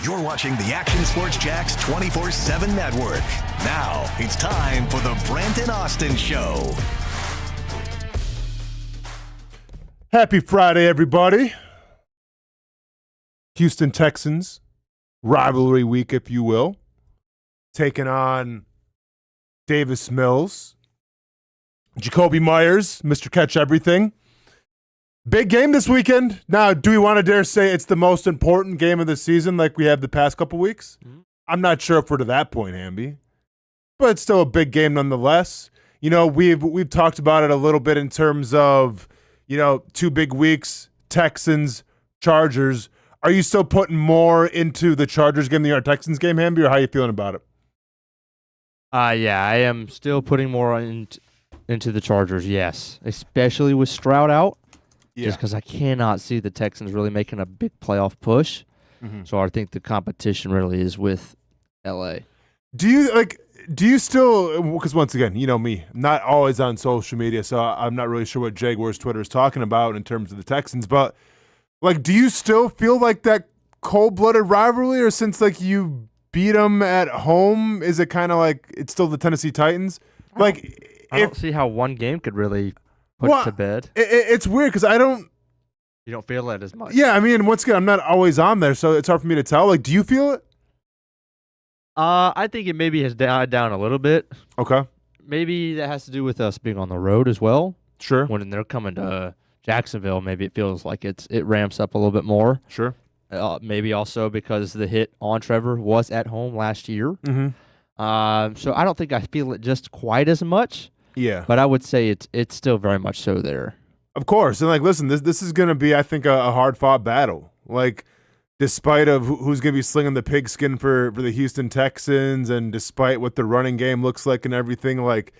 You're watching the Action Sports Jax 24/7 network. Now it's time for the Brent and Austen Show. Happy Friday, everybody. Houston Texans, rivalry week, if you will, taking on Davis Mills, Jacoby Myers, Mr. Catch Everything. Big game this weekend. Now, do we want to dare say it's the most important game of the season like we have the past couple weeks? Mm-hmm. I'm not sure if we're to that point, Hamby, but it's still a big game nonetheless. You know, we've talked about it a little bit in terms of, you know, 2 big weeks, Texans, Chargers. Are you still putting more into the Chargers game than you are Texans game, Hamby, or how are you feeling about it? Yeah, I am still putting more into the Chargers, yes, especially with Stroud out. Yeah. Just because I cannot see the Texans really making a big playoff push. Mm-hmm. So I think the competition really is with L.A. Do you still, because once again, you know me, I'm not always on social media, so I'm not really sure what Jaguars Twitter is talking about in terms of the Texans, but, like, do you still feel like that cold-blooded rivalry, or since, like, you beat them at home, is it kind of like it's still the Tennessee Titans? Like, I don't see how one game could really put to bed. It's weird because you don't feel it as much. Yeah, I mean, once again, I'm not always on there, so it's hard for me to tell. Like, do you feel it? I think it maybe has died down a little bit. Okay. Maybe that has to do with us being on the road as well. Sure. When they're coming to Jacksonville, maybe it feels like it ramps up a little bit more. Sure. Maybe also because the hit on Trevor was at home last year. Mm-hmm. So I don't think I feel it just quite as much. Yeah. But I would say it's still very much so there. Of course. And, like, listen, this is going to be, I think, a hard-fought battle. Like, despite of who's going to be slinging the pigskin for the Houston Texans, and despite what the running game looks like and everything, like,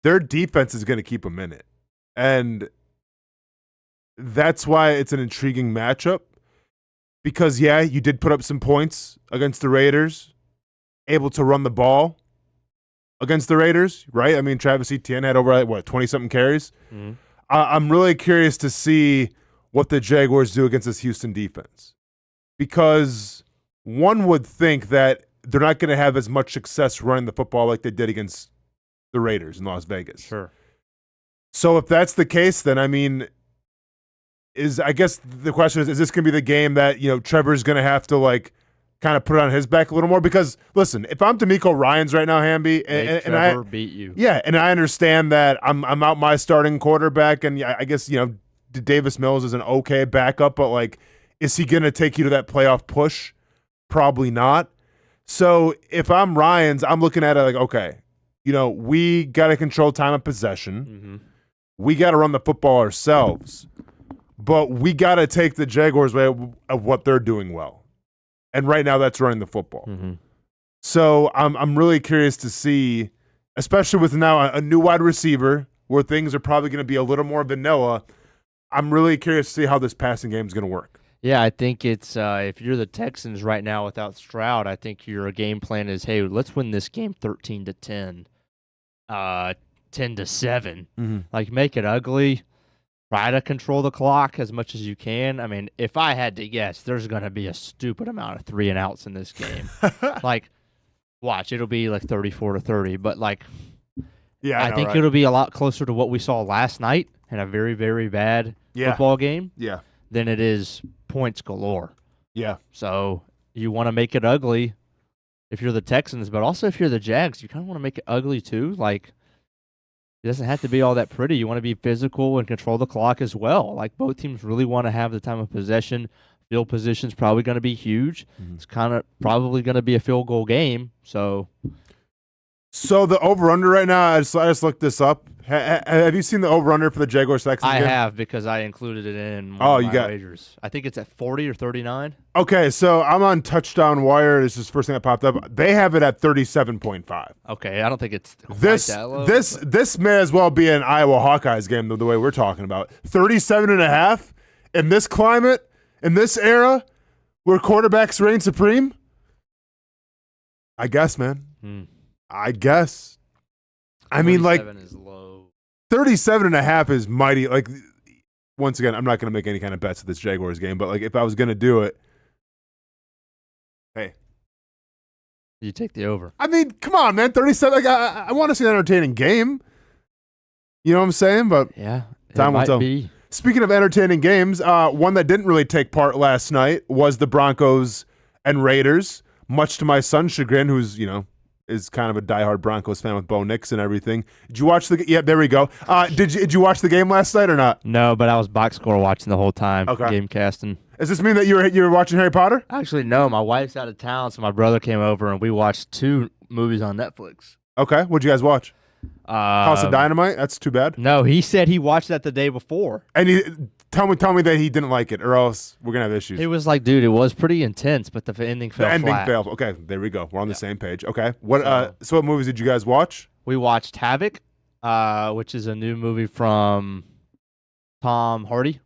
their defense is going to keep them in it. And that's why it's an intriguing matchup. Because, yeah, you did put up some points against the Raiders, able to run the ball against the Raiders, right? I mean, Travis Etienne had over, 20-something carries? Mm-hmm. I'm really curious to see what the Jaguars do against this Houston defense. Because one would think that they're not going to have as much success running the football like they did against the Raiders in Las Vegas. Sure. So if that's the case, then, I mean, I guess the question is this going to be the game that, you know, Trevor's going to have to, like, kind of put it on his back a little more? Because, listen, if I'm D'Amico Ryans right now, Hamby, and I beat you. Yeah, and I understand that I'm out my starting quarterback, and I guess, you know, Davis Mills is an okay backup, but, like, is he going to take you to that playoff push? Probably not. So if I'm Ryans, I'm looking at it like, okay, you know, we got to control time of possession. Mm-hmm. We got to run the football ourselves, but we got to take the Jaguars' way of what they're doing well. And right now, that's running the football. Mm-hmm. So I'm really curious to see, especially with now a new wide receiver, where things are probably going to be a little more vanilla. I'm really curious to see how this passing game is going to work. Yeah, I think it's if you're the Texans right now without Stroud, I think your game plan is, hey, let's win this game 13-10, 10-7. Mm-hmm. Like, make it ugly. Try to control the clock as much as you can. I mean, if I had to guess, there's going to be a stupid amount of 3-and-outs in this game. Like, watch, it'll be like 34-30. But, like, yeah, I think it'll be a lot closer to what we saw last night in a very, very bad football game than it is points galore. Yeah. So you want to make it ugly if you're the Texans, but also if you're the Jags, you kind of want to make it ugly too. Like, it doesn't have to be all that pretty. You want to be physical and control the clock as well. Like, both teams really want to have the time of possession. Field position's probably going to be huge. Mm-hmm. It's kind of probably going to be a field goal game. So the over-under right now, I just looked this up. Have you seen the over-under for the Jaguars Texans game? I have, because I included it in one of my wagers. I think it's at 40 or 39. Okay, so I'm on Touchdown Wire. This is the first thing that popped up. They have it at 37.5. Okay, I don't think it's quite that low. This may as well be an Iowa Hawkeyes game the way we're talking about. 37.5 in this climate, in this era, where quarterbacks reign supreme? I guess, man. I guess. I mean, like, is low. 37.5 is mighty. Like, once again, I'm not going to make any kind of bets at this Jaguars game, but, like, if I was going to do it, Hey. You take the over. I mean, come on, man. 37. Like, I want to see an entertaining game. You know what I'm saying? But Yeah, time will tell. Be. Speaking of entertaining games, one that didn't really take part last night was the Broncos and Raiders, much to my son's chagrin, who's, is kind of a diehard Broncos fan with Bo Nix and everything. Did you watch the? Yeah, there we go. Did you watch the game last night or not? No, but I was box score watching the whole time. Okay. Game casting. Does this mean that you were watching Harry Potter? Actually, no. My wife's out of town, so my brother came over and we watched 2 movies on Netflix. Okay, what'd you guys watch? House of Dynamite. That's too bad. No, he said he watched that the day before. And tell me that he didn't like it, or else we're gonna have issues. He was like, "Dude, it was pretty intense, but the ending fell The ending flat." failed. Okay, there we go. We're on the same page. Okay, so what movies did you guys watch? We watched Havoc, which is a new movie from Tom Hardy,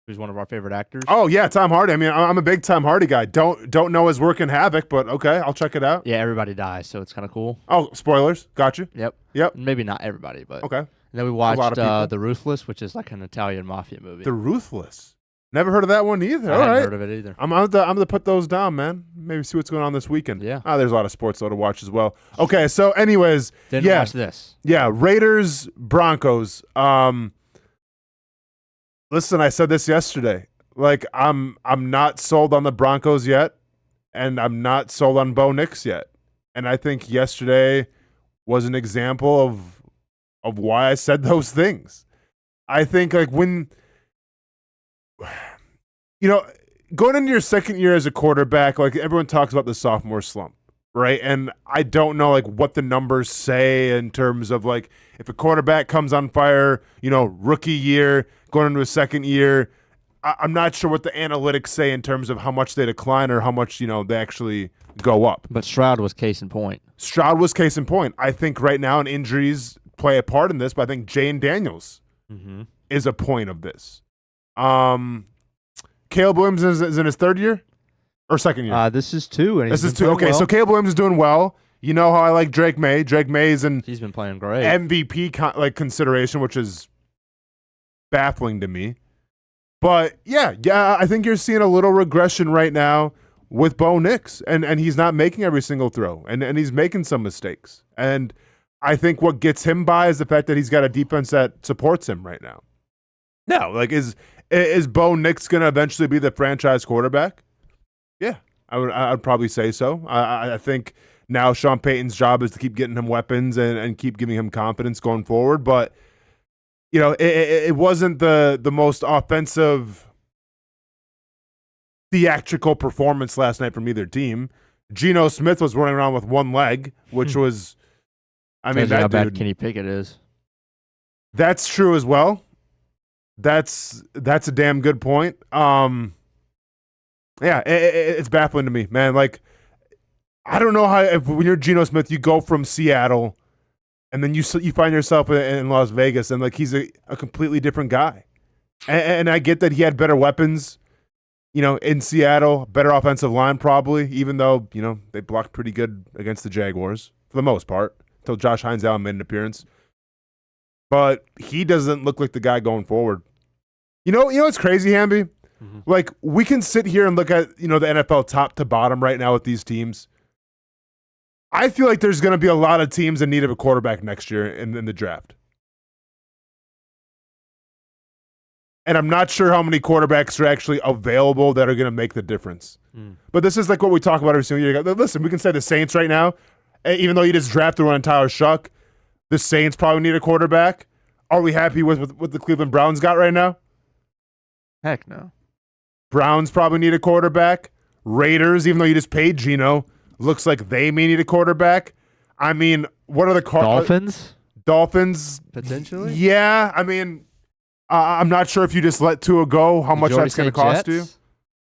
who's one of our favorite actors. Oh yeah, Tom Hardy. I mean, I'm a big Tom Hardy guy. Don't know his work in Havoc, but okay, I'll check it out. Yeah, everybody dies, so it's kind of cool. Oh, spoilers. Got you. Yep. Maybe not everybody, but okay. And then we watched The Ruthless, which is like an Italian mafia movie. The Ruthless. Never heard of that one either. I All hadn't right. heard of it either. I'm gonna put those down, man. Maybe see what's going on this weekend. Yeah. There's a lot of sports though to watch as well. Okay, so anyways, Didn't watch this. Yeah, Raiders, Broncos. Listen, I said this yesterday. Like, I'm not sold on the Broncos yet, and I'm not sold on Bo Nix yet. And I think yesterday was an example of why I said those things. I think like when going into your second year as a quarterback, like everyone talks about the sophomore slump, right? And I don't know like what the numbers say in terms of like if a quarterback comes on fire, rookie year, going into a second year, I'm not sure what the analytics say in terms of how much they decline or how much, they actually go up. But Stroud was case in point. I think right now, and injuries play a part in this, but I think Jane Daniels is a point of this. Caleb Williams is in his third year or second year? This is 2. And this is 2. Okay, well. So Caleb Williams is doing well. You know how I like Drake May. Drake May is in he's been playing great. MVP consideration, which is baffling to me. But yeah, I think you're seeing a little regression right now with Bo Nix, and he's not making every single throw, and he's making some mistakes. And I think what gets him by is the fact that he's got a defense that supports him right now. Now, like, is Bo Nix going to eventually be the franchise quarterback? Yeah, I'd probably say so. I think now Sean Payton's job is to keep getting him weapons and keep giving him confidence going forward, but it wasn't the most offensive theatrical performance last night from either team. Geno Smith was running around with one leg, which was, I mean, how that bad dude, Kenny Pickett is. That's true as well. That's a damn good point. Yeah, it's baffling to me, man. Like, I don't know how when you're Geno Smith, you go from Seattle. And then you find yourself in Las Vegas, and like he's a completely different guy. And I get that he had better weapons, in Seattle, better offensive line probably, even though, they blocked pretty good against the Jaguars for the most part, until Josh Hines Allen made an appearance. But he doesn't look like the guy going forward. You know what's crazy, Hamby? Mm-hmm. Like, we can sit here and look at, the NFL top to bottom right now with these teams. I feel like there's going to be a lot of teams in need of a quarterback next year in the draft. And I'm not sure how many quarterbacks are actually available that are going to make the difference. But this is like what we talk about every single year. Listen, we can say the Saints right now, even though you just drafted one on Tyler Shuck, the Saints probably need a quarterback. Are we happy with what the Cleveland Browns got right now? Heck no. Browns probably need a quarterback. Raiders, even though you just paid Geno, looks like they may need a quarterback. I mean, what are the Dolphins? Dolphins? Potentially? Yeah. I mean, I'm not sure if you just let Tua go, how much that's going to cost you.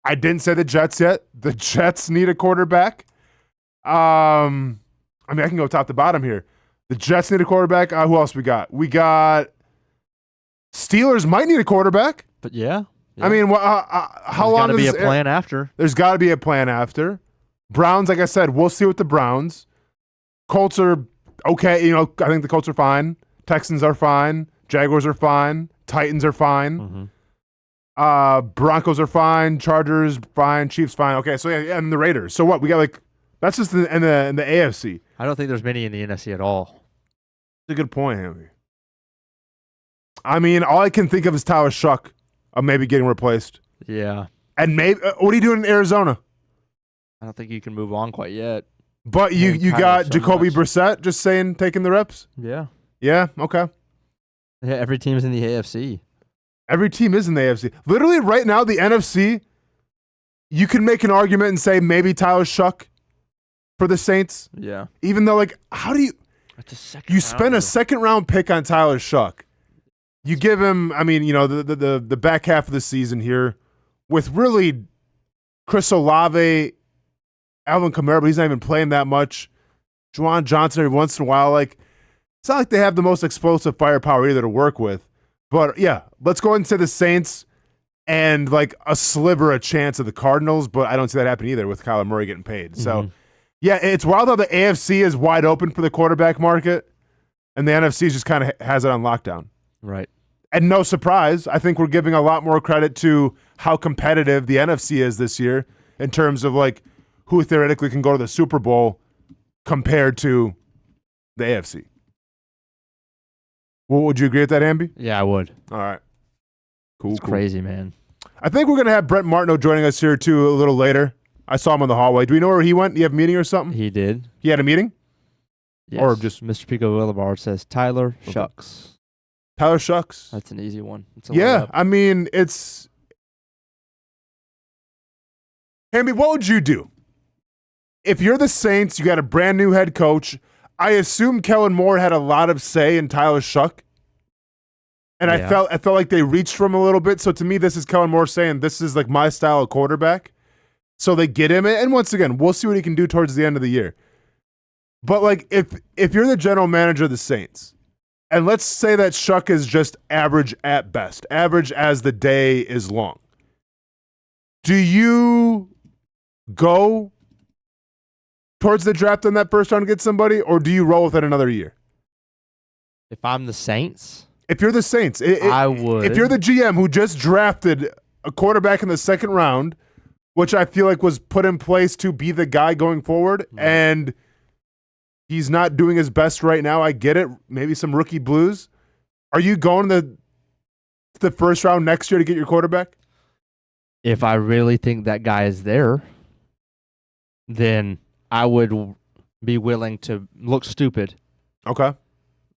I didn't say the Jets yet. The Jets need a quarterback. I mean, I can go top to bottom here. The Jets need a quarterback. Who else we got? We got Steelers might need a quarterback. But yeah. I mean, how long is there? There's got to be a plan after. There's got to be a plan after. Browns, like I said, we'll see with the Browns. Colts are okay. I think the Colts are fine. Texans are fine. Jaguars are fine. Titans are fine. Broncos are fine. Chargers fine. Chiefs fine. Okay, so yeah, and the Raiders. So what? We got like that's just in the AFC. I don't think there's many in the NFC at all. That's a good point, Hammy. I mean, all I can think of is Tyler Shuck maybe getting replaced. Yeah. And maybe what are you doing in Arizona? I don't think you can move on quite yet. But you got Jacoby Brissett just saying taking the reps? Yeah. Yeah, okay. Yeah, every team's in the AFC. Every team is in the AFC. Literally right now, the NFC, you can make an argument and say maybe Tyler Shuck for the Saints. Yeah. Even though, like, how do you... That's a second You spend a second-round pick on Tyler Shuck. You give him, I mean, you know, the back half of the season here with really Chris Olave, Alvin Kamara, but he's not even playing that much. Juwan Johnson every once in a while. Like, it's not like they have the most explosive firepower either to work with. But, yeah, let's go ahead and say the Saints and, like, a sliver of chance of the Cardinals, but I don't see that happening either with Kyler Murray getting paid. So, yeah, it's wild how the AFC is wide open for the quarterback market, and the NFC just kind of has it on lockdown. Right. And no surprise, I think we're giving a lot more credit to how competitive the NFC is this year in terms of, like, who theoretically can go to the Super Bowl compared to the AFC. Well, would you agree with that, Hamby? Yeah, I would. All right. Cool. It's crazy, man. I think we're going to have Brent Martineau joining us here, too, a little later. I saw him in the hallway. Do we know where he went? Do you have a meeting or something? He did. He had a meeting? Yes. Or just Mr. Pico Willibard says Tyler Shucks. Tyler Shucks? That's an easy one. Yeah, I mean, it's... Hamby, what would you do? If you're the Saints, you got a brand new head coach. I assume Kellen Moore had a lot of say in Tyler Shuck. And yeah. I felt like they reached for him a little bit. So to me, this is Kellen Moore saying, this is like my style of quarterback. So they get him. And once again, we'll see what he can do towards the end of the year. But like if you're the general manager of the Saints, and let's say that Shuck is just average at best, average as the day is long, do you go towards the draft on that first round to get somebody, or do you roll with it another year? If I'm the Saints? If you're the Saints, I would. If you're the GM who just drafted a quarterback in the second round, which I feel like was put in place to be the guy going forward, and he's not doing his best right now, I get it. Maybe some rookie blues. Are you going to the first round next year to get your quarterback? If I really think that guy is there, then I would be willing to look stupid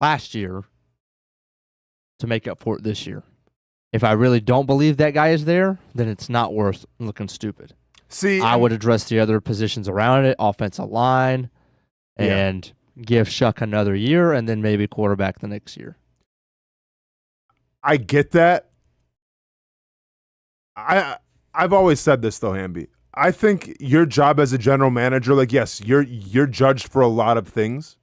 last year to make up for it this year. If I really don't believe that guy is there, then it's not worth looking stupid. See, I would address the other positions around it, offensive line, and give Shuck another year, and then maybe quarterback the next year. I get that. I've always said this though, Hamby. I think your job as a general manager, like, yes, you're judged for a lot of things.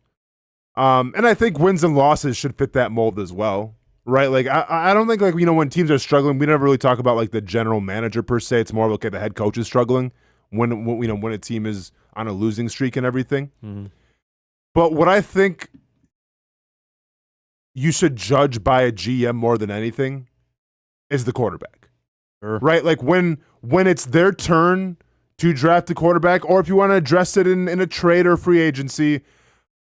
And I think wins and losses should fit that mold as well, right? Like, I don't think, like, you know, when teams are struggling, we never really talk about, like, the general manager per se. It's more of, okay, the head coach is struggling when you know, when a team is on a losing streak and everything. Mm-hmm. But what I think you should judge by a GM more than anything is the quarterback. Sure. Right? Like when it's their turn to draft a quarterback, or if you want to address it in a trade or free agency,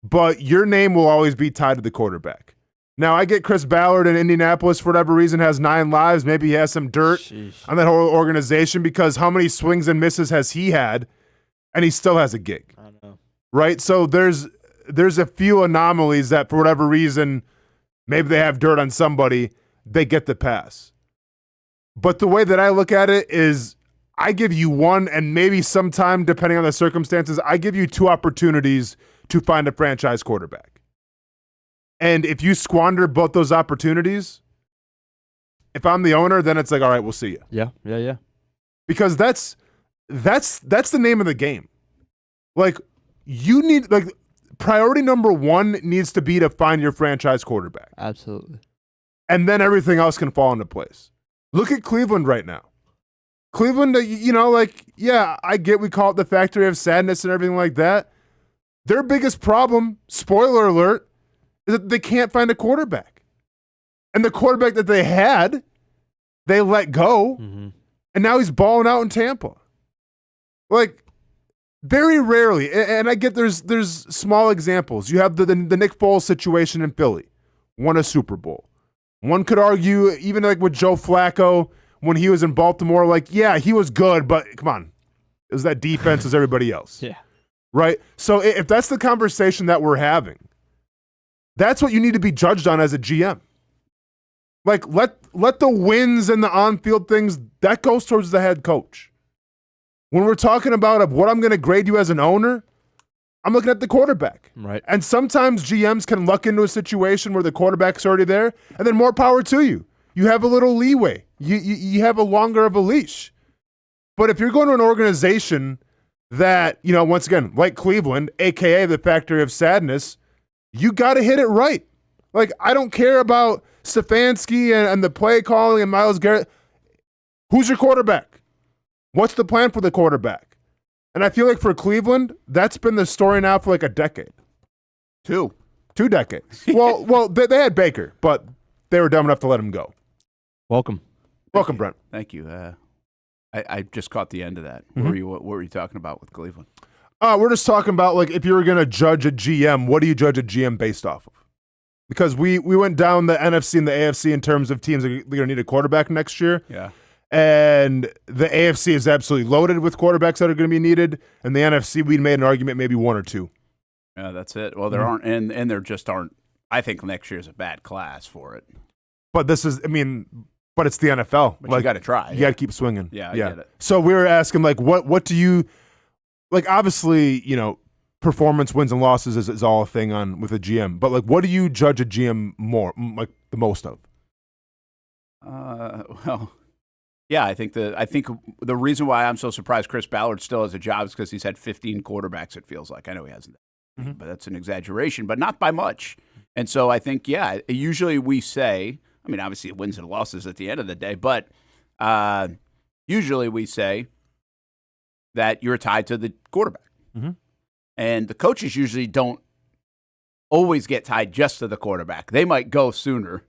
but your name will always be tied to the quarterback. Now, I get Chris Ballard in Indianapolis, for whatever reason, has 9 lives. Maybe he has some dirt on that whole organization, because how many swings and misses has he had, and he still has a gig. I know. Right? So there's a few anomalies that, for whatever reason, maybe they have dirt on somebody, they get the pass. But the way that I look at it is I give you one, and maybe sometime, depending on the circumstances, I give you 2 opportunities to find a franchise quarterback. And if you squander both those opportunities, if I'm the owner, then it's like, all right, we'll see you. Yeah. Because that's the name of the game. Like, you need, like, priority number 1 needs to be to find your franchise quarterback. Absolutely. And then everything else can fall into place. Look at Cleveland right now. Cleveland, you know, like, yeah, I get we call it the factory of sadness and everything like that. Their biggest problem, spoiler alert, is that they can't find a quarterback. And the quarterback that they had they let go, and now he's balling out in Tampa. Like, very rarely, and I get there's small examples. You have the Nick Foles situation in Philly, won a Super Bowl. One could argue, even like with Joe Flacco when he was in Baltimore, like, yeah, he was good, but come on, it was that defense as everybody else. Yeah. Right? So if that's the conversation that we're having, that's what you need to be judged on as a GM. Like, let the wins and the on-field things, that goes towards the head coach. When we're talking about what I'm going to grade you as an owner, I'm looking at the quarterback. Right. And sometimes GMs can luck into a situation where the quarterback's already there, and then more power to you. You have a little leeway. You have a longer of a leash. But if you're going to an organization that, once again, like Cleveland, a.k.a. the factory of sadness, you got to hit it right. Like, I don't care about Stefanski and the play calling and Myles Garrett. Who's your quarterback? What's the plan for the quarterback? And I feel like for Cleveland, that's been the story now for like a decade. 2 decades. Well, they had Baker, but they were dumb enough to let him go. Welcome, Brent. Thank you. I just caught the end of that. What were you talking about with Cleveland? We're just talking about, like, if you were going to judge a GM, what do you judge a GM based off of? Because we went down the NFC and the AFC in terms of teams that are going to need a quarterback next year. Yeah. And the AFC is absolutely loaded with quarterbacks that are going to be needed. And the NFC, we made an argument, maybe 1 or 2. Yeah, that's it. Well, there aren't, and there just aren't. I think next year is a bad class for it. But this is, but it's the NFL. But you got to try. You got to keep swinging. Yeah, I get it. So we were asking, like, what do you, like, obviously, performance wins and losses is all a thing on with a GM. But, like, what do you judge a GM more, like, the most of? Well, yeah, I think the reason why I'm so surprised Chris Ballard still has a job is because he's had 15 quarterbacks, it feels like. I know he hasn't, but that's an exaggeration, but not by much. And so I think, yeah, usually we say, obviously it wins and losses at the end of the day, but usually we say that you're tied to the quarterback. And the coaches usually don't always get tied just to the quarterback. They might go sooner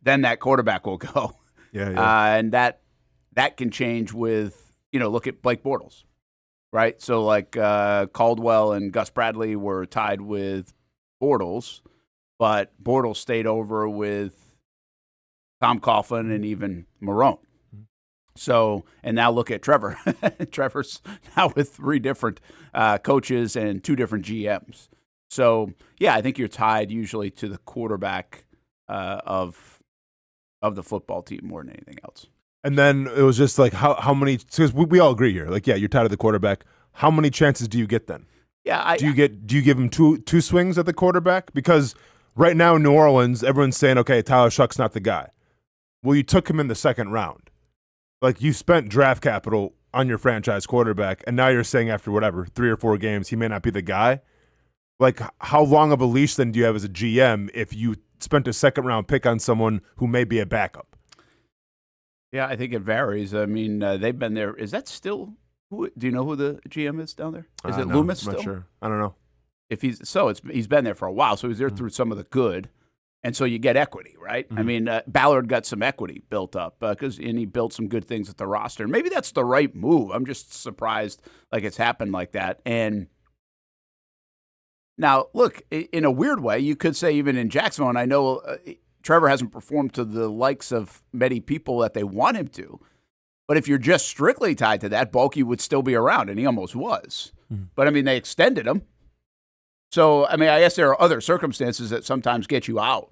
than that quarterback will go. And that can change with, look at Blake Bortles, right? So like Caldwell and Gus Bradley were tied with Bortles, but Bortles stayed over with Tom Coughlin and even Marrone. So, and now look at Trevor. Trevor's now with 3 different coaches and 2 different GMs. So, yeah, I think you're tied usually to the quarterback of the football team more than anything else. And then it was just like how many, because we all agree here, like, yeah, you're tied to the quarterback. How many chances do you get then? Yeah, do you give him two swings at the quarterback? Because right now in New Orleans, everyone's saying, okay, Tyler Shuck's not the guy. Well, you took him in the 2nd round. Like, you spent draft capital on your franchise quarterback, and now you're saying after 3 or 4 games, he may not be the guy. Like, how long of a leash then do you have as a GM if you spent a 2nd round pick on someone who may be a backup? Yeah, I think it varies. They've been there. Is that still? Do you know who the GM is down there? Is it Loomis still? I'm not sure. I don't know. If he's been there for a while, so he's there through some of the good. And so you get equity, right? Ballard got some equity built up and he built some good things at the roster. Maybe that's the right move. I'm just surprised like it's happened like that. And now, look, in a weird way, you could say even in Jacksonville, and I know Trevor hasn't performed to the likes of many people that they want him to, but if you're just strictly tied to that, Bulky would still be around, and he almost was. But, they extended him. So, I guess there are other circumstances that sometimes get you out.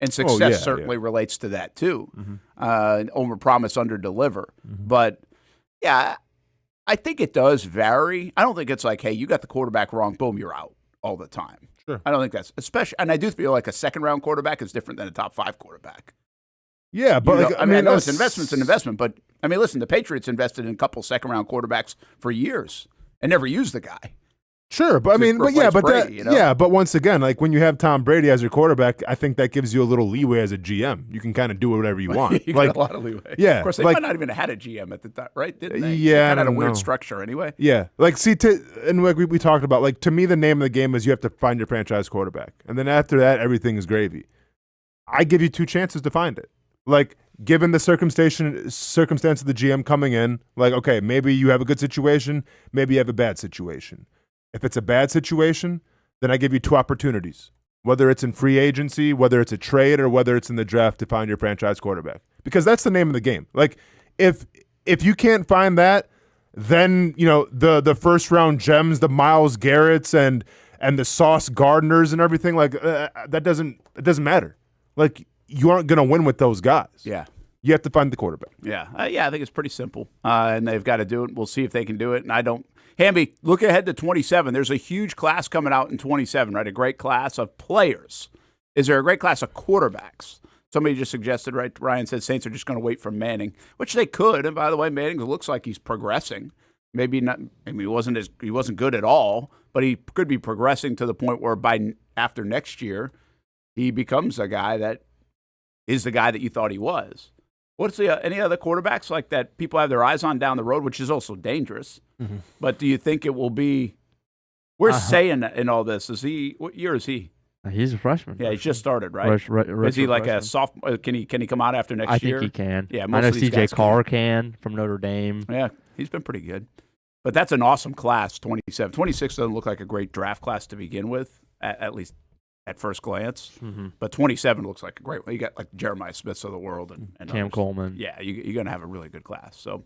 And success certainly relates to that, too. Overpromise, underdeliver. But, yeah, I think it does vary. I don't think it's like, hey, you got the quarterback wrong, boom, you're out all the time. Sure. I don't think that's especially, and I do feel like a 2nd-round quarterback is different than a top 5 quarterback. Yeah, but I know it's investment's an investment, but, listen, the Patriots invested in a couple 2nd-round quarterbacks for years and never used the guy. Sure, but Brady, but once again, like when you have Tom Brady as your quarterback, I think that gives you a little leeway as a GM. You can kind of do whatever you want. You got a lot of leeway. Yeah, of course they might not even have had a GM at the time, right? Didn't they? Yeah, kind of had a weird structure anyway. Yeah, like and like we talked about, like to me, the name of the game is you have to find your franchise quarterback, and then after that, everything is gravy. I give you 2 chances to find it. Like, given the circumstance of the GM coming in, like, okay, maybe you have a good situation, maybe you have a bad situation. If it's a bad situation, then I give you 2 opportunities, whether it's in free agency, whether it's a trade, or whether it's in the draft to find your franchise quarterback. Because that's the name of the game. Like, if you can't find that, then, you know, the first round gems, the Myles Garretts and the Sauce Gardners and everything, like, it doesn't matter. Like, you aren't going to win with those guys. Yeah. You have to find the quarterback. Yeah. I think it's pretty simple. And they've got to do it. We'll see if they can do it. And Hamby, look ahead to 27. There's a huge class coming out in 27, right? A great class of players. Is there a great class of quarterbacks? Somebody just suggested, right? Ryan said Saints are just going to wait for Manning, which they could. And by the way, Manning looks like he's progressing. Maybe not. I mean, he wasn't good at all, but he could be progressing to the point where after next year, he becomes a guy that is the guy that you thought he was. What's any other quarterbacks like that people have their eyes on down the road, which is also dangerous? Mm-hmm. But do you think it will be? Where's Sayin in all this? What year is he? He's a freshman. Yeah, he's just started, right? Is he like a sophomore? Can he come out after next year? I think he can. Yeah, I know CJ Carr can from Notre Dame. Yeah, he's been pretty good. But that's an awesome class, 27. 26 doesn't look like a great draft class to begin with, at least at first glance. Mm-hmm. But 27 looks like a great one. You got like Jeremiah Smiths of the world and Cam others. Coleman. Yeah, you're going to have a really good class. So,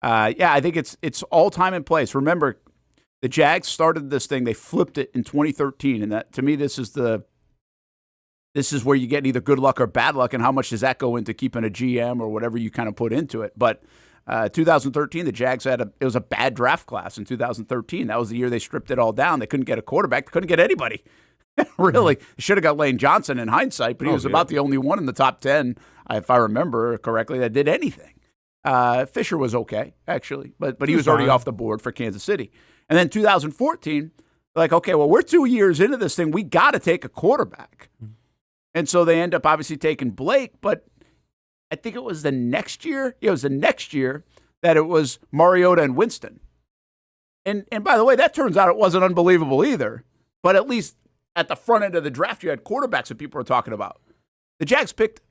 I think it's all time and place. Remember, the Jags started this thing. They flipped it in 2013, and that to me, this is where you get either good luck or bad luck, and how much does that go into keeping a GM or whatever you kind of put into it. But 2013, the Jags it was a bad draft class in 2013. That was the year they stripped it all down. They couldn't get a quarterback. They couldn't get anybody. Really. They should have got Lane Johnson in hindsight, but he was about the only one in the top 10, if I remember correctly, that did anything. Fisher was okay, actually, but he was already off the board for Kansas City. And then 2014, like, okay, well, we're 2 years into this thing. We got to take a quarterback. Mm-hmm. And so they end up obviously taking Blake, but I think it was the next year. It was the next year that it was Mariota and Winston. And by the way, that turns out it wasn't unbelievable either. But at least at the front end of the draft, you had quarterbacks that people were talking about. The Jags picked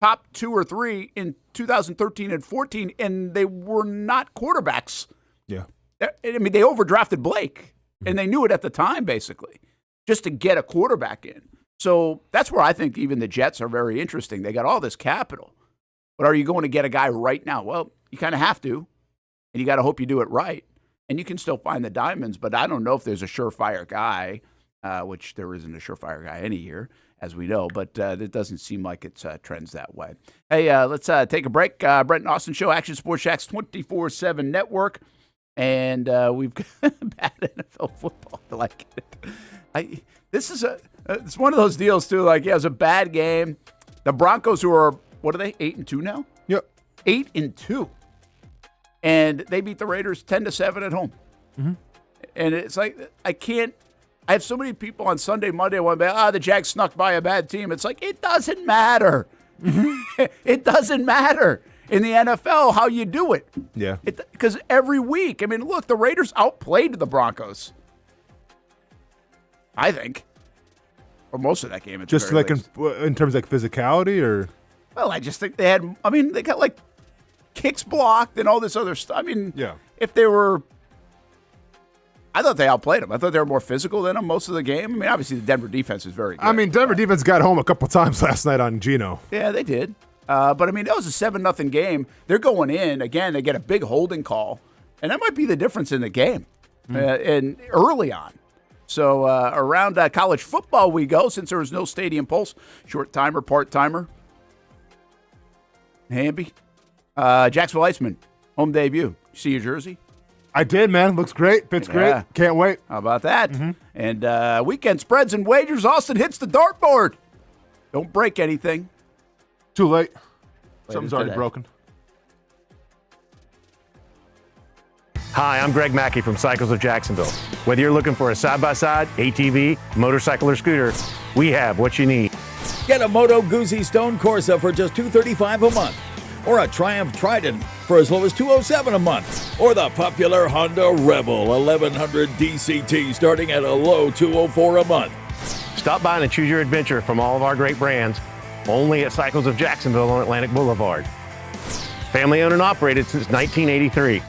top 2 or 3 in 2013 and 14, and they were not quarterbacks. Yeah. I mean, they overdrafted Blake, and they knew it at the time, basically, just to get a quarterback in. So that's where I think even the Jets are very interesting. They got all this capital. But are you going to get a guy right now? Well, you kind of have to, and you got to hope you do it right. And you can still find the diamonds, but I don't know if there's a surefire guy, which there isn't a surefire guy any year, as we know, but it doesn't seem like it trends that way. Hey, let's take a break. Brent and Austen Show, Action Sports Jax 24/7 Network, and we've got bad NFL football. I like it. It's one of those deals, too. Like, yeah, it was a bad game. The Broncos, who are, what are they, 8-2 now? Yep. 8-2. And they beat the Raiders 10-7 at home. Mm-hmm. And it's like, I have so many people on Sunday, Monday, want to be, the Jags snuck by a bad team. It's like, it doesn't matter. Mm-hmm. It doesn't matter in the NFL how you do it. Yeah. Because every week, I mean, look, the Raiders outplayed the Broncos. I think. Or most of that game. Just like in terms of like physicality or? Well, I just think they got like kicks blocked and all this other stuff. I mean, yeah. If they were, I thought they outplayed them. I thought they were more physical than them most of the game. I mean, obviously the Denver defense is very good. I mean, Denver defense got home a couple times last night on Geno. Yeah, they did. But I mean, that was a 7-0 game. They're going in again. They get a big holding call, and that might be the difference in the game, and early on. So around college football we go, since there was no Stadium Pulse. Short timer, part timer. Hamby. Jax Icemen, home debut. You see your jersey? I did, man. Looks great. Fits great. Can't wait. How about that? Mm-hmm. And weekend spreads and wagers. Austen hits the dartboard. Don't break anything. Too late. Something's already broken. Hi, I'm Greg Mackey from Cycles of Jacksonville. Whether you're looking for a side-by-side, ATV, motorcycle, or scooter, we have what you need. Get a Moto Guzzi Stone Corsa for just $235 a month, or a Triumph Trident for as low as $207 a month, or the popular Honda Rebel 1100 DCT starting at a low $204 a month. Stop by and choose your adventure from all of our great brands. only at Cycles of Jacksonville on Atlantic Boulevard. Family owned and operated since 1983.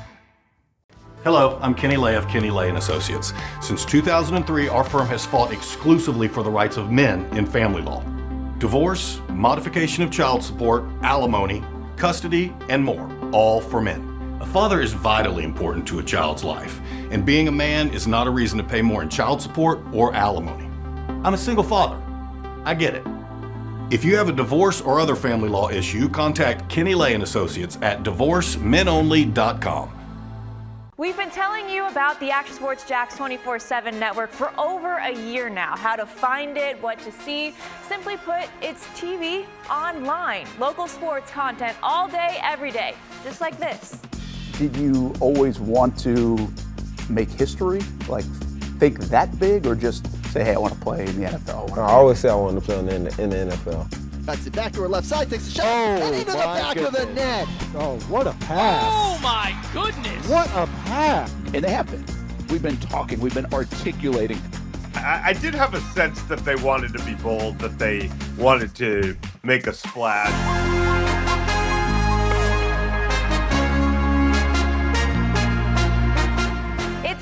Hello, I'm Kenny Lay of Kenny Lay & Associates. Since 2003, our firm has fought exclusively for the rights of men in family law. Divorce, modification of child support, alimony, custody, and more, all for men. A father is vitally important to a child's life, and being a man is not a reason to pay more in child support or alimony. I'm a single father. I get it. If you have a divorce or other family law issue, contact Kenny Lay & Associates at divorcemenonly.com. We've been telling you about the Action Sports Jax 24/7 network for over a year now. How to find it, what to see. Simply put, it's TV online. Local sports content all day, every day. Just like this. Did you always want to make history? Like, think that big, or just say, hey, I want to play in the NFL? I always say I want to play in the NFL. That's it. Back to our left side. Takes a shot. And into the back of the net. Oh, what a pass. Oh, my goodness. What a pass. And they have been. We've been talking. We've been articulating. I did have a sense that they wanted to be bold, that they wanted to make a splash.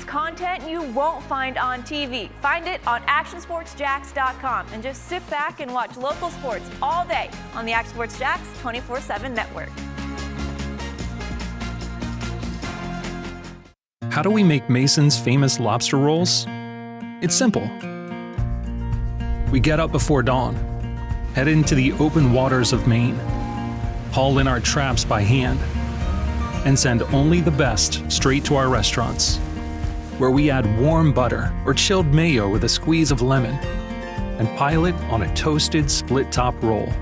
Content you won't find on TV. Find it on actionsportsjax.com and just sit back and watch local sports all day on the Action Sports Jax 24/7 network. How do we make Mason's famous lobster rolls? It's simple. We get up before dawn, head into the open waters of Maine, haul in our traps by hand, and send only the best straight to our restaurants, where we add warm butter or chilled mayo with a squeeze of lemon and pile it on a toasted split-top roll,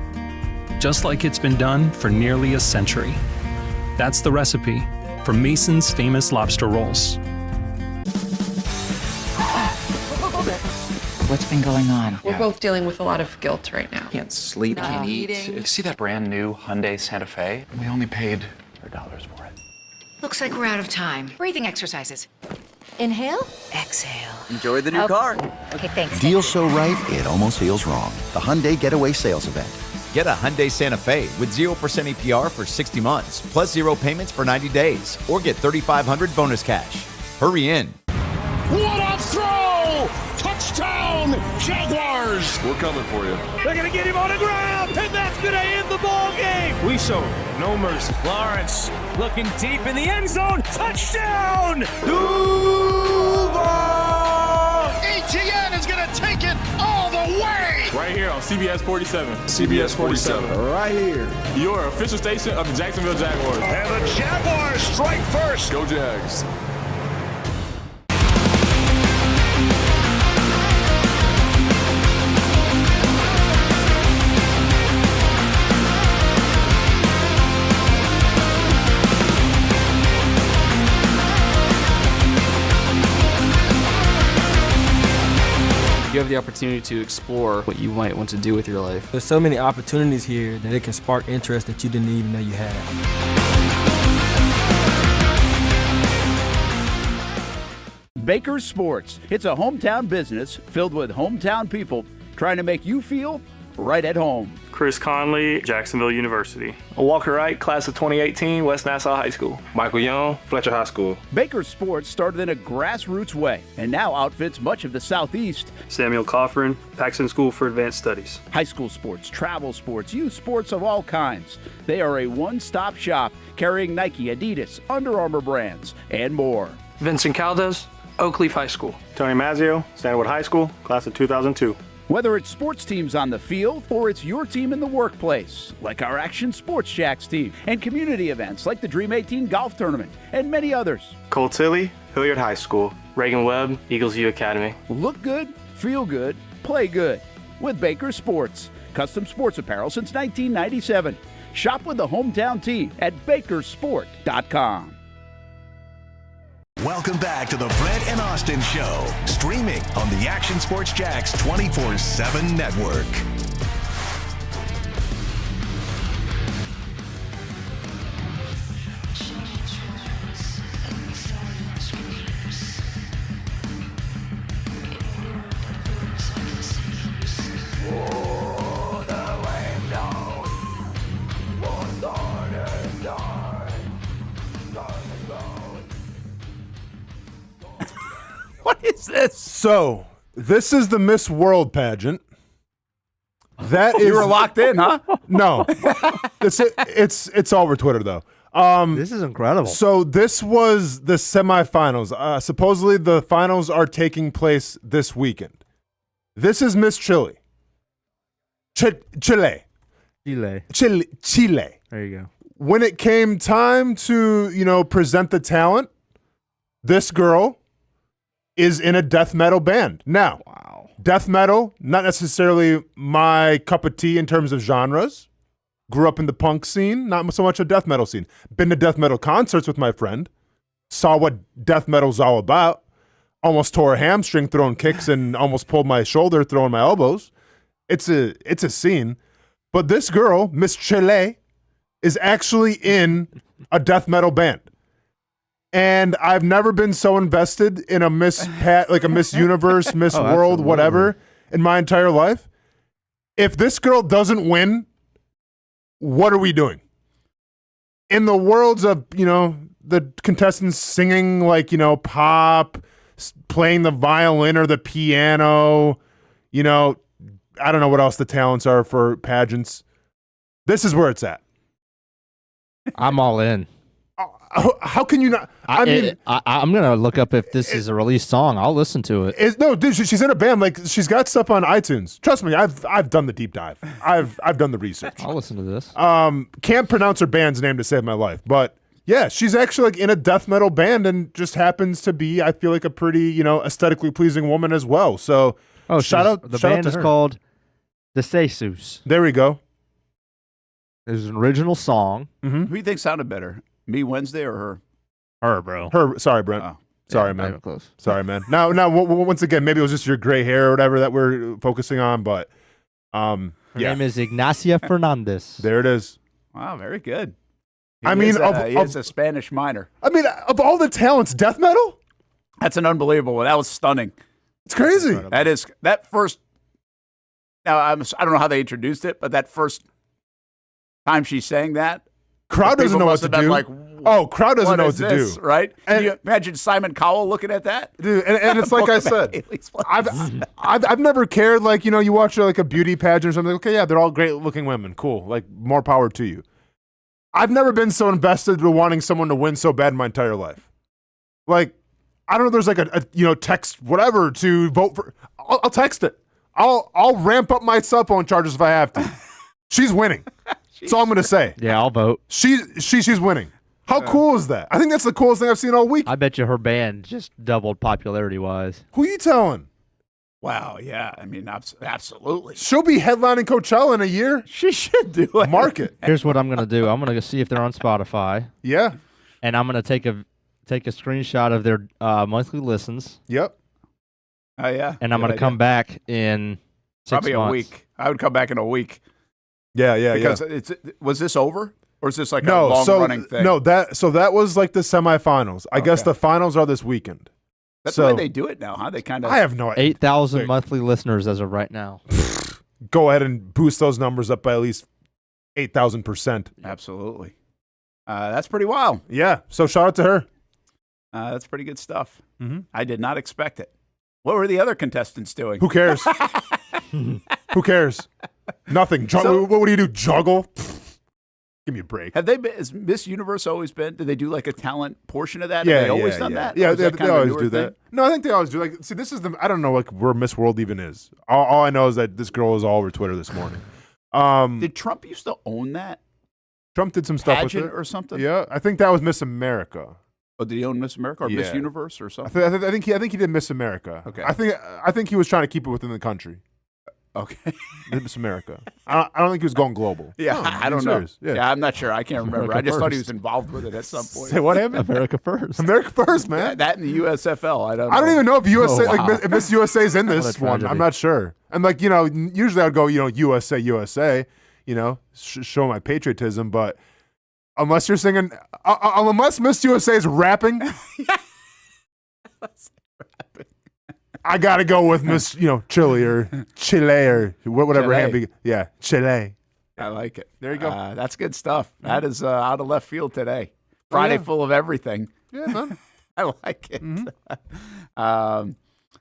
just like it's been done for nearly a century. That's the recipe for Mason's famous lobster rolls. What's been going on? We're both dealing with a lot of guilt right now. Can't sleep, can't eat. eating. See that brand new Hyundai Santa Fe? We only paid $4 for it. Looks like we're out of time. Breathing exercises. Inhale, exhale. Enjoy the new car. Okay, thanks. Deal so right, it almost feels wrong. The Hyundai Getaway Sales Event. Get a Hyundai Santa Fe with 0% APR for 60 months, plus 0 payments for 90 days, or get $3,500 bonus cash. Hurry in. What a throw! Touchdown, Jaguars! We're coming for you. They're going to get him on the ground, and that's going to end the ball game. We show no mercy. Lawrence looking deep in the end zone. Touchdown! Duval! ETN is going to take it all the way! Right here on CBS 47. CBS 47. Right here. Your official station of the Jacksonville Jaguars. And the Jaguars strike first. Go Jags. You have the opportunity to explore what you might want to do with your life. There's so many opportunities here that it can spark interest that you didn't even know you had. Baker's Sports. It's a hometown business filled with hometown people trying to make you feel right at home. Chris Conley, Jacksonville University. Walker Wright, class of 2018, West Nassau High School. Michael Young, Fletcher High School. Baker's Sports started in a grassroots way and now outfits much of the Southeast. Samuel Coffrin, Paxton School for Advanced Studies. High school sports, travel sports, youth sports of all kinds. They are a one-stop shop carrying Nike, Adidas, Under Armour brands, and more. Vincent Caldes, Oak Leaf High School. Tony Mazzio, Stanwood High School, class of 2002. Whether it's sports teams on the field or it's your team in the workplace, like our Action Sports Jax team, and community events like the Dream 18 Golf Tournament, and many others. Cole Tilley, Hilliard High School. Reagan Webb, Eagles View Academy. Look good, feel good, play good with Baker Sports. Custom sports apparel since 1997. Shop with the hometown team at bakersport.com. Welcome back to the Brent and Austen Show, streaming on the Action Sports Jax 24/7 network. What is this? So, this is the Miss World pageant. That is. You were locked in, huh? No. It's all over Twitter, though. This is incredible. So, this was the semifinals. Supposedly, the finals are taking place this weekend. This is Miss Chile. Chile. There you go. When it came time to, present the talent, this girl is in a death metal band. Now, death metal, not necessarily my cup of tea in terms of genres. Grew up in the punk scene, not so much a death metal scene. Been to death metal concerts with my friend. Saw what death metal's all about. Almost tore a hamstring throwing kicks and almost pulled my shoulder throwing my elbows. It's a scene. But this girl, Miss Chile, is actually in a death metal band. And I've never been so invested in a Miss Universe, Miss World, whatever, in my entire life. If this girl doesn't win, what are we doing? In the worlds of, the contestants singing pop, playing the violin or the piano, I don't know what else the talents are for pageants. This is where it's at. I'm all in. How can you not? I'm gonna look up if this is a released song. I'll listen to it. No, dude, she's in a band. She's got stuff on iTunes. Trust me, I've done the deep dive. I've done the research. I'll listen to this. Can't pronounce her band's name to save my life, but yeah, she's actually in a death metal band and just happens to be, I feel like, a pretty aesthetically pleasing woman as well. So, shout out. The band is called The Jesus. There we go. There's an original song. Mm-hmm. Who do you think sounded better? Me Wednesday or her? Her, bro. Her. Sorry, Brent. Oh, sorry, man. Close. Sorry, man. Now, once again, maybe it was just your gray hair or whatever that we're focusing on, but her name is Ignacia Fernandez. There it is. Wow, very good. He is a Spanish minor. Of all the talents, death metal? That's an unbelievable one. That was stunning. It's crazy. That first. Now I don't know how they introduced it, but that first time she sang that, crowd doesn't know what to do. Crowd doesn't know what to do, right? Can you imagine Simon Cowell looking at that, dude? And it's like I said, I've never cared. You watch a beauty pageant or something. Okay, yeah, they're all great looking women. Cool. More power to you. I've never been so invested in wanting someone to win so bad in my entire life. I don't know if there's a text whatever to vote for. I'll text it. I'll ramp up my cell phone charges if I have to. She's winning. That's all I'm gonna say. Yeah, I'll vote. She's winning. How cool is that? I think that's the coolest thing I've seen all week. I bet you her band just doubled popularity wise. Who are you telling? Wow, yeah. Absolutely. She'll be headlining Coachella in a year. She should do it. Mark it. Here's what I'm going to do. I'm going to go see if they're on Spotify. Yeah. And I'm going to take a screenshot of their monthly listens. Yep. Oh, yeah. And I'm going to come back in 6 Probably months. a week. I would come back in a week. Yeah. Because was this over? Or is this a long-running thing? No, that was the semifinals. I guess the finals are this weekend. That's the way they do it now, huh? They kind of. I have no idea. 8,000 monthly listeners as of right now. Go ahead and boost those numbers up by at least 8,000%. Absolutely. That's pretty wild. Yeah. So shout out to her. That's pretty good stuff. Mm-hmm. I did not expect it. What were the other contestants doing? Who cares? Who cares? Nothing. What do you do? Juggle? Give me a break. Has Miss Universe always been? Did they do a talent portion of that? Yeah, Have they always done that? Yeah, they always do that. No, I think they always do. See, this is I don't know where Miss World even is. All I know is that this girl is all over Twitter this morning. Did Trump used to own that? Trump did some stuff with it or something. Yeah, I think that was Miss America. Oh, did he own Miss America or Miss Universe or something? I think he did Miss America. Okay. I think he was trying to keep it within the country. Okay. Miss America. I don't think he was going global. Yeah, no, I don't know. Yeah. I'm not sure. I can't remember. America I just first. thought he was involved with it at some point. Say what happened? America first. America first, man. That and the USFL. I don't know. I don't even know if USA, Oh, wow. if Miss USA's in this one. I'm not sure. And usually I'd go, USA, show my patriotism. But unless you're singing, unless Miss USA is rapping, I gotta go with Miss, Chile or whatever. Hamby. Yeah, Chile. I like it. There you go. That's good stuff. That is out of left field today. Friday full of everything. Yeah, man. I like it.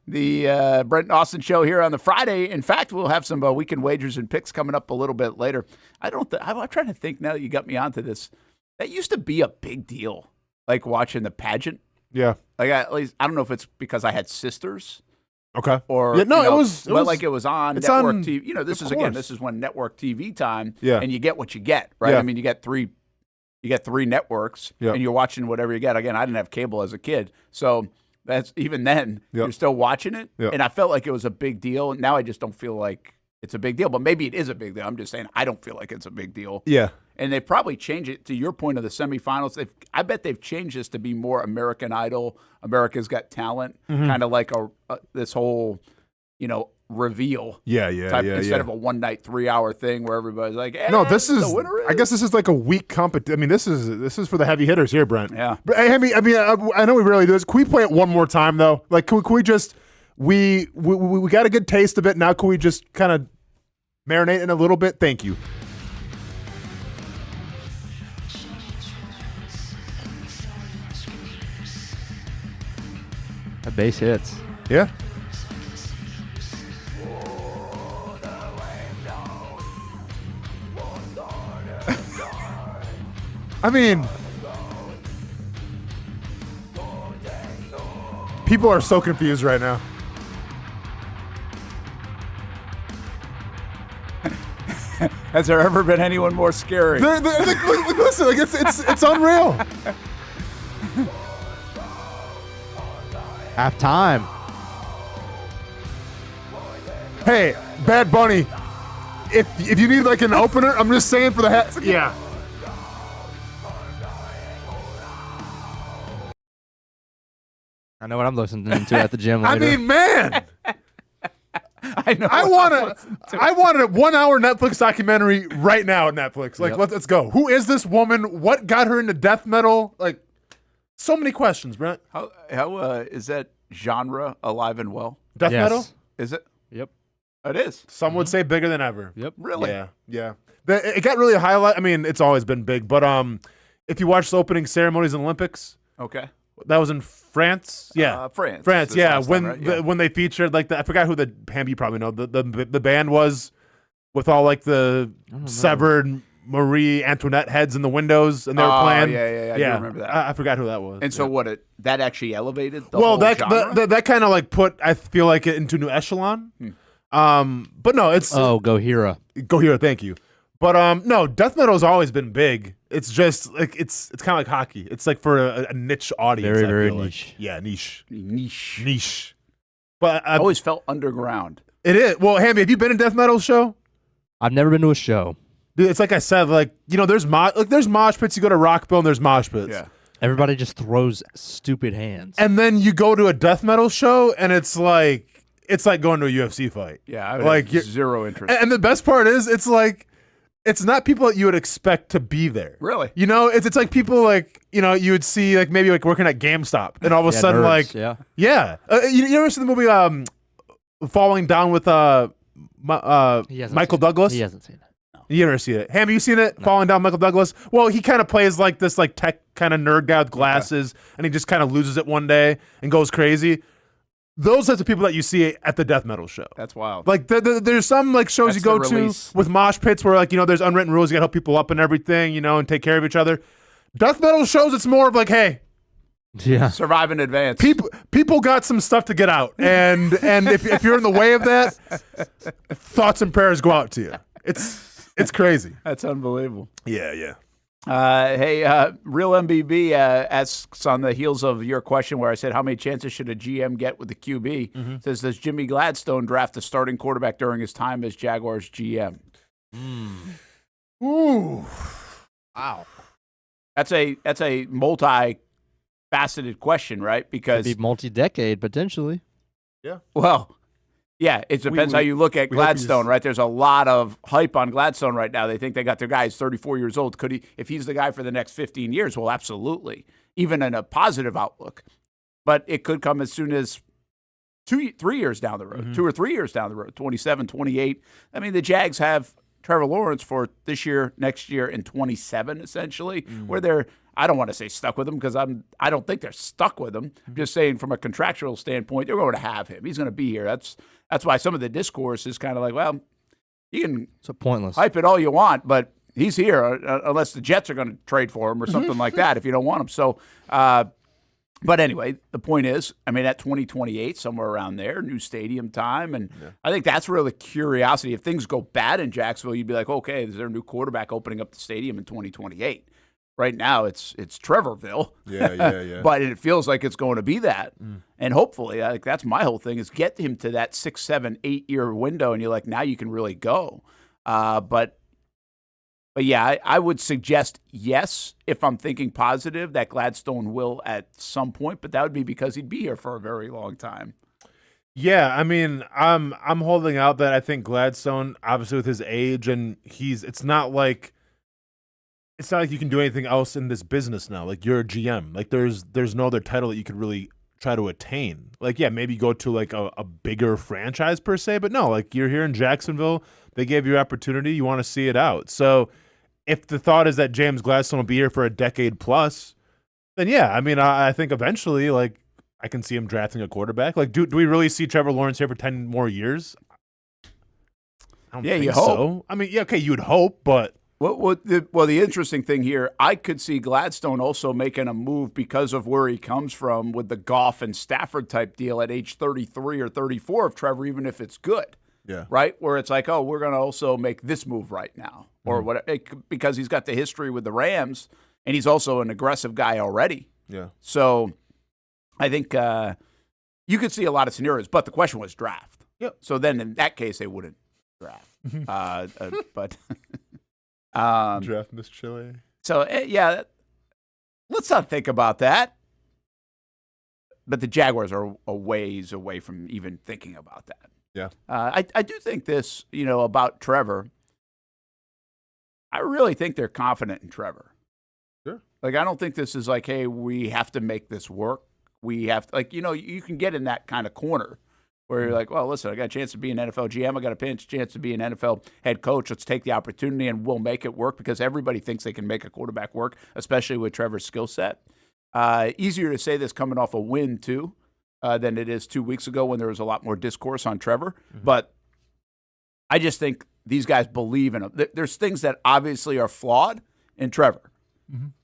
The Brent and Austen show here on the Friday. In fact, we'll have some weekend wagers and picks coming up a little bit later. I'm trying to think now that you got me onto this. That used to be a big deal, like watching the pageant. Yeah. Like at least I don't know if it's because I had sisters. Okay. Or yeah, no, it was like it was on it's network on, TV. You know, this is when network TV time. Yeah. And you get what you get, right? Yeah. I mean, you get three networks, and you're watching whatever you get. Again, I didn't have cable as a kid, so that's even then you're still watching it. Yep. And I felt like it was a big deal. Now I just don't feel like it's a big deal, but maybe it is a big deal. I'm just saying I don't feel like it's a big deal. Yeah. And they probably changed it to your point of the semifinals. I bet they've changed this to be more American Idol, America's Got Talent, kind of like this whole, reveal. Type, instead of a one night 3 hour thing where everybody's like, no, this is. The winner is. I guess this is like a weak competition. I mean, this is for the heavy hitters here, Brent. Yeah. But I mean, I know we rarely do this. Can we play it one more time though? Like, can we just we got a good taste of it now? Can we just kind of marinate in a little bit? Thank you. That bass hits. Yeah. I mean, people are so confused right now. Has there ever been anyone more scary? Listen, like it's unreal. Half time. Hey, Bad Bunny, if you need like an opener, I'm just saying for the yeah. I know what I'm listening to at the gym later. I mean, man. I know. I want a 1 hour Netflix documentary right now at Netflix. Like, let's go. Who is this woman? What got her into death metal? Like, so many questions, Brent. How is that genre alive and well? Death metal? Is it? Yep. It is. Some would say bigger than ever. Yep. Really? Yeah. It got really highlighted. I mean, it's always been big, but if you watch the opening ceremonies in the Olympics, okay, that was in France. Yeah, France. Yeah, when they featured like I forgot who the Hamby, you probably know the band was with all like the severed Marie Antoinette heads in the windows, and they were playing. Yeah. I do remember that. I forgot who that was. And so that actually elevated the whole genre? that kind of like put, I feel like, it into a new echelon. But no, it's Gojira. Thank you. But no, death metal has always been big. It's just like it's kind of like hockey. It's like for a niche audience. Very niche. Like. Yeah, niche. But I always felt underground. It is. Well, Hamby, have you been to a death metal show? I've never been to a show. Dude, it's like I said, like, there's mosh pits. You go to Rockville and there's mosh pits. Yeah. Everybody just throws stupid hands. And then you go to a death metal show and it's like going to a UFC fight. Yeah, I would have zero interest. And the best part is it's like it's not people that you would expect to be there. Really? It's like people like, you would see like maybe like working at GameStop and all of a sudden nerds, like you ever seen the movie Falling Down with Michael Douglas? He hasn't seen it. You ever seen it? Ham, you seen it? No. Falling Down, Michael Douglas? Well, he kind of plays like this like tech kind of nerd guy with glasses, and he just kind of loses it one day and goes crazy. Those types of people that you see at the death metal show. That's wild. Like there's some like shows you go to with mosh pits where like there's unwritten rules, you gotta help people up and everything, and take care of each other. Death metal shows, it's more of like, hey, survive in advance. People got some stuff to get out, and if you're in the way of that, thoughts and prayers go out to you. It's crazy. That's unbelievable. Yeah. Hey, Real MBB asks on the heels of your question where I said, how many chances should a GM get with the QB? Mm-hmm. Says, does Jimmy Gladstone draft a starting quarterback during his time as Jaguars GM? Ooh. Wow. That's a multi-faceted question, right? Because could be multi-decade, potentially. Yeah. Well, yeah, it depends how you look at Gladstone, right? There's a lot of hype on Gladstone right now. They think they got their guy. He's 34 years old. Could he, if he's the guy for the next 15 years? Well, absolutely. Even in a positive outlook. But it could come as soon as 3 years down the road, 2 or 3 years down the road, 27, 28. I mean, the Jags have Trevor Lawrence for this year, next year, and 27, essentially, where they're, I don't want to say stuck with him because I don't think they're stuck with him. I'm just saying from a contractual standpoint, they're going to have him. He's going to be here. That's why some of the discourse is kind of like, well, you can pointless. hype it all you want, but he's here unless the Jets are going to trade for him or something like that if you don't want him. So, but anyway, the point is, I mean, at 2028, somewhere around there, new stadium time. And I think that's really curiosity. If things go bad in Jacksonville, you'd be like, okay, is there a new quarterback opening up the stadium in 2028? Right now, it's Trevorville. Yeah. But it feels like it's going to be that. And hopefully, I think that's my whole thing, is get him to that 6, 7, 8 year window, and you're like, now you can really go. But yeah, I would suggest yes, if I'm thinking positive, that Gladstone will at some point, but that would be because he'd be here for a very long time. Yeah, I mean, I'm holding out that I think Gladstone, obviously with his age, and it's not like you can do anything else in this business now. Like, you're a GM. Like, there's no other title that you could really try to attain. Like, yeah, maybe go to like a bigger franchise per se, but no, like, you're here in Jacksonville. They gave you opportunity. You want to see it out. So if the thought is that James Gladstone will be here for a decade plus, then yeah, I mean, I think eventually, like, I can see him drafting a quarterback. Like, do we really see Trevor Lawrence here for 10 more years? I don't think you hope. so. I mean, yeah, okay, you would hope, but Well, the interesting thing here, I could see Gladstone also making a move because of where he comes from with the Goff and Stafford type deal at age 33 or 34 of Trevor, even if it's good. Yeah. Right? Where it's like, oh, we're going to also make this move right now. Or what? Because he's got the history with the Rams, and he's also an aggressive guy already. Yeah. So I think you could see a lot of scenarios, but the question was draft. Yep. So then in that case, they wouldn't draft. But draft Miss Chile. So, yeah, let's not think about that. But the Jaguars are a ways away from even thinking about that. Yeah. I do think this, about Trevor. I really think they're confident in Trevor. Sure. Like, I don't think this is like, hey, we have to make this work. We have to, like, you can get in that kind of corner where you're like, well, listen, I got a chance to be an NFL GM. I got a chance to be an NFL head coach. Let's take the opportunity and we'll make it work, because everybody thinks they can make a quarterback work, especially with Trevor's skill set. Easier to say this coming off a win, too, than it is 2 weeks ago when there was a lot more discourse on Trevor. But I just think these guys believe in him. There's things that obviously are flawed in Trevor.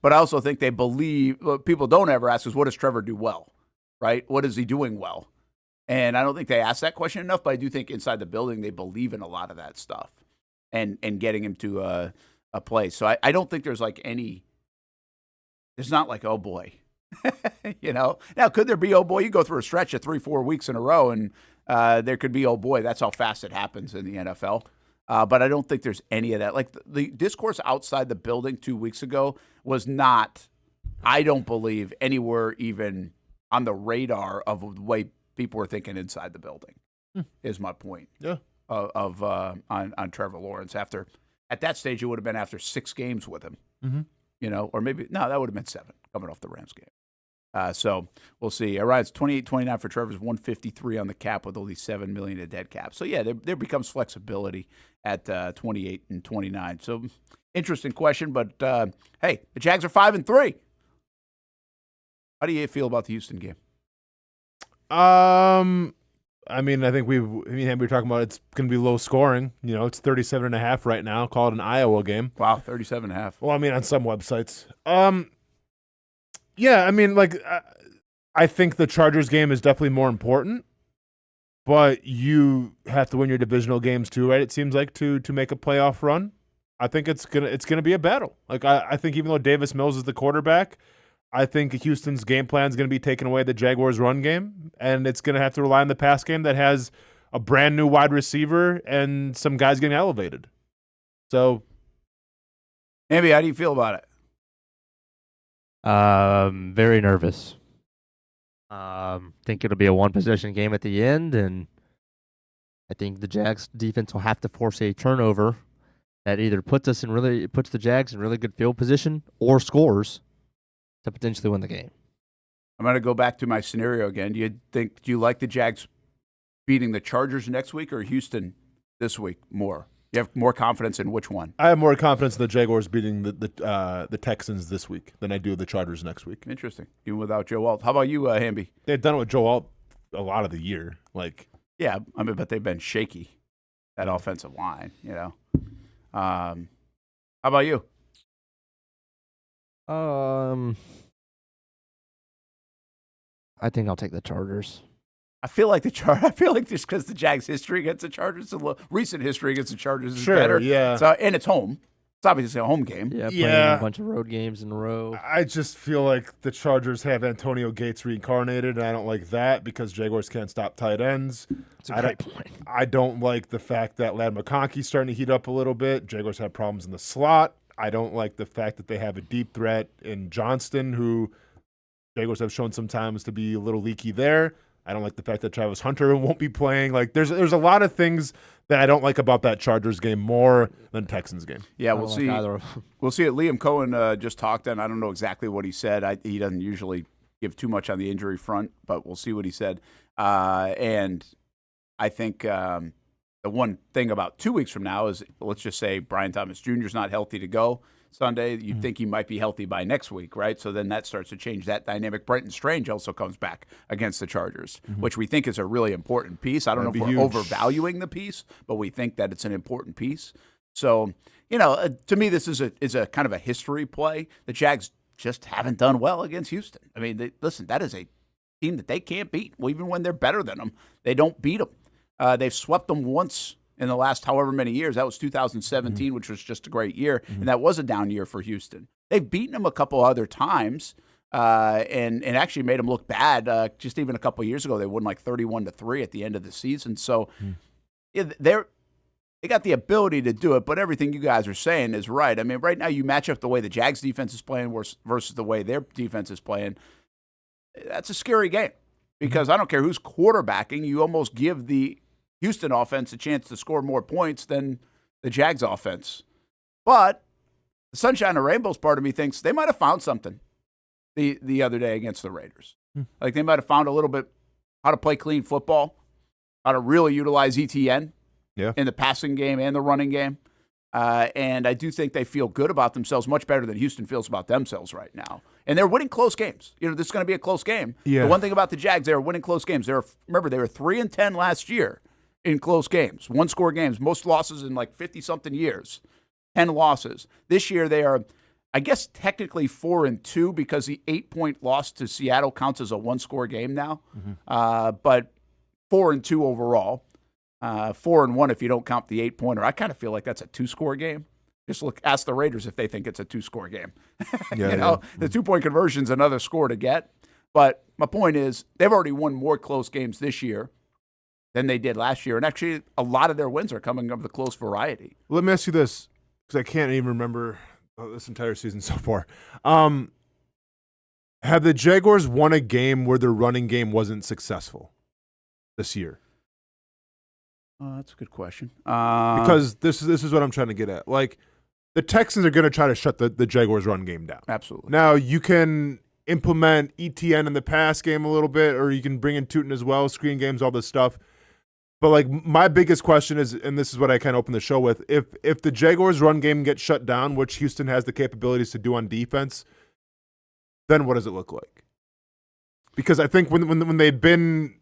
But I also think they believe, what people don't ever ask is, what does Trevor do well, right? What is he doing well? And I don't think they ask that question enough, but I do think inside the building they believe in a lot of that stuff and getting him to a place. So I don't think there's like there's not like, oh boy, Now, could there be, oh boy, you go through a stretch of 3-4 weeks in a row and there could be, oh boy, that's how fast it happens in the NFL. But I don't think there's any of that. Like the discourse outside the building 2 weeks ago was not, I don't believe, anywhere even on the radar of the way people were thinking inside the building, is my point. Yeah. On Trevor Lawrence. At that stage, it would have been after 6 games with him, or maybe, no, that would have been 7 coming off the Rams game. So we'll see. All right, it's 28-29 for Trevor's 153 on the cap with only $7 million in dead cap. So yeah, there becomes flexibility at 28 and 29. So interesting question, but hey, the Jags are 5-3. How do you feel about the Houston game? I mean, I think we were talking about it's going to be low scoring. It's 37.5 right now. Call it an Iowa game. Wow, 37.5. Well, I mean, on some websites. Yeah, I mean, I think the Chargers game is definitely more important, but you have to win your divisional games too, right? It seems like to make a playoff run. I think it's gonna be a battle. I think even though Davis Mills is the quarterback, I think Houston's game plan is going to be taking away the Jaguars' run game, and it's going to have to rely on the pass game that has a brand new wide receiver and some guys getting elevated. So, Hamby, how do you feel about it? Very nervous. Think it'll be a one-possession game at the end, and I think the Jags defense will have to force a turnover that either puts the Jags in really good field position or scores to potentially win the game. I'm going to go back to my scenario again. Do you like the Jags beating the Chargers next week or Houston this week more? You have more confidence in which one? I have more confidence in the Jaguars beating the Texans this week than I do the Chargers next week. Interesting. Even without Joe Alt. How about you, Hamby? They've done it with Joe Alt a lot of the year. Yeah, I mean, but they've been shaky, that offensive line, How about you? I think I'll take the Chargers. I feel like just because the Jags' history against the Chargers, recent history against the Chargers is better. Yeah. So, and it's home. It's obviously a home game. Yeah, playing a bunch of road games in a row. I just feel like the Chargers have Antonio Gates reincarnated, and I don't like that because Jaguars can't stop tight ends. That's a great point. I don't like the fact that Ladd McConkey's starting to heat up a little bit. Jaguars have problems in the slot. I don't like the fact that they have a deep threat in Johnston, who Jaguars have shown sometimes to be a little leaky there. I don't like the fact that Travis Hunter won't be playing. There's a lot of things that I don't like about that Chargers game more than Texans game. Yeah, we'll see. We'll see it. Liam Cohen just talked, and I don't know exactly what he said. He doesn't usually give too much on the injury front, but we'll see what he said. And I think the one thing about 2 weeks from now is, let's just say Brian Thomas Jr. is not healthy to go Sunday. You'd think he might be healthy by next week, right? So then that starts to change that dynamic. Brenton Strange also comes back against the Chargers, which we think is a really important piece. I don't know if we're overvaluing the piece, but we think that it's an important piece. So, to me, this is a kind of a history play. The Jags just haven't done well against Houston. I mean, listen, that is a team that they can't beat. Well, even when they're better than them, they don't beat them. They've swept them once in the last however many years. That was 2017, which was just a great year, and that was a down year for Houston. They've beaten them a couple other times and actually made them look bad. Just even a couple years ago, they won 31-3 at the end of the season. So they got the ability to do it, but everything you guys are saying is right. I mean, right now you match up the way the Jags defense is playing versus the way their defense is playing. That's a scary game because I don't care who's quarterbacking. You almost give the Houston offense a chance to score more points than the Jags offense. But the sunshine and rainbows part of me thinks they might have found something the other day against the Raiders. They might have found a little bit how to play clean football, how to really utilize ETN in the passing game and the running game. And I do think they feel good about themselves, much better than Houston feels about themselves right now. And they're winning close games. This is going to be a close game. Yeah. The one thing about the Jags, they are winning close games. Remember, they were 3-10 last year in close games, one-score games, most losses in 50-something years, 10 losses. This year they are, I guess, technically 4-2 because the 8-point loss to Seattle counts as a one-score game now, but 4-2 overall. 4-1 if you don't count the 8-pointer. I kind of feel like that's a 2-score game. Just ask the Raiders if they think it's a 2-score game. The 2-point conversion's another score to get. But my point is, they've already won more close games this year than they did last year. And actually, a lot of their wins are coming of the close variety. Let me ask you this, because I can't even remember this entire season so far. Have the Jaguars won a game where their running game wasn't successful this year? That's a good question. Because this is what I'm trying to get at. The Texans are going to try to shut the Jaguars' run game down. Absolutely. Now, you can implement ETN in the pass game a little bit, or you can bring in Tootin as well, screen games, all this stuff. But my biggest question is, and this is what I kind of opened the show with, if the Jaguars' run game gets shut down, which Houston has the capabilities to do on defense, then what does it look like? Because I think when they've been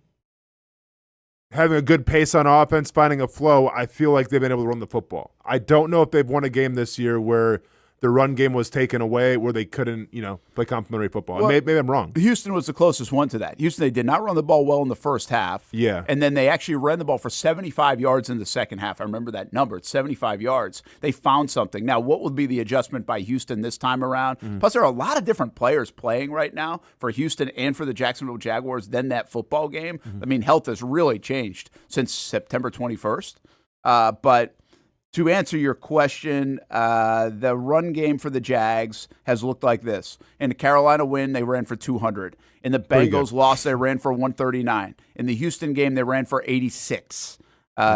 having a good pace on offense, finding a flow, I feel like they've been able to run the football. I don't know if they've won a game this year where the run game was taken away, where they couldn't, play complimentary football. Well, maybe I'm wrong. Houston was the closest one to that. Houston, they did not run the ball well in the first half. Yeah. And then they actually ran the ball for 75 yards in the second half. I remember that number. It's 75 yards. They found something. Now, what will be the adjustment by Houston this time around? Plus, there are a lot of different players playing right now for Houston and for the Jacksonville Jaguars than that football game. I mean, health has really changed since September 21st. But to answer your question, the run game for the Jags has looked like this. In the Carolina win, they ran for 200. In the Bengals loss, they ran for 139. In the Houston game, they ran for 86.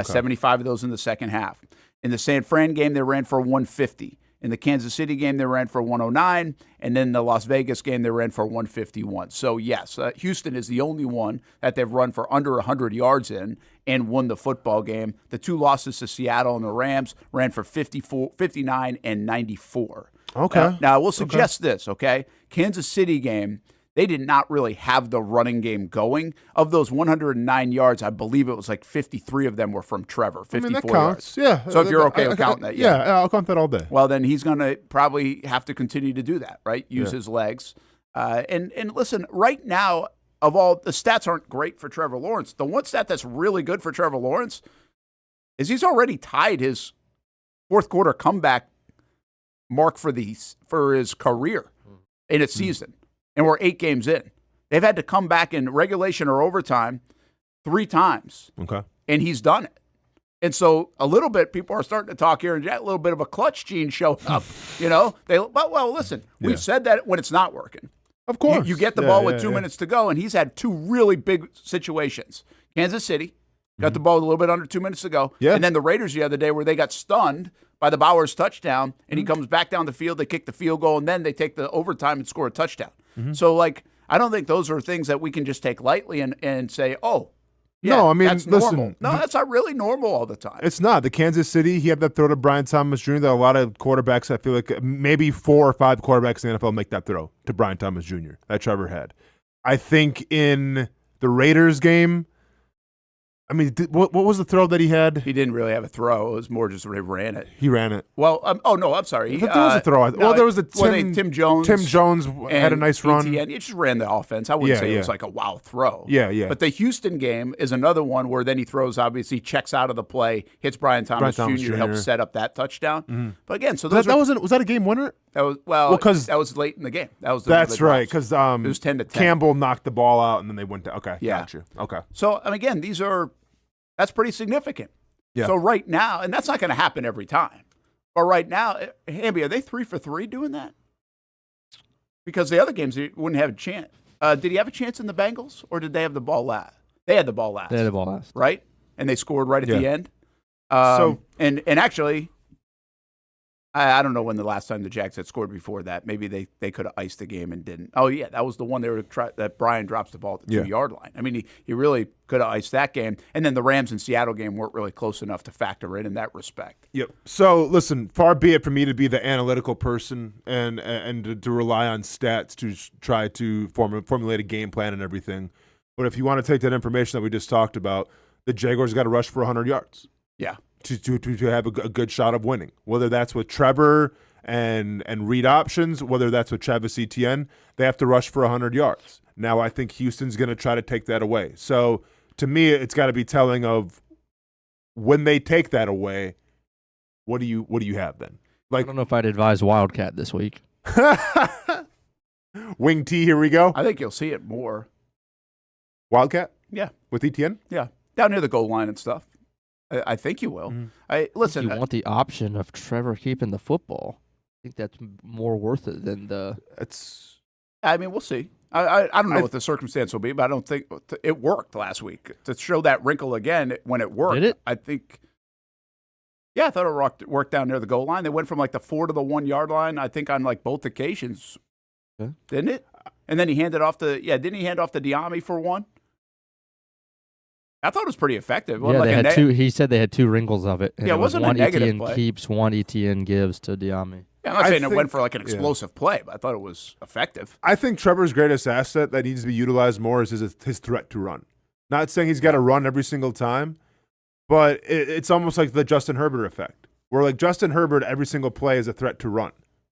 75 of those in the second half. In the San Fran game, they ran for 150. In the Kansas City game, they ran for 109. And then the Las Vegas game, they ran for 151. So, yes, Houston is the only one that they've run for under 100 yards in and won the football game. The two losses to Seattle and the Rams ran for 59 and 94. Okay. Now I will suggest this, okay? Kansas City game, they did not really have the running game going. Of those 109 yards, I believe it was like 53 of them were from Trevor, 54 that counts. yards. Yeah. So if you're okay with counting that, yeah, I'll count that all day. Well, then he's going to probably have to continue to do that, right? Use his legs. And listen, right now, of all the stats aren't great for Trevor Lawrence. The one stat that's really good for Trevor Lawrence is he's already tied his fourth quarter comeback mark for his career in a season. And we're 8 games in. They've had to come back in regulation or overtime 3 times. Okay. And he's done it. And so a little bit, people are starting to talk here, and a little bit of a clutch gene showing up. Well, listen, we've said that when it's not working. Of course. You get the ball with 2 minutes to go, and he's had 2 really big situations. Kansas City got the ball a little bit under 2 minutes to go. Yeah. And then the Raiders the other day where they got stunned by the Bowers touchdown, and he comes back down the field, they kick the field goal, and then they take the overtime and score a touchdown. So, I don't think those are things that we can just take lightly and say, oh, yeah, no, I mean, that's listen, normal. No, that's not really normal all the time. It's not. The Kansas City, he had that throw to Brian Thomas Jr. That a lot of quarterbacks, I feel like maybe 4 or 5 quarterbacks in the NFL make that throw to Brian Thomas Jr. that Trevor had. I think in the Raiders game, I mean, what was the throw that he had? He didn't really have a throw. It was more just they ran it. He ran it. Well, I'm sorry. There was a throw. There was Tim Jones. Tim Jones had a nice run. He just ran the offense. I wouldn't say it was like a wow throw. Yeah. But the Houston game is another one where then he throws, obviously, checks out of the play, hits Brian Thomas Jr. to help set up that touchdown. But again, so those was that a game winner? That was because that was late in the game. That's right, because it was 10-10. Campbell knocked the ball out and then they went to Yeah. Gotcha. Okay. So again, that's pretty significant. Yeah. So right now, and that's not going to happen every time, but right now, Hamby, are they 3 for 3 doing that? Because the other games, he wouldn't have a chance. Did he have a chance in the Bengals, or did they have the ball last? They had the ball last. They had the ball last. Right? And they scored right at the end. And actually, I don't know when the last time the Jags had scored before that. Maybe they could have iced the game and didn't. Oh, yeah, that was the one that Brian drops the ball at the 2-yard line. I mean, he really could have iced that game. And then the Rams and Seattle game weren't really close enough to factor in that respect. Yep. So, listen, far be it for me to be the analytical person and to rely on stats to try to formulate a game plan and everything. But if you want to take that information that we just talked about, the Jaguars got to rush for 100 yards. Yeah. To have a good shot of winning, whether that's with Trevor and read options, whether that's with Travis Etienne, they have to rush for 100 yards. Now, I think Houston's going to try to take that away. So, to me, it's got to be telling of when they take that away, what do you have then? I don't know if I'd advise Wildcat this week. Wing T, here we go. I think you'll see it more. Wildcat? Yeah. With Etienne? Yeah. Down near the goal line and stuff. I think you will. Listen, you want the option of Trevor keeping the football. I think that's more worth it than the. I mean, we'll see. I don't know what the circumstance will be, but I don't think it worked last week to show that wrinkle again when it worked. Did it? I think. Yeah, I thought it worked down near the goal line. They went from like the 4 to the 1 yard line. I think on like both occasions, didn't it? And then he handed off didn't he hand off to Diami for one? I thought it was pretty effective. Yeah, they had 2. He said they had 2 wrinkles of it. And it wasn't one a negative Etienne play. Keeps, one Etienne gives to Diami. Yeah, I'm not saying it went for like an explosive play, but I thought it was effective. I think Trevor's greatest asset that needs to be utilized more is his threat to run. Not saying he's got to run every single time, but it's almost like the Justin Herbert effect, where like Justin Herbert every single play is a threat to run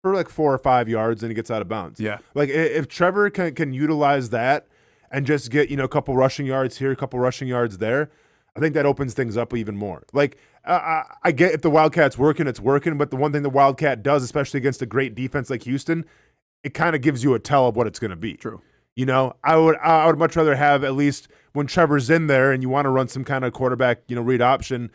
for like 4 or 5 yards and he gets out of bounds. Yeah. Like if Trevor can utilize that and just get, a couple rushing yards here, a couple rushing yards there, I think that opens things up even more. Like, I get if the Wildcat's working, it's working, but the one thing the Wildcat does, especially against a great defense like Houston, it kind of gives you a tell of what it's going to be. True. I would much rather have, at least when Trevor's in there and you want to run some kind of quarterback, read option,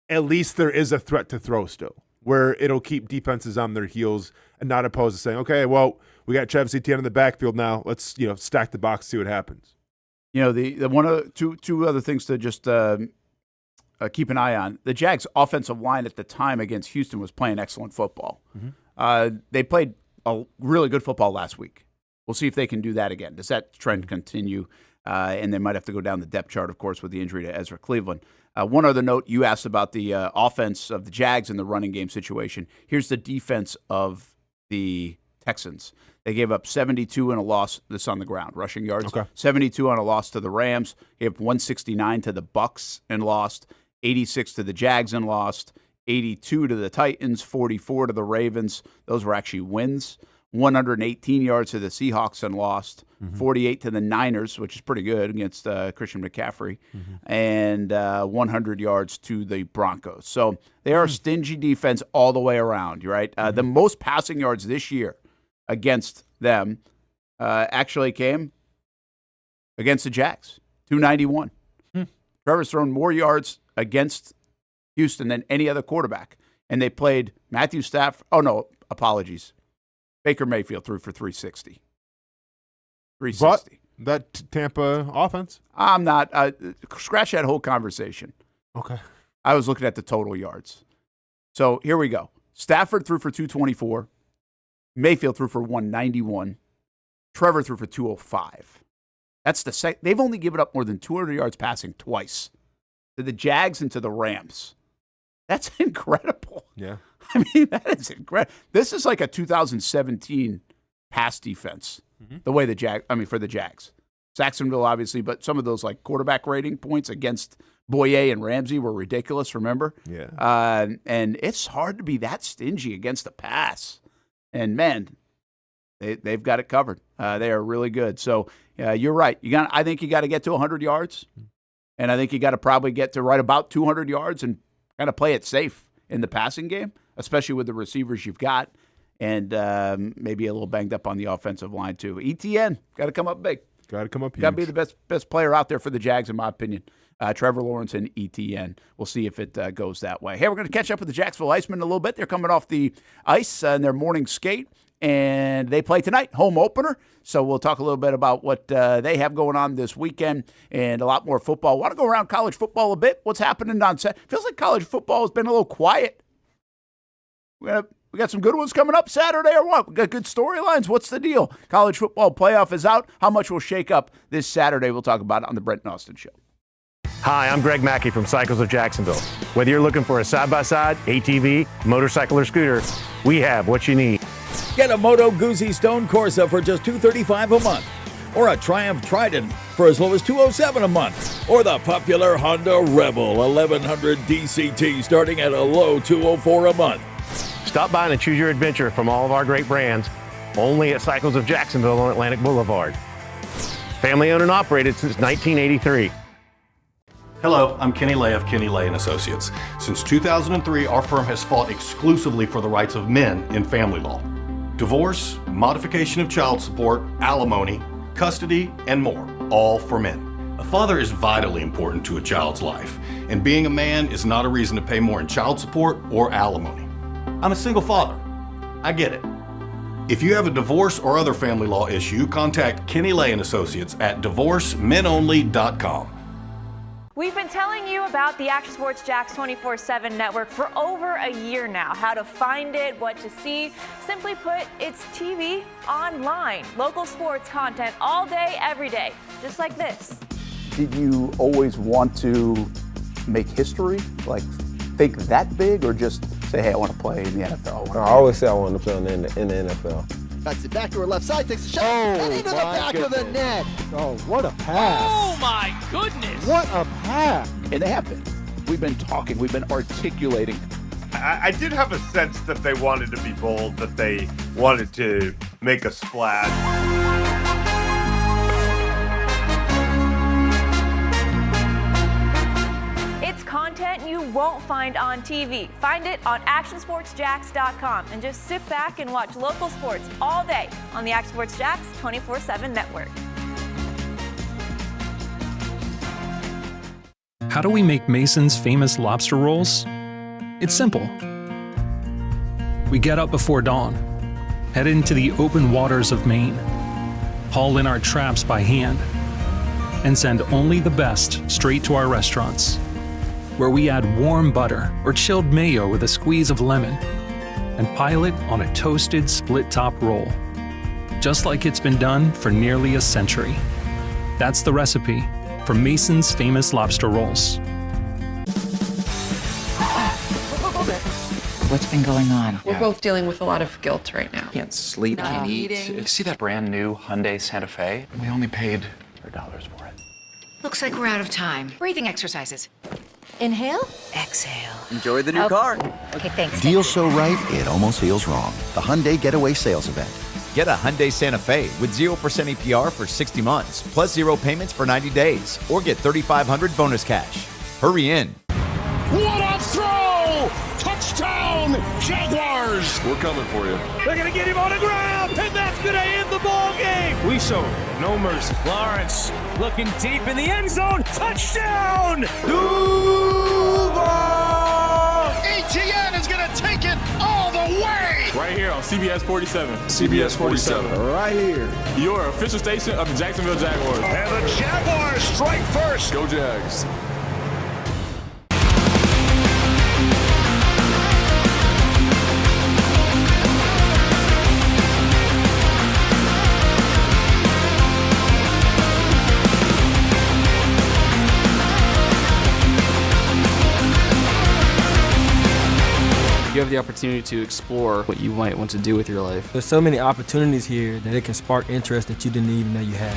at least there is a threat to throw still, where it'll keep defenses on their heels and not opposed to saying, okay, well, we got Travis Etienne in the backfield now. Let's, stack the box, see what happens. The two other things to just keep an eye on. The Jags' offensive line at the time against Houston was playing excellent football. They played a really good football last week. We'll see if they can do that again. Does that trend continue? And they might have to go down the depth chart, of course, with the injury to Ezra Cleveland. One other note, you asked about the offense of the Jags in the running game situation. Here's the defense of the Texans. They gave up 72 in a loss. This on the ground, rushing yards. Okay. 72 on a loss to the Rams. Gave up 169 to the Bucks and lost. 86 to the Jags and lost. 82 to the Titans. 44 to the Ravens. Those were actually wins. 118 yards to the Seahawks and lost. 48 to the Niners, which is pretty good against Christian McCaffrey. And 100 yards to the Broncos. So they are a stingy defense all the way around, right? The most passing yards this year against them actually came against the Jags, 291. Trevor's thrown more yards against Houston than any other quarterback. And they played Matthew Stafford. Oh, no, apologies. Baker Mayfield threw for 360. 360. But that Tampa offense? I'm not. Scratch that whole conversation. Okay. I was looking at the total yards. So here we go. Stafford threw for 224. Mayfield threw for 191. Trevor threw for 205. That's the second. They've only given up more than 200 yards passing twice to the Jags and to the Rams. That's incredible. Yeah. I mean, that is incredible. This is like a 2017 pass defense, the way for the Jags. Jacksonville, obviously, but some of those like quarterback rating points against Boye and Ramsey were ridiculous, remember? Yeah. And it's hard to be that stingy against the pass. And, man, they've got it covered. They are really good. So, you're right. I think you got to get to 100 yards, and I think you got to probably get to right about 200 yards and kind of play it safe in the passing game, especially with the receivers you've got, and maybe a little banged up on the offensive line too. ETN, got to come up big. Got to come up huge. Got to be the best player out there for the Jags, in my opinion. Trevor Lawrence and ETN. We'll see if it goes that way. Hey, we're going to catch up with the Jacksonville Icemen in a little bit. They're coming off the ice in their morning skate, and they play tonight, home opener. So we'll talk a little bit about what they have going on this weekend and a lot more football. Want to go around college football a bit? What's happening on Saturday? Feels like college football has been a little quiet. We got some good ones coming up Saturday or what? We got good storylines. What's the deal? College football playoff is out. How much will shake up this Saturday? We'll talk about it on the Brent and Austen Show. Hi, I'm Greg Mackey from Cycles of Jacksonville. Whether you're looking for a side-by-side, ATV, motorcycle, or scooter, we have what you need. Get a Moto Guzzi Stone Corsa for just $235 a month, or a Triumph Trident for as low as $207 a month, or the popular Honda Rebel 1100 DCT starting at a low $204 a month. Stop by and choose your adventure from all of our great brands, only at Cycles of Jacksonville on Atlantic Boulevard. Family owned and operated since 1983. Hello, I'm Kenny Lay of Kenny Lay & Associates. Since 2003, our firm has fought exclusively for the rights of men in family law. Divorce, modification of child support, alimony, custody, and more, all for men. A father is vitally important to a child's life, and being a man is not a reason to pay more in child support or alimony. I'm a single father. I get it. If you have a divorce or other family law issue, contact Kenny Lay & Associates at divorcemenonly.com. We've been telling you about the Action Sports Jax 24/7 network for over a year now. How to find it, what to see. Simply put, it's TV online. Local sports content all day, every day. Just like this. Did you always want to make history? Like, think that big, or just say, hey, I want to play in the NFL? I always say I want to play in the NFL. That's it. Back to her left side, takes a shot, and into the back of the net. Oh, what a pass. Oh, my goodness. What a pass. And they have been. We've been talking. We've been articulating. I did have a sense that they wanted to be bold, that they wanted to make a splash. Content you won't find on TV. Find it on actionsportsjax.com and just sit back and watch local sports all day on the Action Sports Jax 24/7 network. How do we make Mason's famous lobster rolls? It's simple. We get up before dawn, head into the open waters of Maine, haul in our traps by hand, and send only the best straight to our restaurants, where we add warm butter or chilled mayo with a squeeze of lemon. and pile it on a toasted split-top roll, just like it's been done for nearly a century. That's the recipe for Mason's famous lobster rolls. What's been going on? We're both dealing with a lot of guilt right now. Can't sleep, can't eat. eating. See that brand new Hyundai Santa Fe? We only paid $4 for it. Looks like we're out of time. Breathing exercises. Inhale, exhale. Enjoy the new car. Okay, thanks. Deal so right, it almost feels wrong. The Hyundai Getaway Sales Event. Get a Hyundai Santa Fe with 0% APR for 60 months, plus 0 payments for 90 days, or get $3,500 bonus cash. Hurry in. What a throw! Touchdown, Jaguars! We're coming for you. They're going to get him on the ground, and that's going to end the ball game. We show no mercy. Lawrence looking deep in the end zone. Touchdown! Duval! ETN is going to take it all the way! Right here on CBS 47. CBS 47. Right here. Your official station of the Jacksonville Jaguars. And the Jaguars strike first. Go Jags. You have the opportunity to explore what you might want to do with your life. There's so many opportunities here that it can spark interest that you didn't even know you had.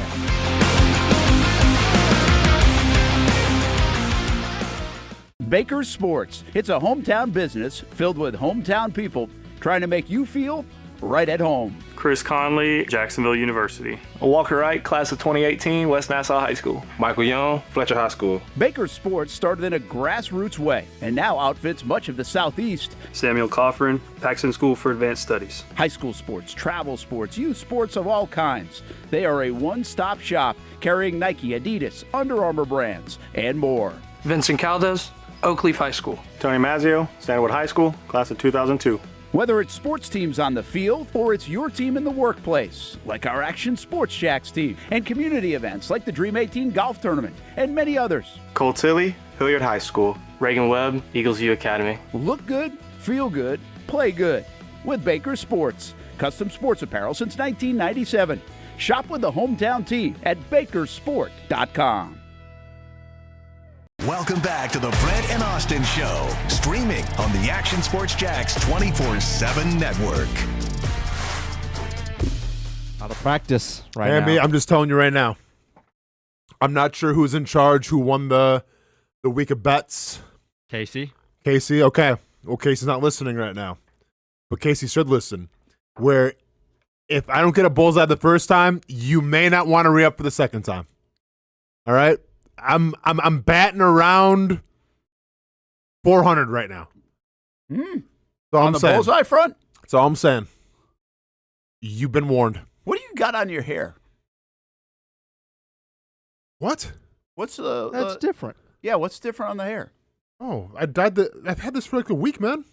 Baker's Sports. It's a hometown business filled with hometown people trying to make you feel right at home. Chris Conley, Jacksonville University. Walker Wright, class of 2018, West Nassau High School. Michael Young, Fletcher High School. Baker's Sports started in a grassroots way and now outfits much of the Southeast. Samuel Coffrin, Paxton School for Advanced Studies. High school sports, travel sports, youth sports of all kinds. They are a one-stop shop carrying Nike, Adidas, Under Armour brands, and more. Vincent Caldes, Oak Leaf High School. Tony Mazzio, Sandwood High School, class of 2002. Whether it's sports teams on the field or it's your team in the workplace, like our Action Sports Jacks team, and community events like the Dream 18 Golf Tournament, and many others. Cole Tilley, Hilliard High School. Reagan Webb, Eagles View Academy. Look good, feel good, play good with Baker Sports. Custom sports apparel since 1997. Shop with the hometown team at bakersport.com. Welcome back to the Brent and Austen Show, streaming on the Action Sports Jacks 24/7 network. Out of practice right Hamby, now. I'm just telling you right now. I'm not sure who's in charge, who won the week of bets. Casey, okay. Well, Casey's not listening right now. But Casey should listen. Where if I don't get a bullseye the first time, you may not want to re-up for the second time. All right? I'm batting around 400 right now. On the bullseye front? That's all I'm saying. You've been warned. What do you got on your hair? What? What's That's different. Yeah, what's different on the hair? Oh, I've had this for like a week, man.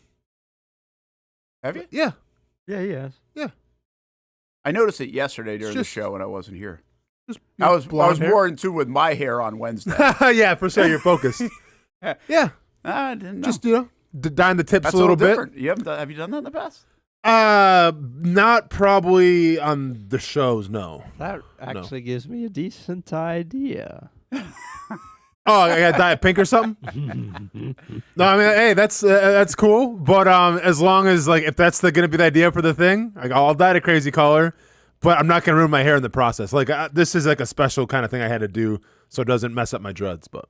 Have you? Yeah. Yeah, he has. Yeah. I noticed it yesterday during the Just- show when I wasn't here. Just I was blonde hair. more in tune with my hair on Wednesday. Yeah, for sure, you're focused. Yeah. I didn't know. Just, dyeing the tips That's a little bit. different. You haven't have you done that in the past? Not probably on the shows, no. That actually gives me a decent idea. Oh, I got to dye it pink or something? No, I mean, hey, that's cool. But as long as, if that's going to be the idea for the thing, I'll dye it a crazy color. But I'm not going to ruin my hair in the process. This is a special kind of thing I had to do so it doesn't mess up my dreads. But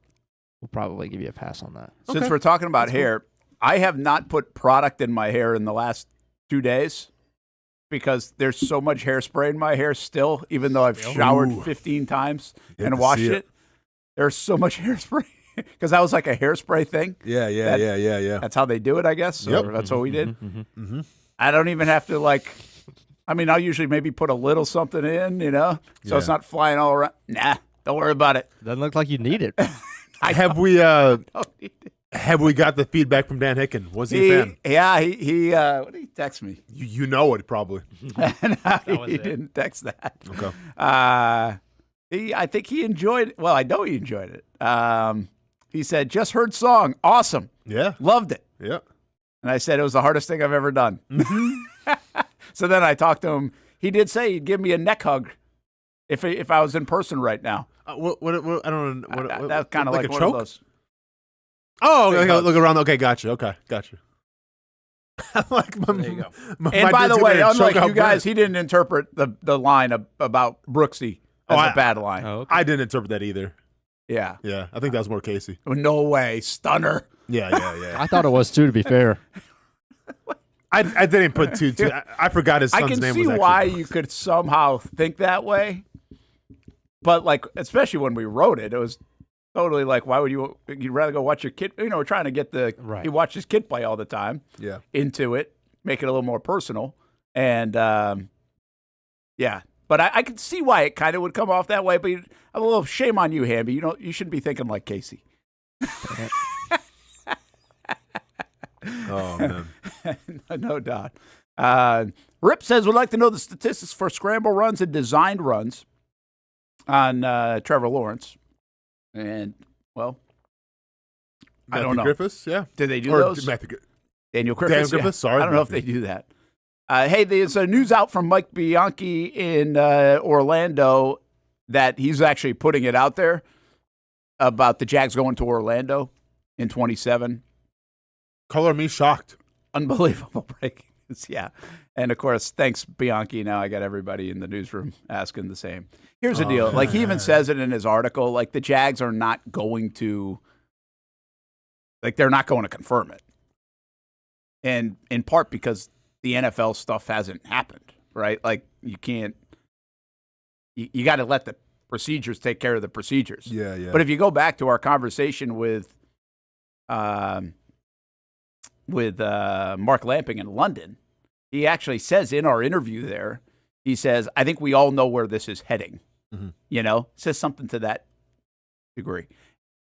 we'll probably give you a pass on that. Since we're talking about hair, I have not put product in my hair in the last 2 days because there's so much hairspray in my hair still, even though I've showered 15 times and washed it. There's so much hairspray because that was like a hairspray thing. Yeah. That's how they do it, I guess. Yep. Or that's what we did. Mm-hmm. I don't even have to I'll usually maybe put a little something in, so it's not flying all around. Nah, don't worry about it. Doesn't look like you need it. Have we got the feedback from Dan Hicken? Was he a fan? Yeah, he what did he text me? You know it probably. No, he didn't text that. Okay. I think he enjoyed it. Well, I know he enjoyed it. He said, just heard song. Awesome. Yeah. Loved it. Yeah. And I said it was the hardest thing I've ever done. So then I talked to him. He did say he'd give me a neck hug if I was in person right now. What I don't know. That's kind of like a one choke? of those. Oh, look around. Okay, gotcha. Okay, gotcha. Like There you go. And by the way, unlike you guys, he didn't interpret the line about Brooksy as a bad line. Oh, okay. I didn't interpret that either. Yeah. Yeah, I think that was more Casey. No way. Stunner. Yeah. I thought it was too, to be fair. I didn't put two. I forgot his son's name was I can see actually why Brooks. you could somehow think that way. But, like, especially when we wrote it, it was totally like, why would you'd rather go watch your kid? You know, we're trying to get he watched his kid play all the time. Yeah. Into it, make it a little more personal. And, yeah. But I could see why it kind of would come off that way. But a little shame on you, Hamby. You shouldn't be thinking like Casey. Oh, man. No doubt. Rip says, would like to know the statistics for scramble runs and designed runs on Trevor Lawrence. And, well, I don't know. Griffiths, yeah. Did they do or those? Daniel Griffiths. Dan Griffiths, sorry. I don't know if they do that. Hey, there's news out from Mike Bianchi in Orlando that he's actually putting it out there about the Jags going to Orlando in 27. Color me shocked. Unbelievable breaking news, yeah. And, of course, thanks, Bianchi. Now I got everybody in the newsroom asking the same. Here's the deal. Like, he even says it in his article, like, the Jags are not going to, like, they're not going to confirm it. And in part because the NFL stuff hasn't happened, right? Like, you can't, you got to let the procedures take care of the procedures. Yeah. But if you go back to our conversation with Mark Lamping in London, he actually says in our interview there, he says, I think we all know where this is heading. Mm-hmm. You know, says something to that degree.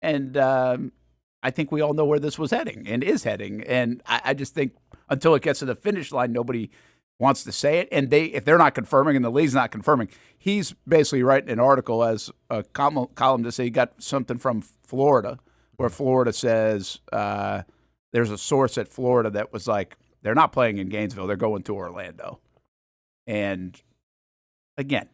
And I think we all know where this was heading and is heading. And I just think until it gets to the finish line, nobody wants to say it. And if they're not confirming and the league's not confirming, he's basically writing an article as a column to say he got something from Florida, where Florida says there's a source at Florida that was like, they're not playing in Gainesville. They're going to Orlando. And again,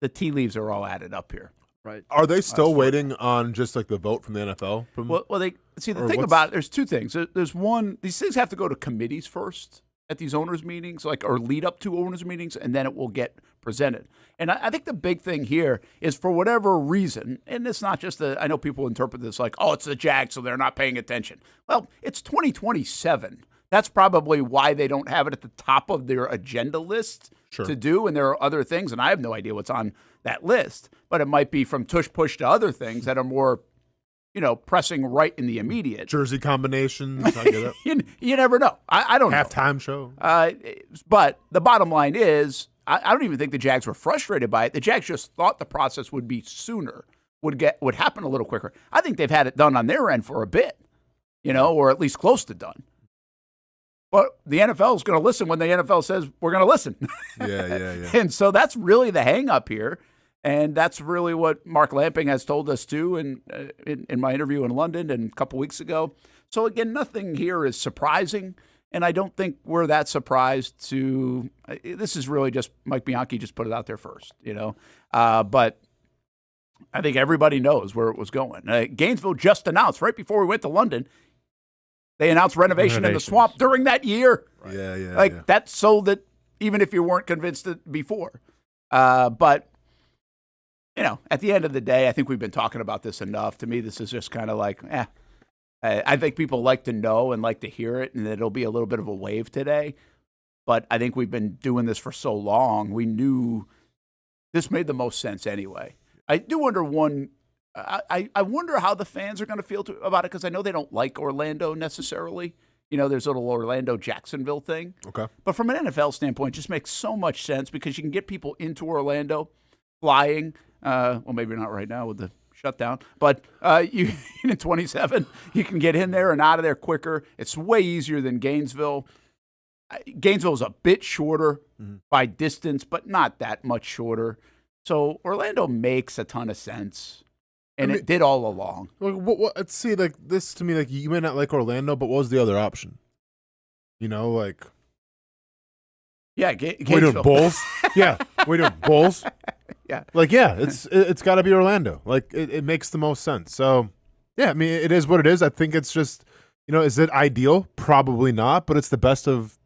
the tea leaves are all added up here. Right. Are they still waiting on just like the vote from the NFL? Well, they see the thing about it. There's two things. There's one. These things have to go to committees first at these owners' meetings, or lead up to owners' meetings, and then it will get presented. And I think the big thing here is, for whatever reason, and it's not just I know people interpret this like, oh, it's the Jags, so they're not paying attention. Well, it's 2027. That's probably why they don't have it at the top of their agenda list to do. And there are other things, and I have no idea what's on that list, but it might be from tush push to other things that are more, pressing right in the immediate. Jersey combinations. I get it. You never know. I don't know. Halftime show. But the bottom line is, I don't even think the Jags were frustrated by it. The Jags just thought the process would be sooner, would happen a little quicker. I think they've had it done on their end for a bit, or at least close to done. But the NFL is going to listen when the NFL says we're going to listen. Yeah. And so that's really the hang up here. And that's really what Mark Lamping has told us too in my interview in London and a couple weeks ago. So again, nothing here is surprising. And I don't think we're that surprised this is really just Mike Bianchi just put it out there first, But I think everybody knows where it was going. Gainesville just announced right before we went to London, they announced renovation in the swamp during that year. Right. Yeah. Like, that's so that even if you weren't convinced before. But, at the end of the day, I think we've been talking about this enough. To me, this is just kind of like, I think people like to know and like to hear it, and it'll be a little bit of a wave today. But I think we've been doing this for so long, we knew this made the most sense anyway. I do wonder I wonder how the fans are going to feel about it, because I know they don't like Orlando necessarily. There's a little Orlando-Jacksonville thing. Okay. But from an NFL standpoint, it just makes so much sense because you can get people into Orlando flying. Well, maybe not right now with the shutdown, but you in 27, you can get in there and out of there quicker. It's way easier than Gainesville. Gainesville is a bit shorter by distance, but not that much shorter. So Orlando makes a ton of sense. And it did all along. Let's see, like this to me, like you may not like Orlando, but what was the other option? You know, like Yeah, we're doing Bulls. Yeah, we're doing Bulls. Yeah, like it's got to be Orlando. Like it makes the most sense. So yeah, I mean it is what it is. I think it's just is it ideal? Probably not, but it's the best of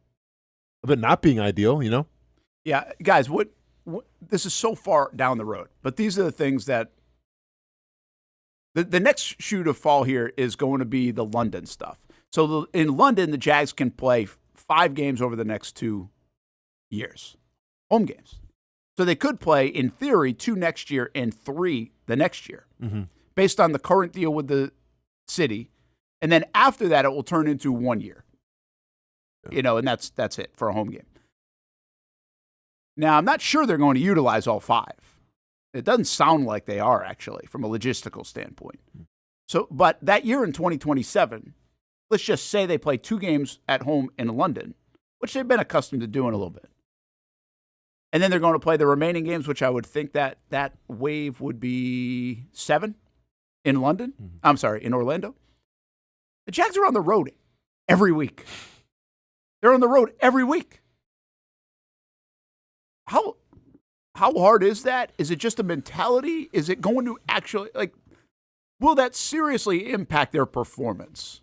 it not being ideal. Yeah, guys, what this is so far down the road, but these are the things that the next shoe to fall here is going to be the London stuff. So in London, the Jags can play 5 games over the next 2 years, home games. So they could play, in theory, 2 next year and 3 the next year, based on the current deal with the city. And then after that, it will turn into 1 year. And that's it for a home game. Now, I'm not sure they're going to utilize all 5. It doesn't sound like they are, actually, from a logistical standpoint. So, but that year in 2027, let's just say they play 2 games at home in London, which they've been accustomed to doing a little bit. And then they're going to play the remaining games, which I would think that wave would be 7 in London. I'm sorry, in Orlando. The Jags are on the road every week. They're on the road every week. How hard is that? Is it just a mentality? Is it going to actually, will that seriously impact their performance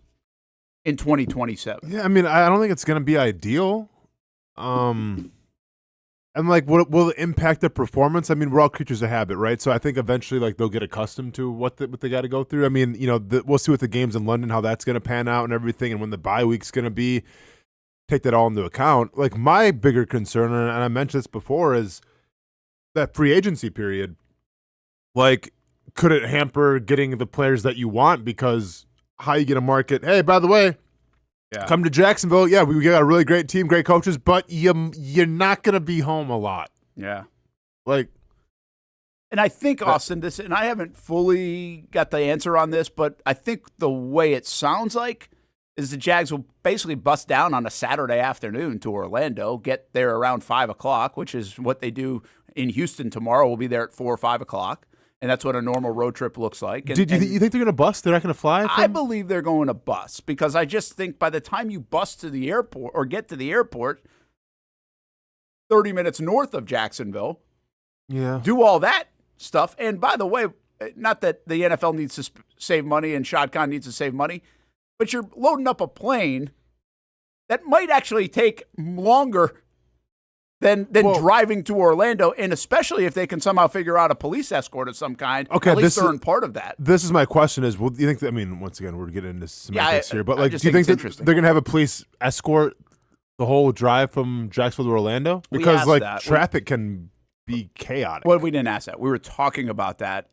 in 2027? Yeah, I mean, I don't think it's going to be ideal. And will it impact their performance? I mean, we're all creatures of habit, right? So I think eventually, they'll get accustomed to what they got to go through. I mean, we'll see with the games in London how that's going to pan out and everything, and when the bye week's going to be. Take that all into account. My bigger concern, and I mentioned this before, is that free agency period. Could it hamper getting the players that you want? Because how you get a market? Hey, by the way, come to Jacksonville. Yeah, we got a really great team, great coaches, but you're not going to be home a lot. Yeah. And I think, Austen, and I haven't fully got the answer on this, but I think the way it sounds like is the Jags will basically bust down on a Saturday afternoon to Orlando, get there around 5 o'clock, which is what they do in Houston tomorrow. We'll be there at 4 or 5 o'clock, and that's what a normal road trip looks like. You think they're going to bust? They're not going to fly? I believe they're going to bust because I just think by the time you bust to the airport or get to the airport, 30 minutes north of Jacksonville, do all that stuff. And by the way, not that the NFL needs to save money and Shad Khan needs to save money, but you're loading up a plane that might actually take longer than driving to Orlando, and especially if they can somehow figure out a police escort of some kind. Okay, at least they're in part of that. This is my question: do you think? I mean, once again, we're getting into semantics here, but do you think that they're going to have a police escort the whole drive from Jacksonville to Orlando? Because traffic can be chaotic. Well, we didn't ask that. We were talking about that.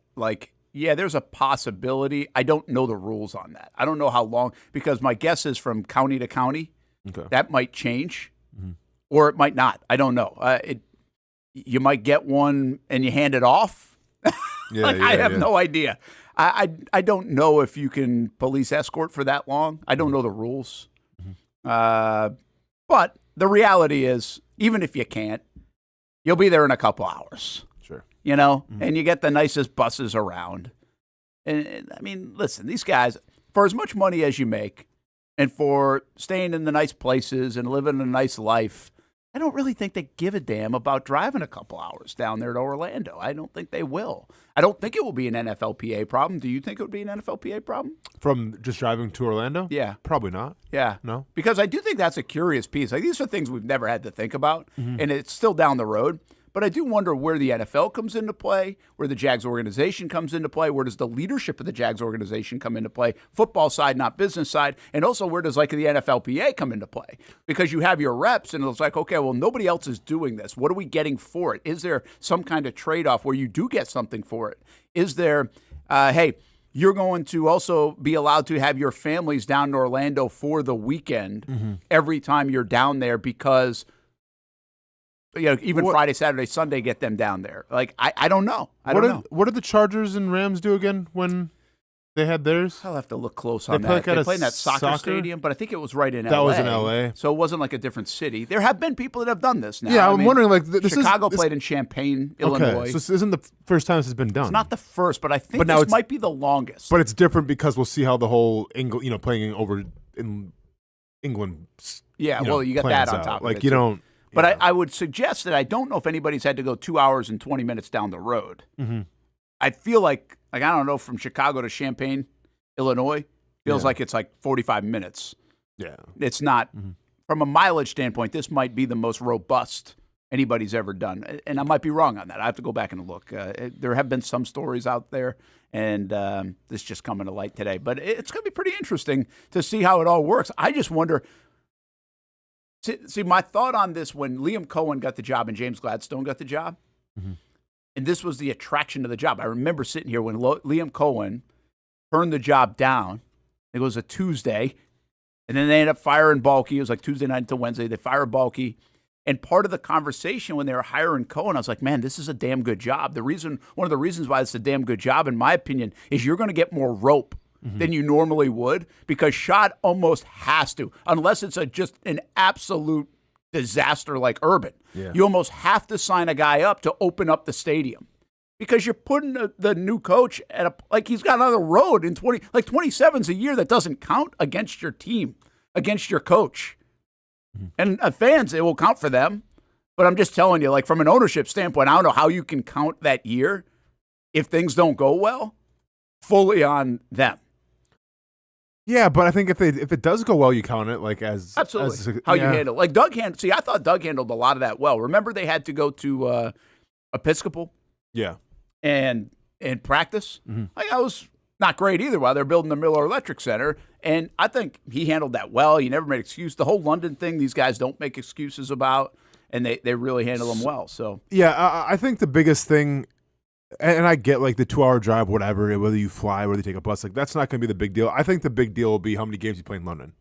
Yeah, there's a possibility. I don't know the rules on that. I don't know how long, because my guess is from county to county. Okay. That might change, or it might not. I don't know. You might get one and you hand it off. I have no idea. I don't know if you can police escort for that long. I don't know the rules. But the reality is, even if you can't, you'll be there in a couple hours. Sure. And you get the nicest buses around. And I mean, listen, these guys, for as much money as you make and for staying in the nice places and living a nice life, I don't really think they give a damn about driving a couple hours down there to Orlando. I don't think they will. I don't think it will be an NFLPA problem. Do you think it would be an NFLPA problem? From just driving to Orlando? Yeah. Probably not. Yeah. No? Because I do think that's a curious piece. These are things we've never had to think about, and it's still down the road. But I do wonder where the NFL comes into play, where the Jags organization comes into play, where does the leadership of the Jags organization come into play, football side, not business side, and also where does the NFLPA come into play? Because you have your reps, and it's okay, well, nobody else is doing this. What are we getting for it? Is there some kind of trade-off where you do get something for it? Is there, hey, you're going to also be allowed to have your families down in Orlando for the weekend every time you're down there because – even Friday, Saturday, Sunday, get them down there. I don't know. I don't know. What did the Chargers and Rams do again when they had theirs? I'll have to look close on that. They played in that soccer stadium, but I think it was right in L.A. That was in L.A. So it wasn't like a different city. There have been people that have done this now. Yeah, I'm wondering, Chicago played in Champaign, Illinois. Okay, so this isn't the first time this has been done. It's not the first, but I think this might be the longest. But it's different because we'll see how the whole, playing over in England. Yeah, You know, well, you got plans that on out. top of Like it. you too. don't. But I would suggest that I don't know if anybody's had to go 2 hours and 20 minutes down the road. Mm-hmm. I feel like I don't know, from Chicago to Champaign, Illinois, feels like it's like 45 minutes. Yeah. It's not, from a mileage standpoint, this might be the most robust anybody's ever done. And I might be wrong on that. I have to go back and look. There have been some stories out there, and this just coming to light today. But it's going to be pretty interesting to see how it all works. I just wonder. See, my thought on this when Liam Cohen got the job and James Gladstone got the job, and this was the attraction to the job. I remember sitting here when Liam Cohen turned the job down. It was a Tuesday, and then they ended up firing Balky. It was like Tuesday night until Wednesday. They fired Balky. And part of the conversation when they were hiring Cohen, I was like, man, this is a damn good job. One of the reasons why it's a damn good job, in my opinion, is you're going to get more rope than you normally would, because Schott almost has to, unless it's just an absolute disaster like Urban. Yeah. You almost have to sign a guy up to open up the stadium, because you're putting the new coach at he's got another road in 27's a year that doesn't count against your team, against your coach. And fans, it will count for them. But I'm just telling you, like, from an ownership standpoint, I don't know how you can count that year, if things don't go well, fully on them. Yeah, but I think if it does go well, you count it like as absolutely how you handle. Like I thought Doug handled a lot of that well. Remember, they had to go to Episcopal, and practice. Like, that was not great either while they're building the Miller Electric Center, and I think he handled that well. He never made excuse. The whole London thing, these guys don't make excuses about, and they really handle them well. So yeah, I think the biggest thing. And I get like the 2-hour drive, whatever, whether you fly, whether you take a bus, like that's not going to be the big deal. I think the big deal will be how many games you play in London.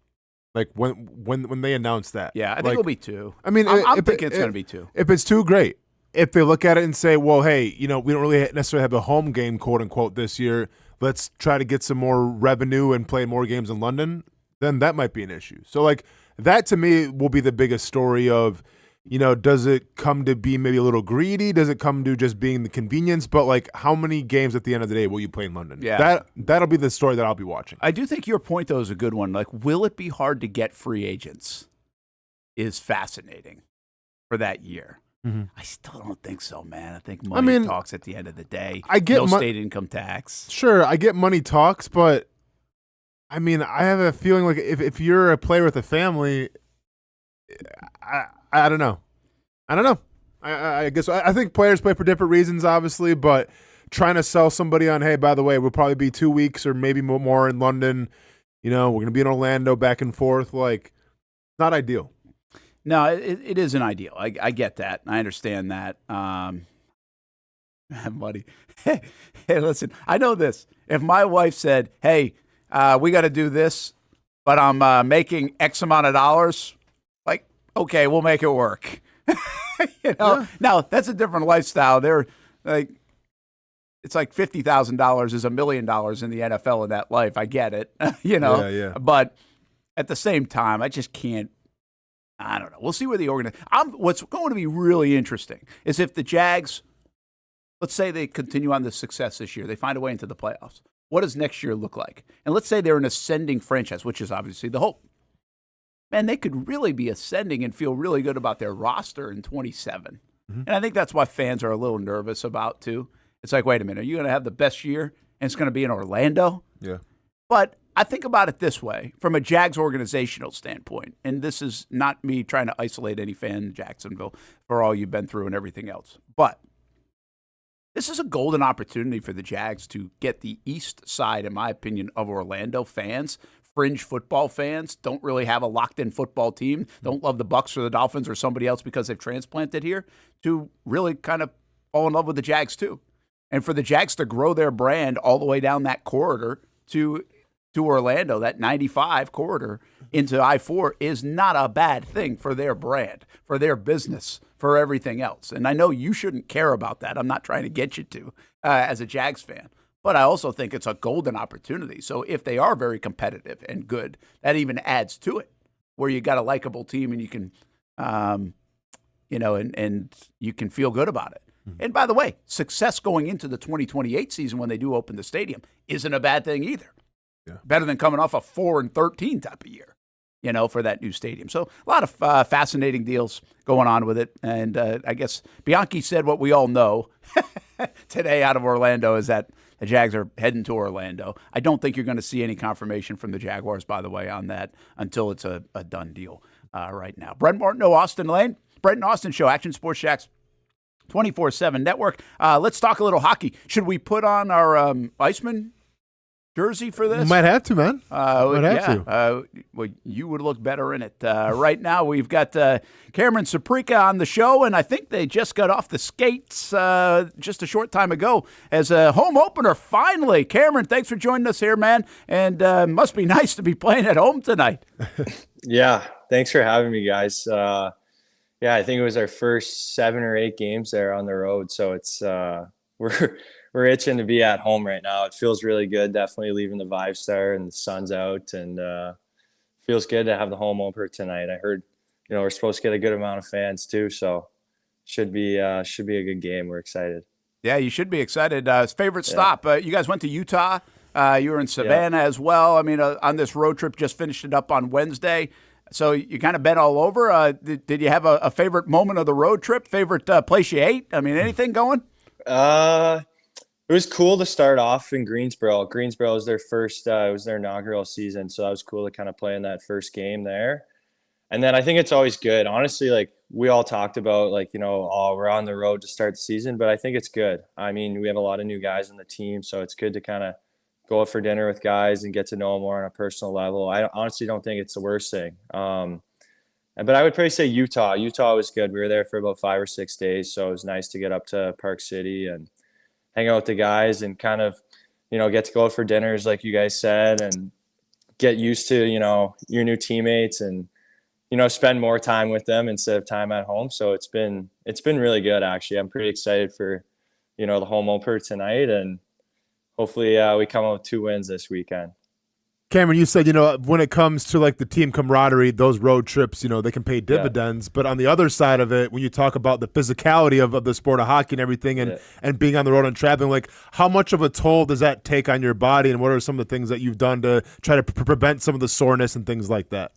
Like when they announce that. Yeah, I think like, it'll be 2. I mean, I'm thinking it's going to be 2. If it's 2, great. If they look at it and say, well, hey, we don't really necessarily have a home game, quote unquote, this year. Let's try to get some more revenue and play more games in London. Then that might be an issue. So like that to me will be the biggest story of. Does it come to be maybe a little greedy? Does it come to just being the convenience? But, like, how many games at the end of the day will you play in London? Yeah. That'll be the story that I'll be watching. I do think your point, though, is a good one. Like, will it be hard to get free agents is fascinating for that year. I still don't think so, man. I think money talks at the end of the day. I get no state income tax. Sure, I get money talks, but, I mean, I have a feeling like if you're a player with a family, I don't know. I guess I think players play for different reasons, obviously, but trying to sell somebody on, hey, by the way, we'll probably be 2 weeks or maybe more in London. We're going to be in Orlando back and forth. Like, not ideal. No, it isn't ideal. I get that. I understand that. Buddy, hey, listen, I know this. If my wife said, hey, we got to do this, but I'm making X amount of dollars, like, okay, we'll make it work. Now that's a different lifestyle. They're like, it's like $50,000 is $1 million in the NFL in that life. I get it, Yeah. But at the same time, I just can't. I don't know. We'll see where the what's going to be really interesting is if the Jags, let's say they continue on this success this year, they find a way into the playoffs. What does next year look like? And let's say they're an ascending franchise, which is obviously the hope. Man, they could really be ascending and feel really good about their roster in 27. And I think that's why fans are a little nervous about, too. It's like, wait a minute, are you going to have the best year and it's going to be in Orlando? Yeah. But I think about it this way, from a Jags organizational standpoint, and this is not me trying to isolate any fan in Jacksonville for all you've been through and everything else. But this is a golden opportunity for the Jags to get the east side, in my opinion, of Orlando fans. Fringe football fans don't really have a locked-in football team, don't love the Bucs or the Dolphins or somebody else because they've transplanted here, to really kind of fall in love with the Jags too. And for the Jags to grow their brand all the way down that corridor to Orlando, that 95 corridor into I-4 is not a bad thing for their brand, for their business, for everything else. And I know you shouldn't care about that. I'm not trying to get you to as a Jags fan. But I also think it's a golden opportunity. So if they are very competitive and good, that even adds to it, where you got a likable team and you can, and you can feel good about it. And by the way, success going into the 2028 season when they do open the stadium isn't a bad thing either. Yeah. Better than coming off a 4-13 type of year. for that new stadium. So a lot of fascinating deals going on with it. And I guess Bianchi said what we all know today out of Orlando is that the Jags are heading to Orlando. I don't think you're going to see any confirmation from the Jaguars, by the way, on that until it's a done deal right now. Brent Martineau, Austen Lane, Brent and Austin Show, Action Sports Jax 24/7 Network. Let's talk a little hockey. Should we put on our Icemen jersey for this? Might have to, man. Might have to. Well, you would look better in it. Right now, we've got Cameron Saprika on the show, and I think they just got off the skates just a short time ago as a home opener, finally. Cameron, thanks for joining us here, man, and must be nice to be playing at home tonight. Yeah, thanks for having me, guys. I think it was our first 7 or 8 games there on the road, so it's we're itching to be at home right now. It feels really good, definitely leaving the Vive Star and the sun's out, and feels good to have the home opener tonight. I heard, we're supposed to get a good amount of fans too, so should be a good game. We're excited. Yeah, you should be excited. Favorite stop? You guys went to Utah. You were in Savannah as well. I mean, on this road trip, just finished it up on Wednesday. So you kind of been all over. Did you have a favorite moment of the road trip? Favorite place you ate? I mean, anything going? It was cool to start off in Greensboro. Greensboro was their first, it was their inaugural season. So that was cool to kind of play in that first game there. And then I think it's always good. Honestly, like we all talked about, we're on the road to start the season, but I think it's good. I mean, we have a lot of new guys on the team, so it's good to kind of go out for dinner with guys and get to know them more on a personal level. I honestly don't think it's the worst thing. But I would probably say Utah. Utah was good. We were there for about 5 or 6 days, so it was nice to get up to Park City and hang out with the guys and kind of, get to go out for dinners like you guys said and get used to, your new teammates and, spend more time with them instead of time at home. So it's been really good, actually. I'm pretty excited for, the home opener tonight, and hopefully we come out with 2 wins this weekend. Cameron, you said, when it comes to like the team camaraderie, those road trips, they can pay dividends. Yeah. But on the other side of it, when you talk about the physicality of the sport of hockey and everything and being on the road and traveling, like how much of a toll does that take on your body? And what are some of the things that you've done to try to prevent some of the soreness and things like that?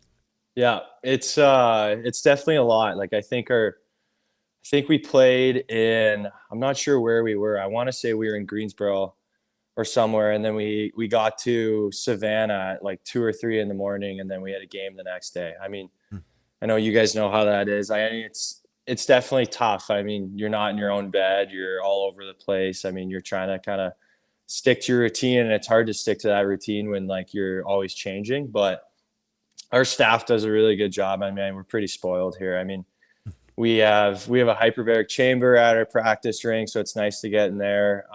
Yeah, it's definitely a lot. Like I think we played in, I'm not sure where we were. I want to say we were in Greensboro or somewhere, and then we got to Savannah at like 2 or 3 in the morning, and then we had a game the next day. I mean, I know you guys know how that is. It's definitely tough. I mean, you're not in your own bed. You're all over the place. I mean, you're trying to kind of stick to your routine, and it's hard to stick to that routine when like you're always changing. But our staff does a really good job. I mean, we're pretty spoiled here. I mean, we have a hyperbaric chamber at our practice rink, so it's nice to get in there.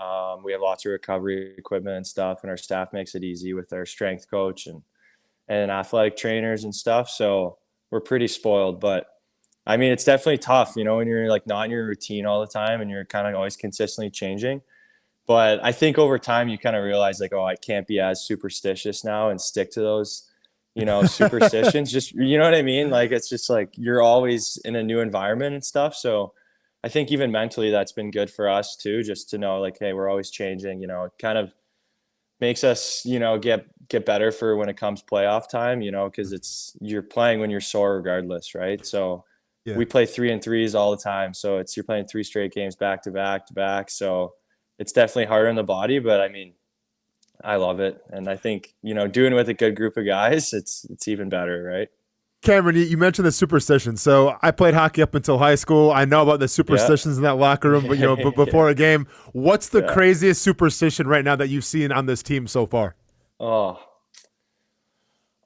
We have lots of recovery equipment and stuff, and our staff makes it easy with our strength coach and athletic trainers and stuff. So we're pretty spoiled, but I mean, it's definitely tough, when you're like not in your routine all the time and you're kind of always consistently changing. But I think over time you kind of realize like, oh, I can't be as superstitious now and stick to those, superstitions. Just, you know what I mean? Like, it's just like you're always in a new environment and stuff. So I think even mentally that's been good for us too, just to know like, hey, we're always changing. It kind of makes us, get better for when it comes playoff time, because you're playing when you're sore regardless, right? So we play 3-3s all the time. So you're playing 3 straight games back to back. So it's definitely harder on the body, but I mean, I love it. And I think, doing it with a good group of guys, it's even better, right? Cameron, you mentioned the superstition. So I played hockey up until high school. I know about the superstitions in that locker room, but before a game, what's the craziest superstition right now that you've seen on this team so far? Oh,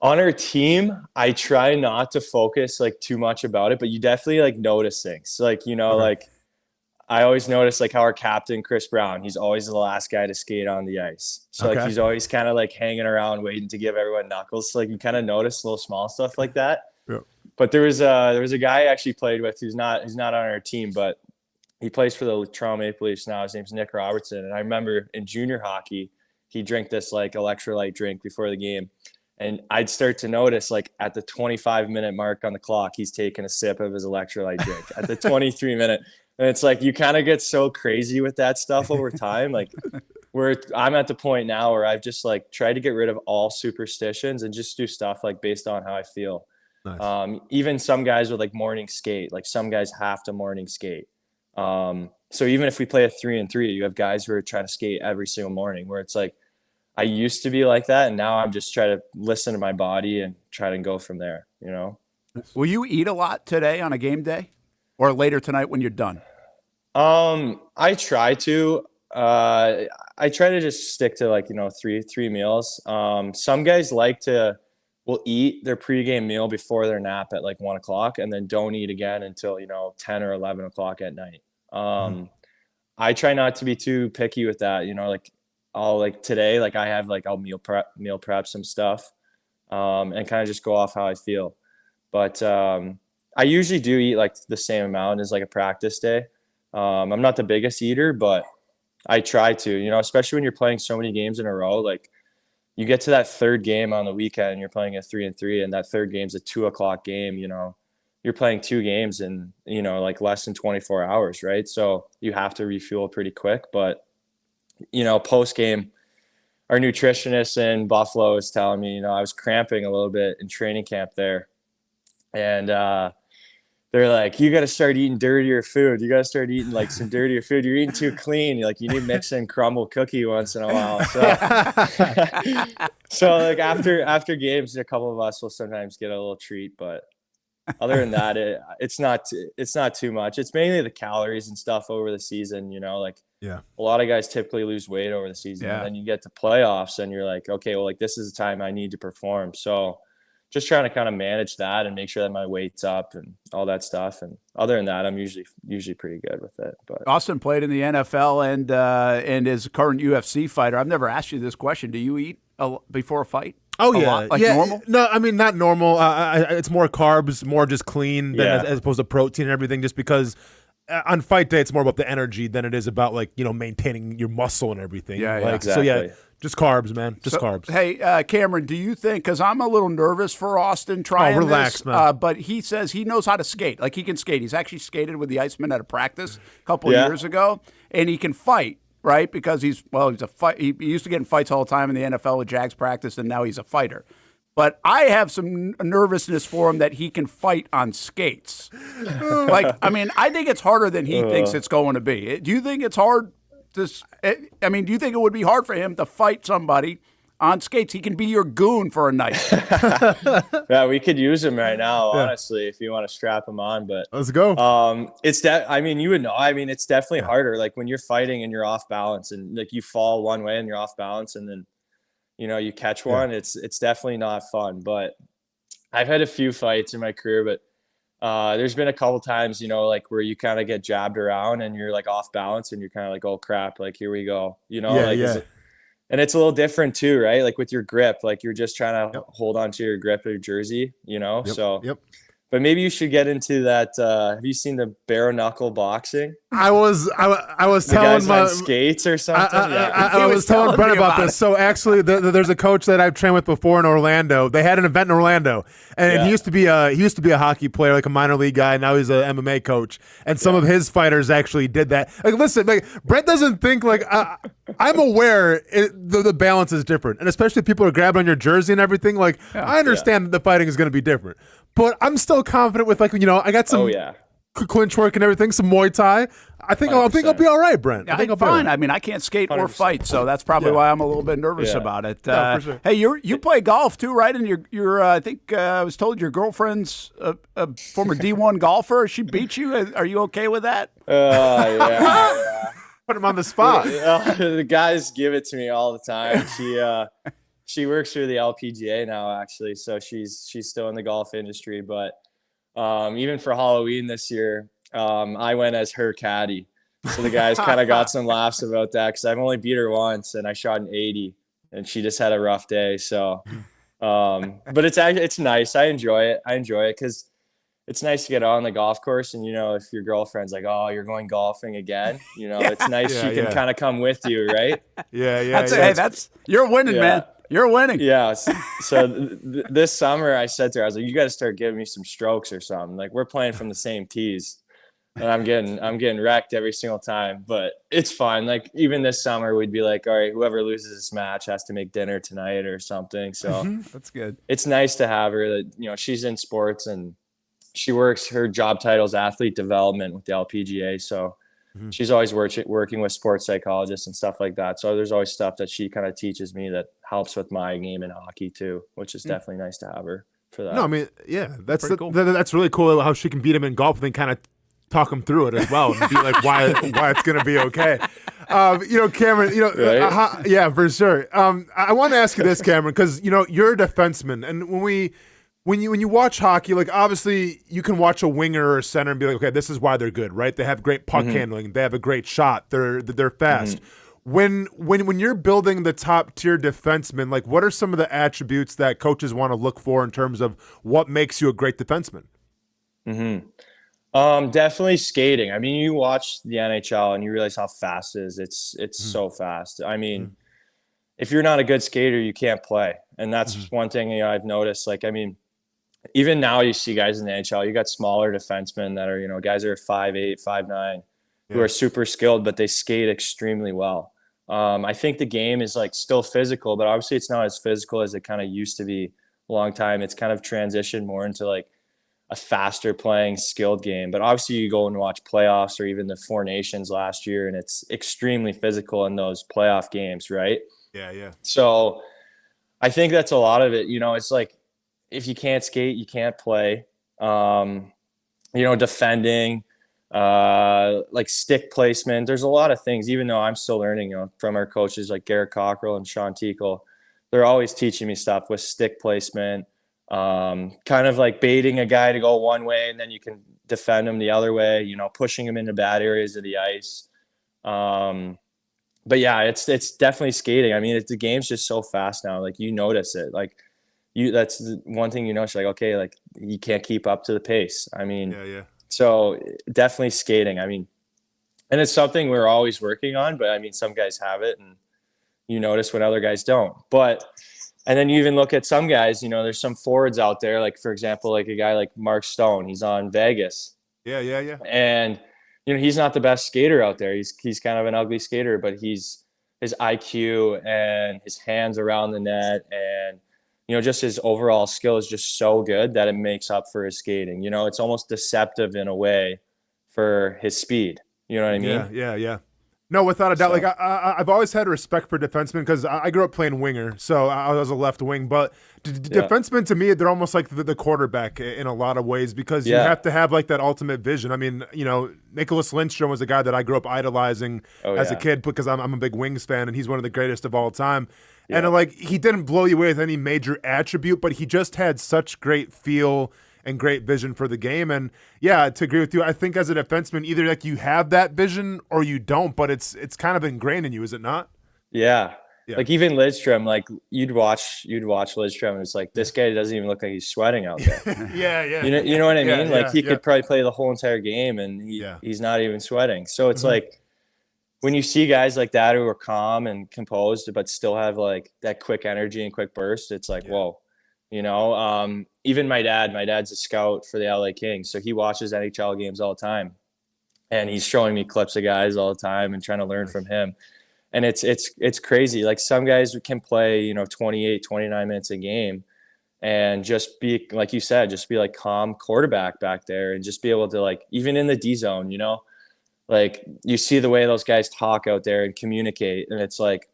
on our team, I try not to focus like too much about it, but you definitely like notice things. Like, like I always notice like how our captain, Chris Brown, he's always the last guy to skate on the ice. So like he's always kind of like hanging around waiting to give everyone knuckles. So like you kind of notice little small stuff like that. Yeah. But there was a guy I actually played with who's not on our team, but he plays for the Toronto Maple Leafs now. His name's Nick Robertson. And I remember in junior hockey, he drank this like electrolyte drink before the game. And I'd start to notice like at the 25-minute mark on the clock, he's taking a sip of his electrolyte drink at the 23-minute. And it's like you kind of get so crazy with that stuff over time. Like I'm at the point now where I've just like tried to get rid of all superstitions and just do stuff like based on how I feel. Nice. Even some guys with like morning skate, like some guys have to morning skate. So even if we play a 3-and-3, you have guys who are trying to skate every single morning, where it's like, I used to be like that, and now I'm just trying to listen to my body and try to go from there, you know? Will you eat a lot today on a game day or later tonight when you're done? I try to. I try to just stick to like, three meals. Some guys will eat their pregame meal before their nap at like 1 o'clock and then don't eat again until, 10 or 11 o'clock at night. I try not to be too picky with that, like I'll like today, like I have like I'll meal prep some stuff, and kind of just go off how I feel. But, I usually do eat like the same amount as like a practice day. I'm not the biggest eater, but I try to, especially when you're playing so many games in a row. Like you get to that third game on the weekend and you're playing a 3-and-3, and that third game's a 2 o'clock game, you're playing 2 games in, like less than 24 hours. Right. So you have to refuel pretty quick, but post game, our nutritionist in Buffalo was telling me, I was cramping a little bit in training camp there. And, they're like, you got to start eating dirtier food. You got to start eating like some dirtier food. You're eating too clean. Like you need to mix in crumble cookie once in a while. So like after games, a couple of us will sometimes get a little treat, but other than that, it's not too much. It's mainly the calories and stuff over the season, like a lot of guys typically lose weight over the season. And then you get to playoffs and you're like, okay, well, like this is the time I need to perform. So just trying to kind of manage that and make sure that my weight's up and all that stuff. And other than that, I'm usually pretty good with it. But Austen played in the NFL and is a current UFC fighter. I've never asked you this question. Do you eat before a fight? Oh, a yeah. lot? Like yeah. normal? No, I mean, not normal. It's more carbs, more just clean than as opposed to protein and everything, just because on fight day, it's more about the energy than it is about like, maintaining your muscle and everything. Exactly. So yeah, just carbs, man. Just carbs. Hey, Cameron, do you think, because I'm a little nervous for Austen trying relax, this, man. but he says he knows how to skate. Like he can skate. He's actually skated with the Icemen at a practice a couple years ago, and he can fight, right? Because he's a fight. He used to get in fights all the time in the NFL with Jags practice, and now he's a fighter. But I have some nervousness for him that he can fight on skates. I think it's harder than he thinks it's going to be. Do you think it's hard? Do you think it would be hard for him to fight somebody on skates? He can be your goon for a night. Yeah, we could use him right now, honestly, if you want to strap him on. But let's go. You would know. It's definitely harder. Like when you're fighting and you're off balance and like you fall one way and you're off balance and then you catch one. It's definitely not fun. But I've had a few fights in my career, but there's been a couple times, like where you kind of get jabbed around and you're like off balance and you're kind of like, oh crap, like here we go, and it's a little different too, right? Like with your grip, like you're just trying to hold on to your grip of your jersey, But maybe you should get into that. Have you seen the bare knuckle boxing? I was telling guys on skates or something. I was telling Brent about this. So actually, there's a coach that I've trained with before in Orlando. They had an event in Orlando, and he used to be a hockey player, like a minor league guy. Now he's an MMA coach, and some of his fighters actually did that. Like, listen, like Brent doesn't think like I'm aware the balance is different, and especially if people are grabbing on your jersey and everything. Like I understand that the fighting is going to be different. But I'm still confident with I got some clinch work and everything, some Muay Thai. I think I'll be all right, Brent. I think I'll be fine. Right. I mean, I can't skate or fight, so that's probably why I'm a little bit nervous about it. For sure. Hey, you play golf too, right? And you're I think I was told your girlfriend's a former D1 golfer. She beat you. Are you okay with that? Yeah. Put him on the spot. The guys give it to me all the time. She works for the LPGA now, actually, so she's still in the golf industry. But even for Halloween this year, I went as her caddy. So the guys kind of got some laughs about that because I've only beat her once, and I shot an 80, and she just had a rough day. So, but it's nice. I enjoy it because it's nice to get on the golf course, and if your girlfriend's like, "Oh, you're going golfing again," it's nice she can kind of come with you, right? You're winning, man. You're winning. Yeah. So this summer I said to her, I was like, you got to start giving me some strokes or something. Like we're playing from the same tees. And I'm getting wrecked every single time, but it's fun. Like even this summer, we'd be like, all right, whoever loses this match has to make dinner tonight or something. So that's good. It's nice to have her that, you know, she's in sports and she works, her job title is athlete development with the LPGA. So she's always working with sports psychologists and stuff like that. So there's always stuff that she kind of teaches me that helps with my game in hockey too, which is definitely nice to have her for that. No, I mean, yeah, that's Pretty cool. that's really cool how she can beat him in golf and then kind of talk him through it as well and be like why it's gonna be okay. You know, Cameron, you know, Right? yeah, for sure. I want to ask you this, Cameron, because you know you're a defenseman, and when you watch hockey, like obviously you can watch a winger or a center and be like, okay, this is why they're good, right? They have great puck handling, they have a great shot, they're fast. When you're building the top tier defenseman, like what are some of the attributes that coaches want to look for in terms of what makes you a great defenseman? Definitely skating. I mean, you watch the NHL and you realize how fast it is. It's so fast. I mean, if you're not a good skater, you can't play. And that's one thing, you know, I've noticed. Like, I mean, even now you see guys in the NHL, you got smaller defensemen that are, you know, guys are 5'8", 5'9", who are super skilled, but they skate extremely well. I think the game is like still physical, but obviously it's not as physical as it kind of used to be a long time. It's kind of transitioned more into like a faster playing skilled game. But obviously you go and watch playoffs or even the Four Nations last year, and it's extremely physical in those playoff games, right? Yeah. So I think that's a lot of it. You know, it's like if you can't skate, you can't play. You know, defending, like stick placement. There's a lot of things, even though I'm still learning, you know, from our coaches like Garrett Cockrell and Sean Tickle. They're always teaching me stuff with stick placement, kind of like baiting a guy to go one way and then you can defend him the other way, you know, pushing him into bad areas of the ice. But yeah, it's definitely skating. I mean, the game's just so fast now. Like you notice it. Like that's the one thing you notice. Like okay, like you can't keep up to the pace. I mean, yeah. So definitely skating. I mean, and it's something we're always working on. But I mean, some guys have it, and you notice when other guys don't. And then you even look at some guys, you know, there's some forwards out there, like, for example, like a guy like Mark Stone, he's on Vegas. Yeah. And, you know, he's not the best skater out there. He's kind of an ugly skater, but his IQ and his hands around the net and, you know, just his overall skill is just so good that it makes up for his skating. You know, it's almost deceptive in a way for his speed. You know what I mean? Yeah. No, without a doubt. So. Like I've always had respect for defensemen because I grew up playing winger, so I was a left wing. But defensemen to me, they're almost like the quarterback in a lot of ways because you have to have like that ultimate vision. I mean, you know, Nicholas Lindstrom was a guy that I grew up idolizing as a kid because I'm a big Wings fan and he's one of the greatest of all time. Yeah. And like he didn't blow you away with any major attribute, but he just had such great feel and great vision for the game. And yeah, to agree with you, I think as a defenseman, either like you have that vision or you don't, but it's kind of ingrained in you, is it not? Yeah. Like even Lidstrom, like you'd watch Lidstrom and it's like, this guy doesn't even look like he's sweating out there. Yeah. You know what I mean? Like he could probably play the whole entire game and he's not even sweating. So it's like when you see guys like that who are calm and composed, but still have like that quick energy and quick burst, it's like, whoa. You know, even my dad's a scout for the LA Kings. So he watches NHL games all the time and he's showing me clips of guys all the time and trying to learn from him. And it's crazy. Like some guys can play, you know, 28, 29 minutes a game and just be, like you said, just be like calm quarterback back there and just be able to like, even in the D zone, you know, like you see the way those guys talk out there and communicate. And it's like,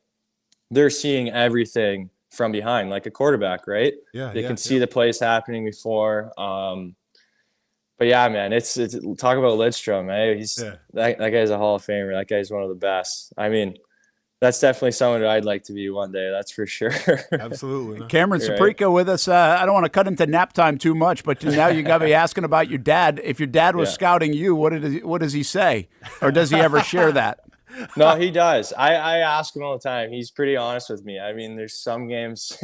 they're seeing everything from behind, like a quarterback, right? They can see the plays happening before. But yeah, man, it's talk about Lidstrom, eh? That guy's a Hall of Famer. That guy's one of the best. I mean, that's definitely someone that I'd like to be one day. That's for sure. Absolutely. Cameron Saprika with us. I don't want to cut into nap time too much, but now you got me asking about your dad. If your dad was scouting you, what does he say? Or does he ever share that? No, he does. I ask him all the time. He's pretty honest with me. I mean, there's some games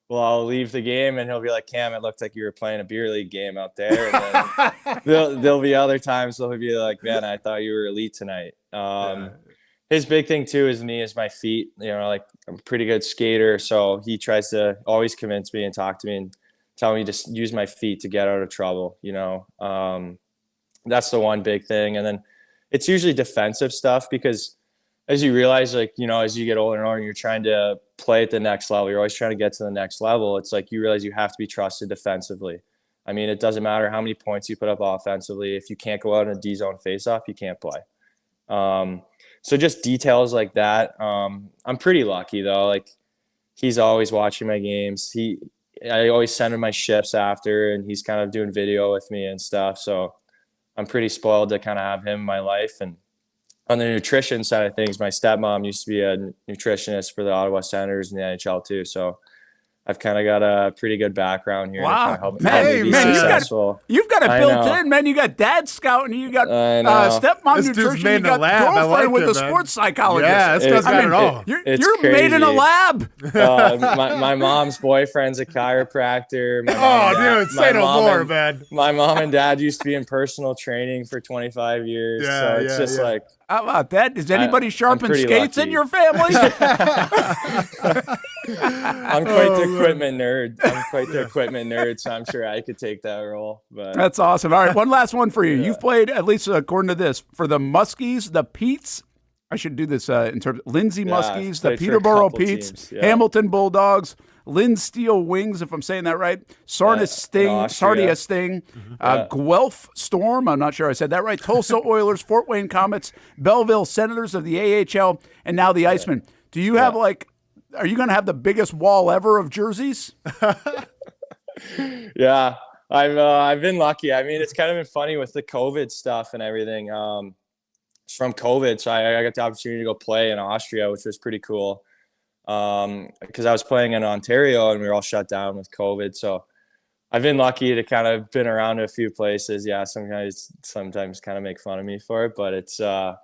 well, I'll leave the game and he'll be like, Cam, it looked like you were playing a beer league game out there. And then there'll be other times he'll be like, man, I thought you were elite tonight. His big thing too is my feet. You know, like I'm a pretty good skater. So he tries to always convince me and talk to me and tell me to use my feet to get out of trouble, you know. that's the one big thing. And then it's usually defensive stuff because as you realize, like, you know, as you get older and older and you're trying to play at the next level, you're always trying to get to the next level. It's like you realize you have to be trusted defensively. I mean, it doesn't matter how many points you put up offensively. If you can't go out in a D-zone faceoff, you can't play. So just details like that. I'm pretty lucky, though. Like, he's always watching my games. I always send him my shifts after, and he's kind of doing video with me and stuff. So I'm pretty spoiled to kind of have him in my life. And on the nutrition side of things, my stepmom used to be a nutritionist for the Ottawa Senators in the NHL too. So I've kind of got a pretty good background here. Wow, to help man, me be successful. You've got it built in, man. You got dad scouting, you got stepmom This dude's nutrition, made you in a got lab. I girlfriend like with it, a man. sports psychologist. Yeah, this guy's got it all. You're made in a lab. My mom's boyfriend's a chiropractor. Dude, say no more, man. My mom and dad used to be in personal training for 25 years. So it's just like. How about that? Is anybody sharpen skates in your family? I'm quite the equipment nerd. So I'm sure I could take that role. But that's awesome. All right, one last one for you. Yeah. You've played, at least according to this, for the Muskies, the Petes. I should do this in terms of Lindsay Muskies, the Peterborough Petes, Hamilton Bulldogs, Lynn Steel Wings, if I'm saying that right, Sarnia Sting, Guelph Storm, I'm not sure I said that right, Tulsa Oilers, Fort Wayne Comets, Belleville Senators of the AHL, and now the Icemen. Do you have are you going to have the biggest wall ever of jerseys? Yeah, I've been lucky. I mean, it's kind of been funny with the COVID stuff and everything. From COVID, so I got the opportunity to go play in Austria, which was pretty cool. Because I was playing in Ontario and we were all shut down with COVID. So I've been lucky to kind of been around a few places. Yeah, some guys sometimes kind of make fun of me for it, but it's I've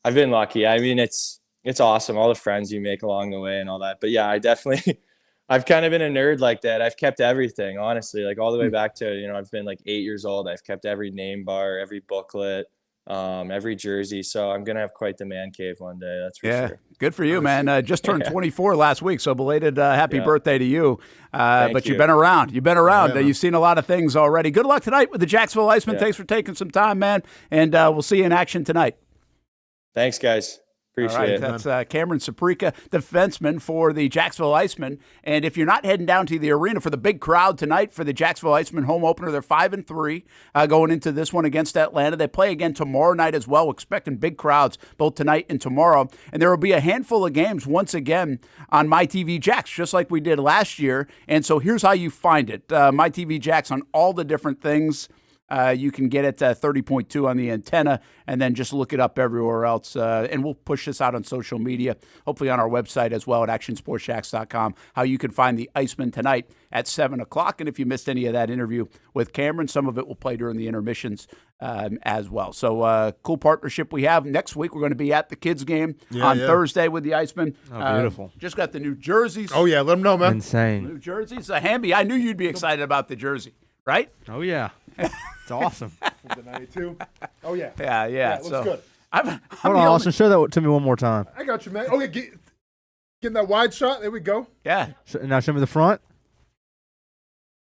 been lucky. I mean, it's awesome, all the friends you make along the way and all that. But yeah, I've kind of been a nerd like that. I've kept everything, honestly, like all the way back to, you know, I've been like 8 years old. I've kept every name bar, every booklet, every jersey. So I'm going to have quite the man cave one day. That's for sure. Good for you, man. Just turned 24 last week. So belated happy birthday to you. But you've been around. You've been around. You've seen a lot of things already. Good luck tonight with the Jacksonville Icemen. Yeah. Thanks for taking some time, man. And we'll see you in action tonight. Thanks, guys. Appreciate it. That's Cameron Saprika, defenseman for the Jacksonville Icemen. And if you're not heading down to the arena for the big crowd tonight for the Jacksonville Icemen home opener, they're 5-3 going into this one against Atlanta. They play again tomorrow night as well. We're expecting big crowds both tonight and tomorrow. And there will be a handful of games once again on MyTV Jax, just like we did last year. And so here's how you find it. MyTV Jax on all the different things. You can get it 30.2 on the antenna, and then just look it up everywhere else. And we'll push this out on social media, hopefully on our website as well at actionsportsjacks.com, how you can find the Icemen tonight at 7 o'clock. And if you missed any of that interview with Cameron, some of it will play during the intermissions as well. So cool partnership we have. Next week, we're going to be at the kids game on Thursday with the Icemen. Oh, beautiful. Just got the new jerseys. Oh, yeah. Let them know, man. Insane. New jerseys. Hamby, I knew you'd be excited about the jersey, right? Oh, yeah. It's awesome. The 92. Oh, yeah. Yeah. Looks good. Hold on, Austin. Show that to me one more time. I got you, man. Oh, yeah. Getting that wide shot. There we go. Yeah. Now show me the front.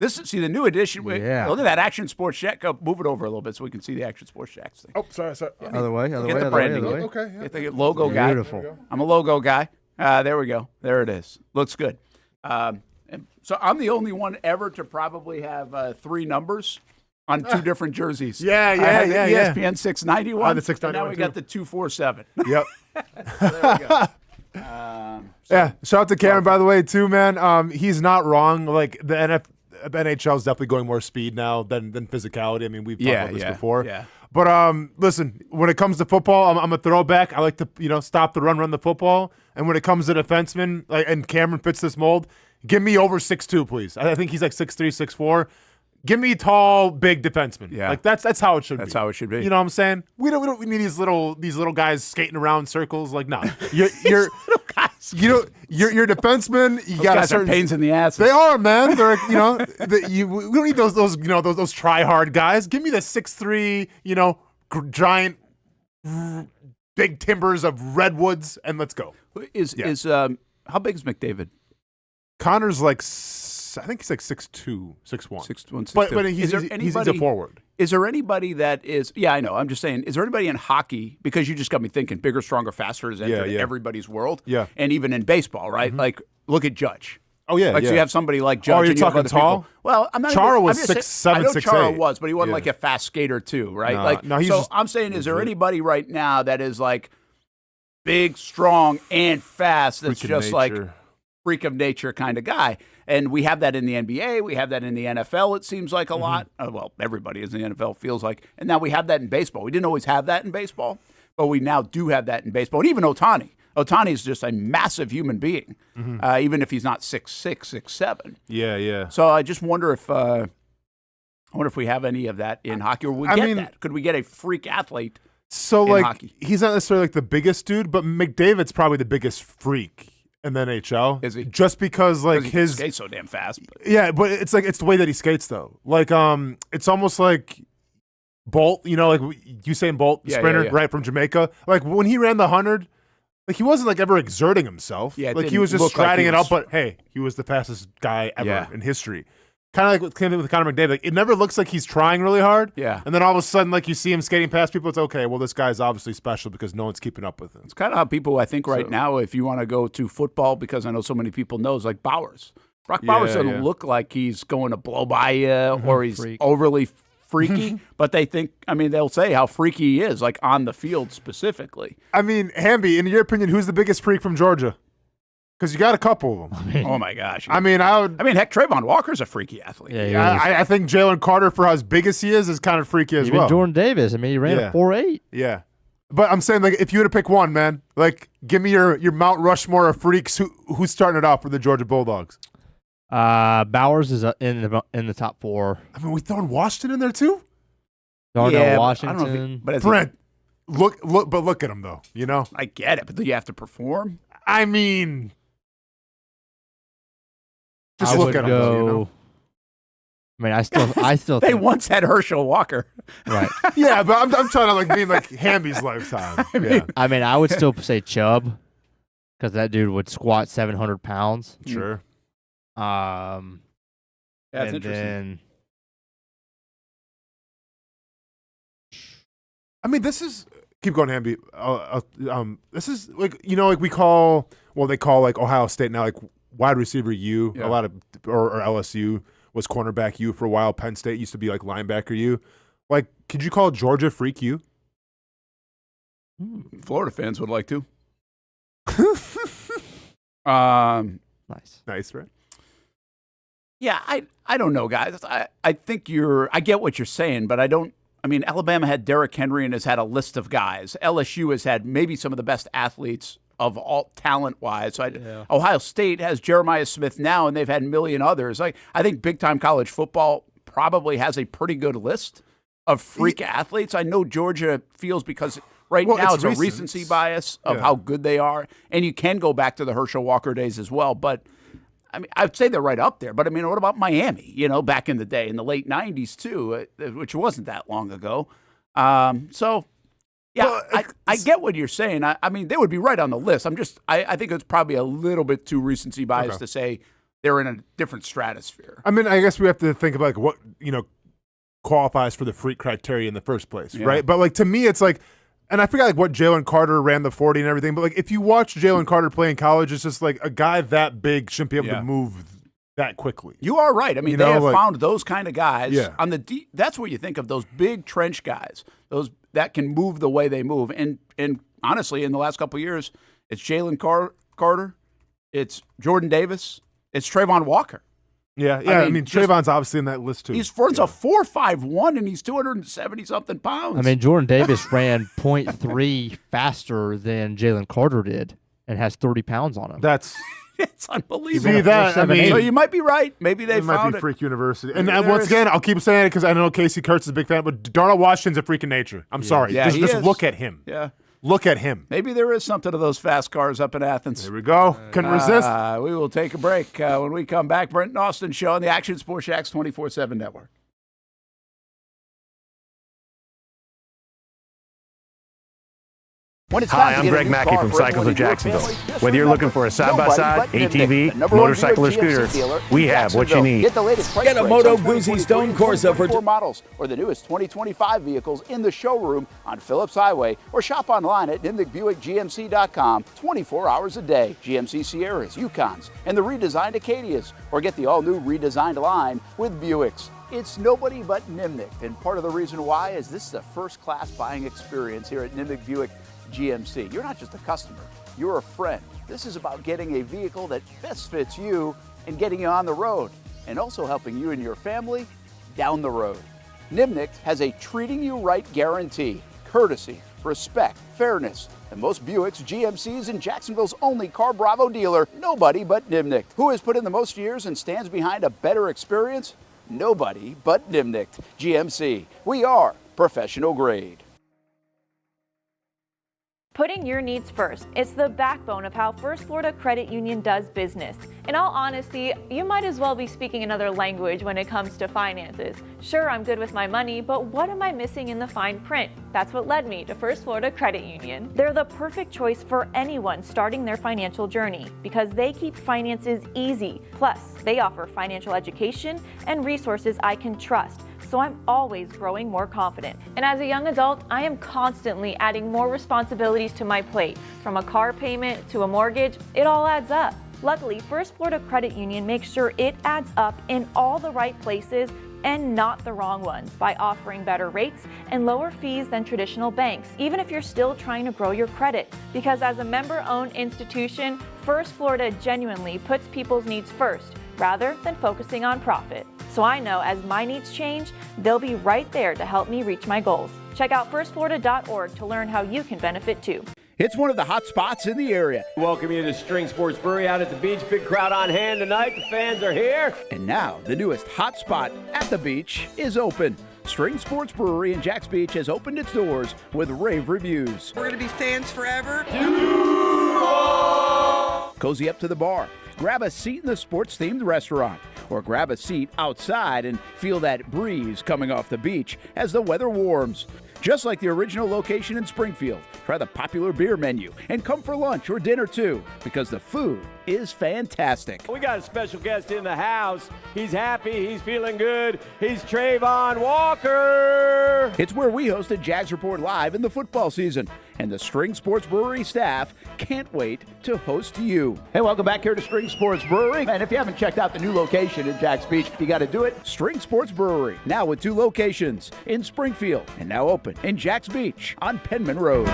See the new edition. Yeah. Look at that Action Sports Shack. Move it over a little bit so we can see the Action Sports Shacks thing. Oh, sorry. Yeah. Other way. Get the branding. Okay. Yeah. Get the logo guy. Beautiful. I'm a logo guy. There we go. There it is. Looks good. So I'm the only one ever to probably have 3 numbers on 2 different jerseys. Yeah. ESPN 691. The 691. And now we got the 247. Yep. So there we go. Shout out to Cameron, by the way, too, man. He's not wrong. Like the NHL is definitely going more speed now than physicality. I mean, we've talked about this before. Yeah. But listen, when it comes to football, I'm a throwback. I like to stop the run the football. And when it comes to defensemen, and Cameron fits this mold, give me over 6'2", please. I think he's like 6'3", 6'4". Give me tall, big defensemen. Yeah, like that's how it should be. That's how it should be. You know what I'm saying? We don't need these little guys skating around circles. Like, no, you're little guys. You're defensemen. You got certain pains in the ass. They are, man. They're we don't need those try hard guys. Give me the 6'3", giant, big timbers of redwoods, and let's go. How big is McDavid? Connor's like, I think he's like 6'2", 6'1". 6'1", 6'2". But he's a forward. Is there anybody that is? Yeah, I know. I'm just saying. Is there anybody in hockey? Because you just got me thinking. Bigger, stronger, faster is entered everybody's world. Yeah, and even in baseball, right? Like, look at Judge. Oh yeah, like so you have somebody like Judge. Oh, you're and you have talking other tall. People. Well, I'm not. Chara even, was I'm just 6'7", saying, I know 6'8". Chara was, but he wasn't like a fast skater too, right? No, he's so I'm saying, is there anybody right now that is like big, strong, and fast? That's just like freak of nature kind of guy. And we have that in the NBA. We have that in the NFL, it seems like a lot. Well, everybody is in the NFL, feels like. And now we have that in baseball. We didn't always have that in baseball, but we now do have that in baseball. And even Ohtani. Ohtani is just a massive human being, even if he's not 6'6", 6'7". Yeah. So I just wonder if we have any of that in hockey, or we get that. Could we get a freak athlete so in like, hockey? He's not necessarily like the biggest dude, but McDavid's probably the biggest freak in the NHL. Is he? Just because like he skates so damn fast. But. Yeah, but it's the way that he skates though. Like it's almost like Bolt, you know, like Usain Bolt, sprinter, right, from Jamaica. Like when he ran the 100, like he wasn't like ever exerting himself. Yeah, like he was just striding it up, but hey, he was the fastest guy ever in history. Kind of like what came with Connor McDavid. Like, it never looks like he's trying really hard. Yeah. And then all of a sudden, like you see him skating past people, it's okay. Well, this guy's obviously special because no one's keeping up with him. It's kind of how people, I think, right now, if you want to go to football, because I know so many people know, is like Bowers. Brock Bowers doesn't look like he's going to blow by you or he's overly freaky, but they think, they'll say how freaky he is, like on the field specifically. I mean, Hamby, in your opinion, who's the biggest freak from Georgia? Because you got a couple of them. Oh my gosh! Heck, Trayvon Walker's a freaky athlete. Yeah, I think Jalen Carter, for as big as he is kind of freaky as well. Even Jordan Davis. He ran a 4.8. Yeah, but I'm saying, like, if you were to pick one, man, like, give me your Mount Rushmore of freaks. Who's starting it off for the Georgia Bulldogs? Bowers is in the top 4. We throwing Washington in there too. Darnell Washington, but Brent, look at him though. You know, I get it, but do you have to perform? Just look at him. You know? I still. They once had Herschel Walker, right? Yeah, but I'm trying to mean like Hamby's lifetime. I would still say Chubb, because that dude would squat 700 pounds. Sure. That's interesting. Then, this is keep going, Hamby. This is like we call they call like Ohio State now like wide receiver U. A lot of or LSU was cornerback U for a while. Penn State used to be like linebacker U. Like, could you call Georgia freak U? Florida fans would like to. Nice, right? Yeah, I don't know, guys. I think I get what you're saying, but I don't. Alabama had Derrick Henry and has had a list of guys. LSU has had maybe some of the best athletes of all talent-wise. Ohio State has Jeremiah Smith now, and they've had a million others. I think big-time college football probably has a pretty good list of freak athletes. I know Georgia feels because now it's a recency bias of how good they are, and you can go back to the Herschel Walker days as well, but I'd say they're right up there. But, what about Miami, back in the day, in the late 90s, too, which wasn't that long ago. Yeah, I get what you're saying. They would be right on the list. I think it's probably a little bit too recency bias to say they're in a different stratosphere. I guess we have to think about what, qualifies for the freak criteria in the first place, right? But, like, to me, it's like, and I forgot like what Jalen Carter ran the 40 and everything, but like if you watch Jalen Carter play in college, it's just like a guy that big shouldn't be able to move that quickly. You are right. They have found those kind of guys on the that's what you think of, those big trench guys, those that can move the way they move. And honestly, in the last couple of years, it's Jalen Carter, it's Jordan Davis, it's Trayvon Walker. Yeah. Trayvon's obviously in that list too. He's a 4.51 and he's 270-something pounds. Jordan Davis ran 0.3 faster than Jalen Carter did and has 30 pounds on him. It's unbelievable. See that? So you might be right. Maybe they might found be it. Freak University. And once again, I'll keep saying it because I know Casey Kurtz is a big fan, but Darnell Washington's a freak in nature. I'm sorry. Yeah, just look at him. Yeah. Look at him. Maybe there is something to those fast cars up in Athens. There we go. Couldn't resist. We will take a break. When we come back, Brent and Austen Show on the Action Sports Jax 24/7 Network. Hi, I'm Greg Mackey from Cycles of Jacksonville. Whether you're looking for a side-by-side, ATV, motorcycle, or scooter, we have what you need. Get the latest price Get a Moto Guzzi Stone Corsa for models or the newest 2025 vehicles in the showroom on Phillips Highway, or shop online at NimnickBuickGMC.com 24 hours a day. GMC Sierras, Yukons, and the redesigned Acadias, or get the all-new redesigned line with Buicks. It's nobody but Nimnick, and part of the reason why is this is a first-class buying experience here at Nimnick Buick GMC. You're not just a customer, you're a friend. This is about getting a vehicle that best fits you and getting you on the road, and also helping you and your family down the road. Nimnick has a treating you right guarantee, courtesy, respect, fairness, and most Buicks, GMCs, and Jacksonville's only Car Bravo dealer, nobody but Nimnick. Who has put in the most years and stands behind a better experience? Nobody but Nimnick. GMC, we are professional grade. Putting your needs first. It's the backbone of how First Florida Credit Union does business. In all honesty, you might as well be speaking another language when it comes to finances. Sure, I'm good with my money, but what am I missing in the fine print? That's what led me to First Florida Credit Union. They're the perfect choice for anyone starting their financial journey because they keep finances easy. Plus, they offer financial education and resources I can trust. So I'm always growing more confident. And as a young adult, I am constantly adding more responsibilities to my plate. From a car payment to a mortgage, it all adds up. Luckily, First Florida Credit Union makes sure it adds up in all the right places and not the wrong ones by offering better rates and lower fees than traditional banks, even if you're still trying to grow your credit. Because as a member-owned institution, First Florida genuinely puts people's needs first, rather than focusing on profit. So I know as my needs change, they'll be right there to help me reach my goals. Check out firstflorida.org to learn how you can benefit too. It's one of the hot spots in the area. Welcome you to String Sports Brewery out at the beach. Big crowd on hand tonight. The fans are here. And now the newest hot spot at the beach is open. String Sports Brewery in Jax Beach has opened its doors with rave reviews. We're going to be fans forever. Cozy up to the bar. Grab a seat in the sports-themed restaurant, or grab a seat outside and feel that breeze coming off the beach as the weather warms. Just like the original location in Springfield, try the popular beer menu and come for lunch or dinner too, because the food is fantastic. We got a special guest in the house. He's happy. He's feeling good. He's Trayvon Walker. It's where we hosted Jags Report Live in the football season, and the String Sports Brewery staff can't wait to host you. Hey, welcome back here to String Sports Brewery. And if you haven't checked out the new location in Jax Beach, you got to do it. String Sports Brewery, now with 2 locations in Springfield and now open in Jax Beach on Penman Road.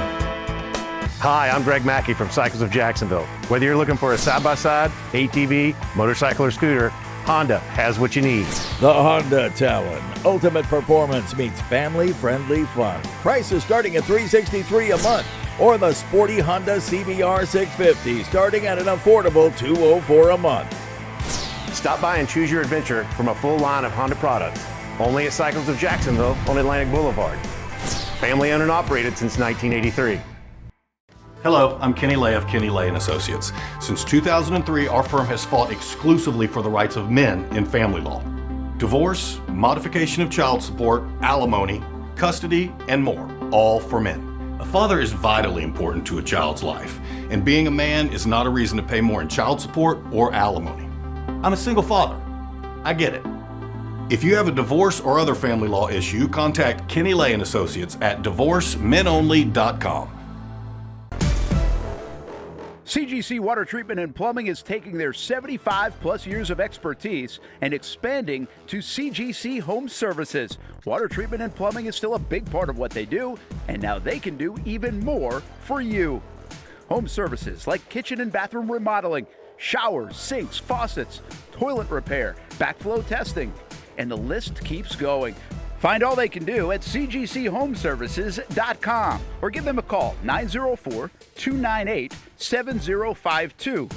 Hi, I'm Greg Mackey from Cycles of Jacksonville. Whether you're looking for a side-by-side, ATV, motorcycle, or scooter, Honda has what you need. The Honda Talon. Ultimate performance meets family-friendly fun. Prices starting at $363 a month. Or the sporty Honda CBR 650 starting at an affordable $204 a month. Stop by and choose your adventure from a full line of Honda products. Only at Cycles of Jacksonville on Atlantic Boulevard. Family owned and operated since 1983. Hello, I'm Kenny Lay of Kenny Lay & Associates. Since 2003, our firm has fought exclusively for the rights of men in family law. Divorce, modification of child support, alimony, custody, and more, all for men. A father is vitally important to a child's life, and being a man is not a reason to pay more in child support or alimony. I'm a single father. I get it. If you have a divorce or other family law issue, contact Kenny Lay & Associates at divorcemenonly.com. CGC Water Treatment and Plumbing is taking their 75-plus years of expertise and expanding to CGC Home Services. Water treatment and plumbing is still a big part of what they do, and now they can do even more for you. Home services like kitchen and bathroom remodeling, showers, sinks, faucets, toilet repair, backflow testing, and the list keeps going. Find all they can do at cgchomeservices.com or give them a call, 904-298-7052.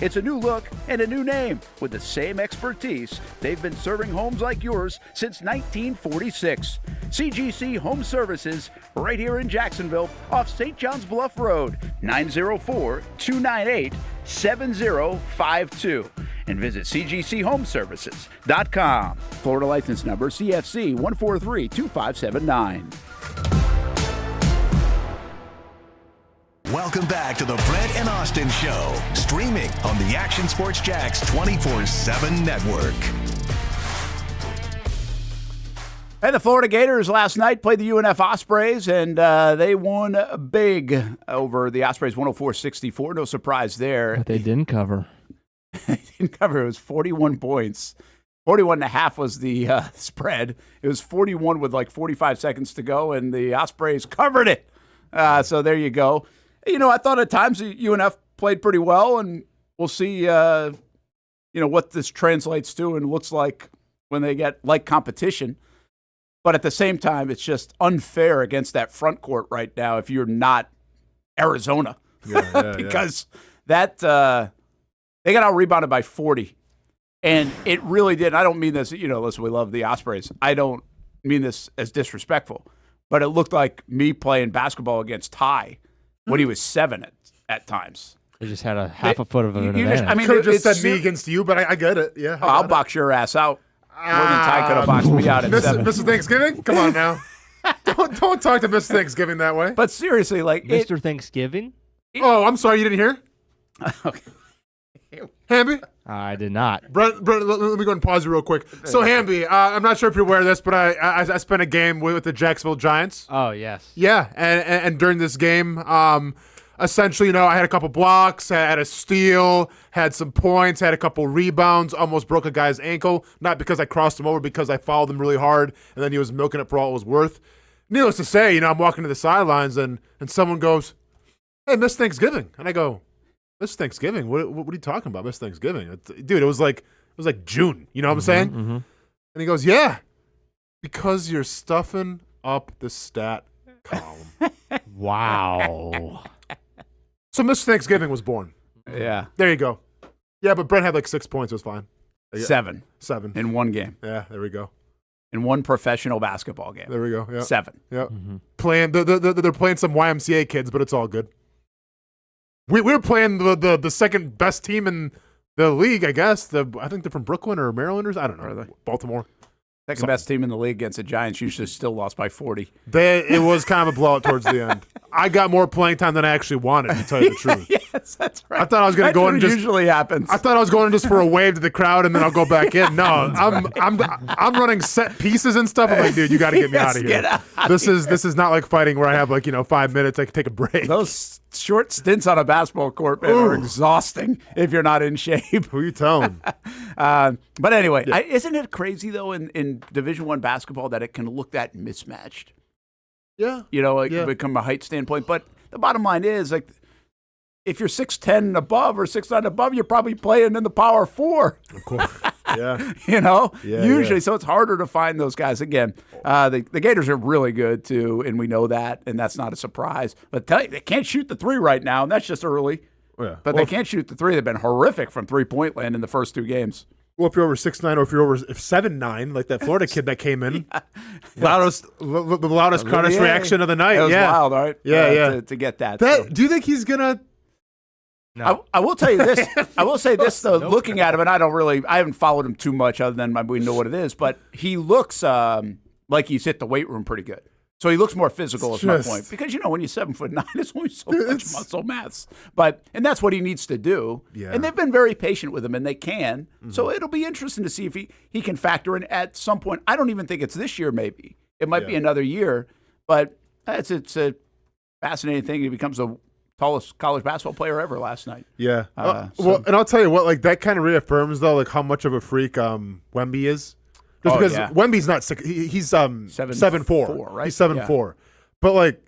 It's a new look and a new name with the same expertise. They've been serving homes like yours since 1946. CGC Home Services, right here in Jacksonville off St. John's Bluff Road, 904-298-7052. And visit cgchomeservices.com. Florida license number CFC 1432579. Welcome back to the Brent and Austin Show, streaming on the Action Sports Jax 24/7 network. And the Florida Gators last night played the UNF Ospreys, and they won big over the Ospreys, 104-64. No surprise there. But they didn't cover. They didn't cover. It was 41 points. 41.5 was the spread. It was 41 with like 45 seconds to go, and the Ospreys covered it. So there you go. I thought at times UNF played pretty well, and we'll see, what this translates to and looks like when they get like competition. But at the same time, it's just unfair against that front court right now if you're not Arizona. Because that they got out-rebounded by 40. And it really did. I don't mean this, listen, we love the Ospreys. I don't mean this as disrespectful. But it looked like me playing basketball against Ty when he was 7 at times. They just had a half a foot of an advantage. I could have just said me against you, but I get it. Yeah, I'll box your ass out. More than Ty could have boxed me out at 7. Mr. Thanksgiving? Come on now. Don't talk to Mr. Thanksgiving that way. But seriously, like Mr. Thanksgiving? Oh, I'm sorry, you didn't hear? Okay. Hamby? I did not. Brent, let me go and pause you real quick. So, Hamby, I'm not sure if you're aware of this, but I spent a game with the Jacksonville Giants. Oh, yes. Yeah, and during this game, essentially, I had a couple blocks, had a steal, had some points, had a couple rebounds, almost broke a guy's ankle, not because I crossed him over, because I fouled him really hard, and then he was milking it for all it was worth. Needless to say, I'm walking to the sidelines, and someone goes, "Hey, Miss Thanksgiving," and I go, "Miss Thanksgiving? What are you talking about, Miss Thanksgiving?" Dude, it was like June. You know what I'm saying? Mm-hmm. And he goes, "Yeah, because you're stuffing up the stat column." Wow. So Miss Thanksgiving was born. Yeah. There you go. Yeah, but Brent had like 6 points. It was fine. 7. 7. In one game. Yeah, there we go. In one professional basketball game. There we go. Yeah. 7. Yeah. Mm-hmm. Playing. They're playing some YMCA kids, but it's all good. We were playing the second best team in the league, I guess. I think they're from Brooklyn or Maryland or I don't know. Are they? Baltimore. Second best team in the league against the Giants. Usually still lost by 40. It was kind of a blowout towards the end. I got more playing time than I actually wanted, to tell you the truth. Yes, that's right. I thought I was going to go in and just usually happens. I thought I was going just for a wave to the crowd and then I'll go back in. No, I'm running set pieces and stuff. I'm like, dude, you got to get me out of here. This is not like fighting where I have 5 minutes. I can take a break. Those short stints on a basketball court are exhausting if you're not in shape. Who you telling? But anyway, isn't it crazy though in Division I basketball that it can look that mismatched? Yeah. Become a height standpoint. But the bottom line is, if you're 6'10" above or 6'9" above, you're probably playing in the Power 4. Of course. Yeah. Usually. So it's harder to find those guys. Again, the Gators are really good, too, and we know that, and that's not a surprise. But tell you, they can't shoot the 3 right now, and that's just early. Yeah. But they can't shoot the 3. They've been horrific from three-point land in the first 2 games. Well, if you're over 6'9", or if you're over 7'9", like that Florida kid that came in, the loudest crowdest reaction of the night. It was wild, right? Yeah. To get that. Do you think he's gonna? No. I will tell you this. I will say this though. Looking at him, and I haven't followed him too much, other than we know what it is. But he looks like he's hit the weight room pretty good. So he looks more physical, is my point. Because, when you're 7'9", it's only so much muscle mass. And that's what he needs to do. Yeah. And they've been very patient with him, and they can. Mm-hmm. So it'll be interesting to see if he can factor in at some point. I don't even think it's this year, maybe. It might be another year. But it's a fascinating thing. He becomes the tallest college basketball player ever last night. Yeah. Well, and I'll tell you what, that kind of reaffirms, though, how much of a freak Wemby is. Just because Wemby's not sick. He's 7'4", right? He's 7'4". But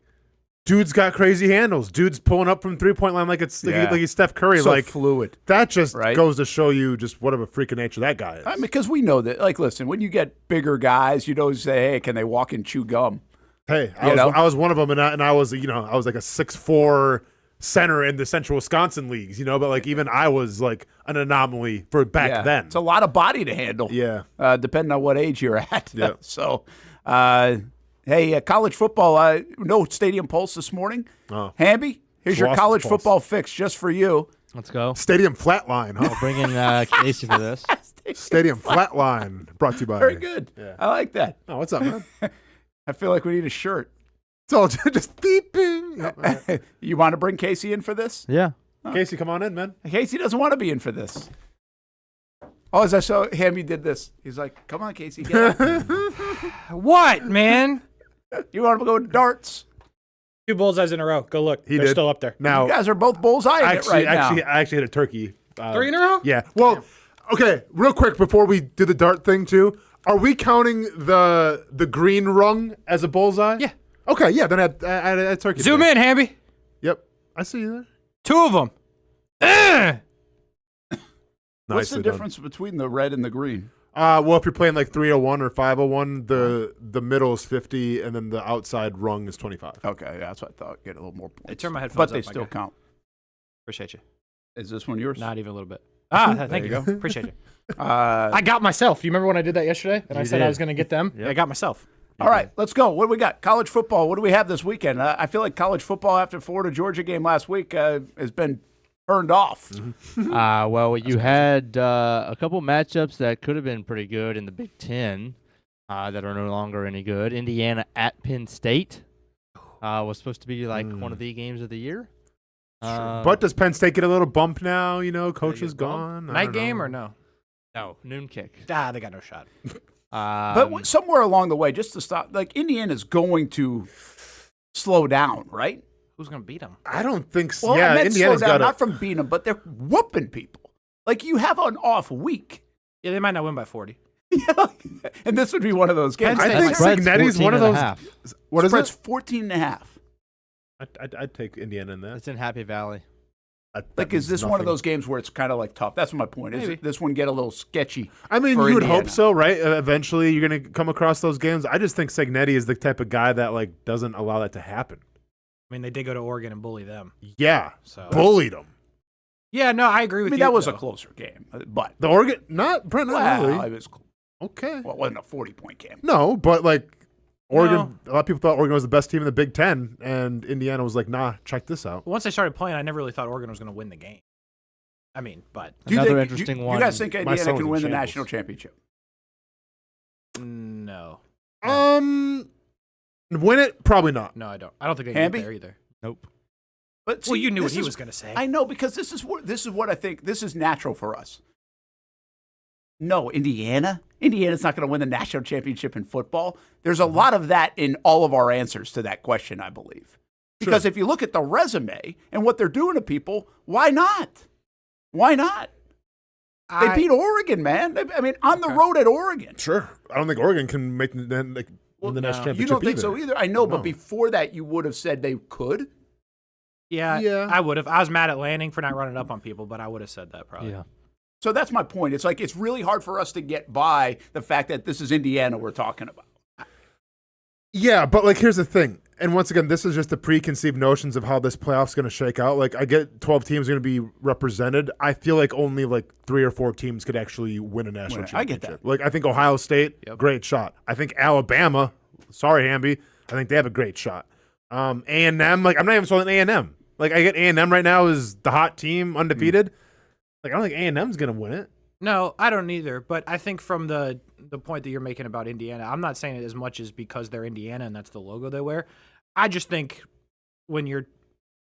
dude's got crazy handles. Dude's pulling up from 3-point line like he's Steph Curry. So fluid. That just goes to show you just what of a freak of nature that guy is. Because we know that. Listen, when you get bigger guys, you don't say, "Hey, can they walk and chew gum?" Hey, I was one of them, and I was I was like a 6'4" center in the Central Wisconsin leagues, but even I was an anomaly for back then. It's a lot of body to handle. Yeah. Depending on what age you're at. Yeah. So, hey, college football, no Stadium Pulse this morning. Oh. Hamby, here's your college football fix just for you. Let's go. Stadium Flatline, huh? I'll bring in Casey for this. Stadium Flatline, brought to you by. Very good. Yeah. I like that. Oh, what's up, man? I feel like we need a shirt. It's all just beeping. You want to bring Casey in for this? Yeah. Casey, come on in, man. Casey doesn't want to be in for this. Oh, as I saw him, he did this. He's like, come on, Casey. Get up. What, man? You want to go to darts? 2 bullseyes in a row. Go look. He They're did. still up there. Now, you guys are both bullseyeing it right now. I actually hit a turkey. 3 in a row? Yeah. Well, okay, real quick before we do the dart thing too, are we counting the green rung as a bullseye? Yeah. Okay, yeah, then I had a turkey. Zoom in, Hamby. Yep. I see you there. 2 of them. What's the difference between the red and the green? Well, if you're playing like 301 or 501, the middle is 50, and then the outside rung is 25. Okay, yeah, that's what I thought. Get a little more points. Hey, turn my headphones but up, they my still guy. count. Appreciate you. Is this one yours? Not even a little bit. Thank There you. you go. Appreciate you. I got myself. You remember when I did that yesterday? And I said I was going to get them? Yep. I got myself. All right, let's go. What do we got? College football. What do we have this weekend? I feel like college football after Florida-Georgia game last week has been turned off. Well, you had a couple matchups that could have been pretty good in the Big Ten that are no longer any good. Indiana at Penn State was supposed to be like one of the games of the year. But does Penn State get a little bump now? You know, coach is gone. Night game or no? No, noon kick. They got no shot. But somewhere along the way, just to stop, like Indiana's going to slow down, right? Who's going to beat them? I don't think so. Well, Yeah, I meant Indiana's slow down, got not from beating them, but they're whooping people. Like you have an off week. Yeah, they might not win by 40. And this would be one of those games. I think Cignetti's one of those. What is Spread's it? 14.5. I'd take Indiana in that. It's in Happy Valley. Like, is this one of those games where it's kind of like tough? That's my point. Is this one get a little sketchy? I mean, for you would Indiana? hope so, right? Eventually, you're going to come across those games. I just think Cignetti is the type of guy that like doesn't allow that to happen. I mean, they did go to Oregon and bully them. Yeah, so bullied them. Yeah, no, I agree with you. That was though. a closer game, but The Oregon, not Brent, not well, really. it was Okay. well, it wasn't a 40-point game. No, but like Oregon, a lot of people thought Oregon was the best team in the Big Ten, and Indiana was like, nah, check this out. Once they started playing, I never really thought Oregon was going to win the game. I mean, but Do you Another think, interesting you one. guys think My Indiana son was can in win the shambles. national championship? no. Win it? Probably not. No, I don't. I don't think they can Hamby? get there either. Nope. But Well, see, you knew what this he is- was going to say. I know, because this is what I think. This is natural for us. No, Indiana's not going to win the national championship in football. There's a lot of that in all of our answers to that question, I believe. Because if you look at the resume and what they're doing to people, why not? Why not? They beat Oregon, man. I mean, on the road at Oregon. Sure. I don't think Oregon can make win the national championship. You don't think either. so either? I know, No. but before that, you would have said they could. Yeah, I would have. I was mad at Lanning for not running up on people, but I would have said that probably. Yeah. So that's my point. It's like it's really hard for us to get by the fact that this is Indiana we're talking about. Yeah, but like here's the thing. And once again, this is just the preconceived notions of how this playoff's going to shake out. Like I get 12 teams are going to be represented. I feel like only like 3 or 4 teams could actually win a national championship. I get that. Like I think Ohio State, great shot. I think Alabama, sorry Hamby, I think they have a great shot. A&M, like I'm not even sold on A&M. Like I get A&M right now is the hot team, undefeated. Like I don't think A&M's going to win it. No, I don't either. But I think from the point that you're making about Indiana, I'm not saying it as much as because they're Indiana and that's the logo they wear. I just think when you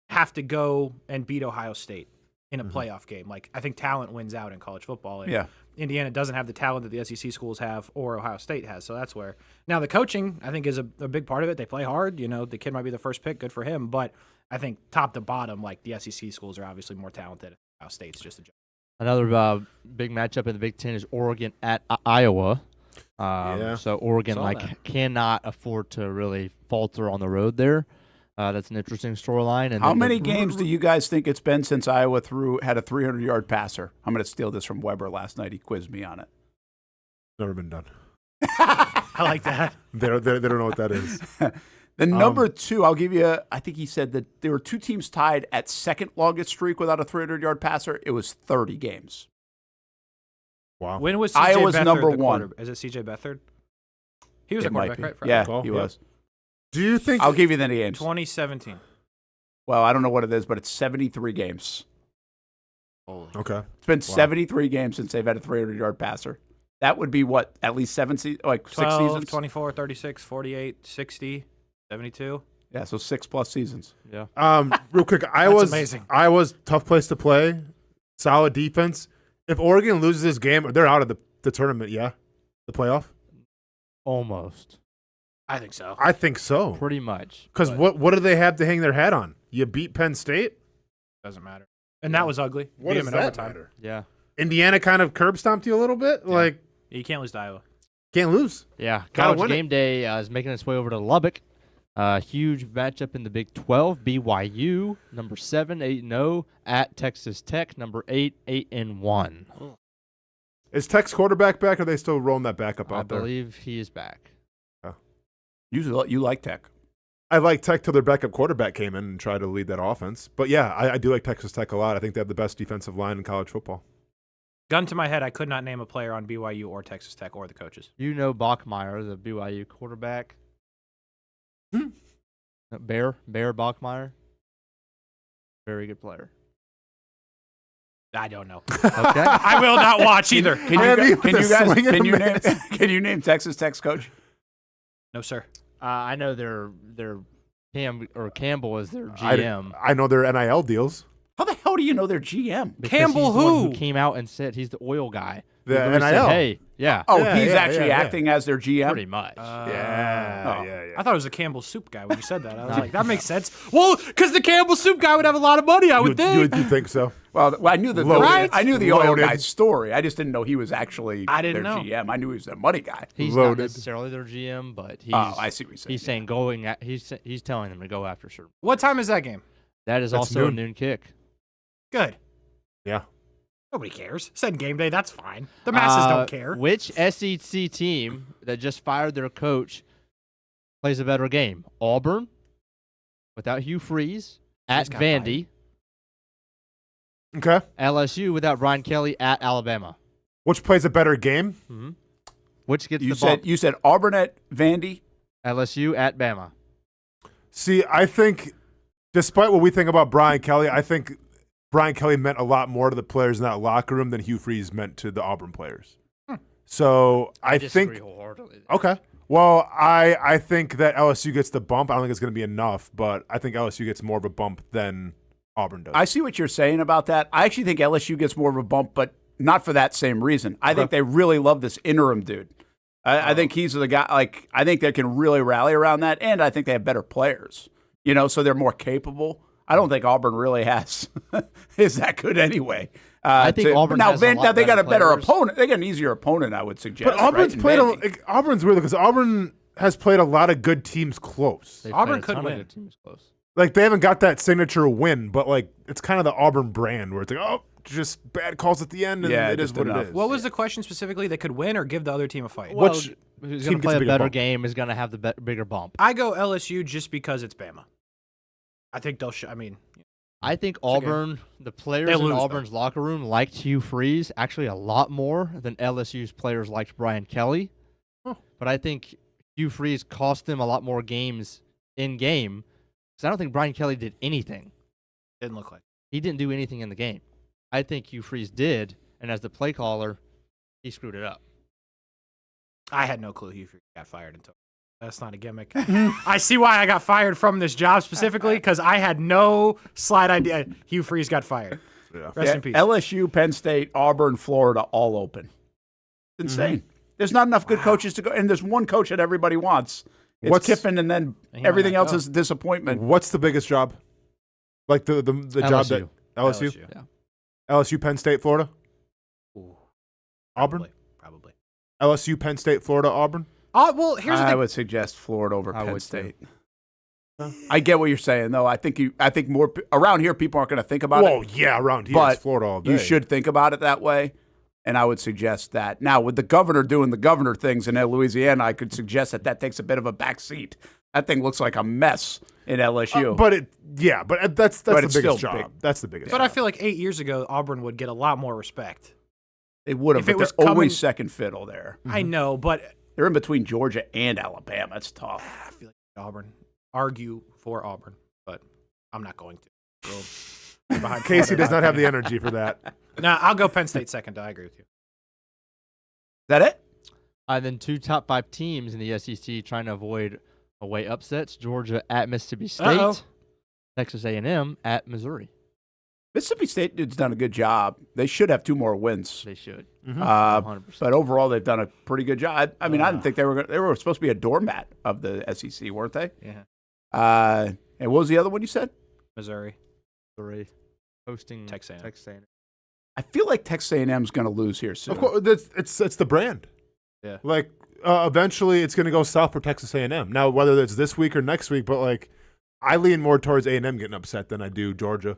have to go and beat Ohio State in a playoff game, like I think talent wins out in college football. And Indiana doesn't have the talent that the SEC schools have or Ohio State has. So that's where now the coaching I think is a big part of it. They play hard. You know, the kid might be the first pick. Good for him. But I think top to bottom, like the SEC schools are obviously more talented. Ohio State's just a joke. Another big matchup in the Big Ten is Oregon at Iowa. So Oregon cannot afford to really falter on the road there. That's an interesting storyline. And how many games do you guys think it's been since Iowa had a 300-yard passer? I'm going to steal this from Weber last night. He quizzed me on it. Never been done. I like that. They don't know what that is. The number 2, I'll give you, I think he said that there were 2 teams tied at second longest streak without a 300-yard passer. It was 30 games. Wow. When was CJ Iowa's Beathard number the 1? Is it CJ Beathard? He was a It might quarterback, be. right? Yeah, he was. Do you think I'll give you the games. 2017. Well, I don't know what it is, but it's 73 games. Okay. It's been 73 games since they've had a 300-yard passer. That would be what, at least 7 seasons, like 12, 6 seasons? 24, 36, 48, 60, 72. Yeah, so 6+ seasons. Yeah. Real quick, amazing. Iowa's tough place to play. Solid defense. If Oregon loses this game, they're out of the tournament. Yeah, the playoff. Almost. I think so. I think so. Pretty much. Because what do they have to hang their hat on? You beat Penn State. Doesn't matter. And that was ugly. What Beat does them in that overtime. matter? Yeah. Indiana kind of curb stomped you a little bit. Yeah. Like You can't lose to Iowa. can't lose. Yeah. Gotta College win game day is making its way over to Lubbock. Huge matchup in the Big 12. BYU, number 7, 8-0, at Texas Tech, number 8, 8-1. Is Tech's quarterback back, or are they still rolling that backup I out there? believe he is back. You like Tech. I like Tech till their backup quarterback came in and tried to lead that offense. But yeah, I do like Texas Tech a lot. I think they have the best defensive line in college football. Gun to my head, I could not name a player on BYU or Texas Tech or the coaches. You know Bachmeier, the BYU quarterback. Bear Bachmeier. Very good player. I don't know. Okay. I will not watch either. Can you name Texas Tech's coach? No, sir. I know their Campbell is their GM. I know their NIL deals. How the hell do you know their GM? Because Campbell he's the one who? who came out and said he's the oil guy. The He literally NIL. said, hey, yeah. Oh, Yeah, he's yeah, actually yeah. acting as their GM? Pretty much. Yeah. I thought it was a Campbell Soup guy when you said that. I was like, that makes sense. Well, because the Campbell Soup guy would have a lot of money, I would think. You think so? Well, I knew the Right? I knew the oil Loaded. guy's story. I just didn't know he was actually I didn't their know. GM. I knew he was their money guy. He's not Loaded. necessarily their GM, but he's, I see what you're saying. he's saying going at, he's telling them to go after certain. What time is that game? That is That's also noon. a noon kick. Good. Yeah. Nobody cares. Said game day, that's fine. The masses don't care. Which SEC team that just fired their coach plays a better game? Auburn, without Hugh Freeze, at got Vandy. Okay. LSU without Brian Kelly at Alabama. Which plays a better game? Mm-hmm. Which gets You the bump? said Auburn at Vandy? LSU at Bama. See, I think, despite what we think about Brian Kelly, I think Brian Kelly meant a lot more to the players in that locker room than Hugh Freeze meant to the Auburn players. So I disagree think. wholeheartedly. Okay. Well, I think that LSU gets the bump. I don't think it's going to be enough, but I think LSU gets more of a bump than Auburn does. I see what you're saying about that. I actually think LSU gets more of a bump, but not for that same reason. I think they really love this interim dude. I think he's the guy. Like, I think they can really rally around that, and I think they have better players. So they're more capable. I don't think Auburn really is that good anyway. I think Auburn has a lot now they got a better players. opponent. They got an easier opponent, I would suggest. But Auburn's right? played Auburn's weird because Auburn has played a lot of good teams close. They've Auburn played a could ton of win. good teams close. Like they haven't got that signature win, but like it's kind of the Auburn brand where it's like, oh, just bad calls at the end, and Yeah, it is just what enough. it is. What was the question specifically? They could win or give the other team a fight? Well, Which who's team going to gets play a a bigger better bump? game is going to have the bigger bump. I go LSU just because it's Bama. I think they'll I think Auburn, the players They in lose, Auburn's locker room liked Hugh Freeze actually a lot more than LSU's players liked Brian Kelly. But I think Hugh Freeze cost them a lot more games in game because I don't think Brian Kelly did anything. Didn't look like. He didn't do anything in the game. I think Hugh Freeze did, and as the play caller, he screwed it up. I had no clue Hugh Freeze got fired until. That's not a gimmick. I see why I got fired from this job specifically because I had no slight idea Hugh Freeze got fired. Yeah. Rest in peace. LSU, Penn State, Auburn, Florida, all open. It's insane. There's not enough good coaches to go, and there's one coach that everybody wants. It's Kiffin, and then everything else is disappointment. What's the biggest job? Like the job that LSU? Yeah. LSU, Penn State, Florida? Auburn? Probably. LSU, Penn State, Florida, Auburn? Well, here's the I thing. would suggest Florida over I Penn would State. too. I get what you're saying, though. I think more around here people aren't going to think about Whoa, it. yeah, around here But it's Florida all day. you should think about it that way, and I would suggest that. Now, with the governor doing the governor things in Louisiana, I could suggest that takes a bit of a back seat. That thing looks like a mess in LSU. But that's But the it's still biggest job. big. That's the biggest But job. I feel like 8 years ago, Auburn would get a lot more respect. They would have, if but it was they're coming- always second fiddle there. I know, but They're in between Georgia and Alabama. It's tough. I feel like Auburn. Argue for Auburn, but I'm not going to. Go behind Casey Florida. does not have the energy for that. No, I'll go Penn State second. I agree with you. Is that it? And then two top 5 teams in the SEC trying to avoid Away upsets: Georgia at Mississippi State, Uh-oh. Texas A&M at Missouri. Mississippi State has done a good job. They should have 2 more wins. They should. 100%. But overall, they've done a pretty good job. I mean, I didn't think they were supposed to be a doormat of the SEC, weren't they? Yeah. And what was the other one you said? Missouri. Hosting Texas A&M. I feel like Texas A&M is going to lose here soon. Of course, it's the brand. Yeah. Like eventually, it's going to go south for Texas A&M. Now, whether it's this week or next week, but like I lean more towards A&M getting upset than I do Georgia.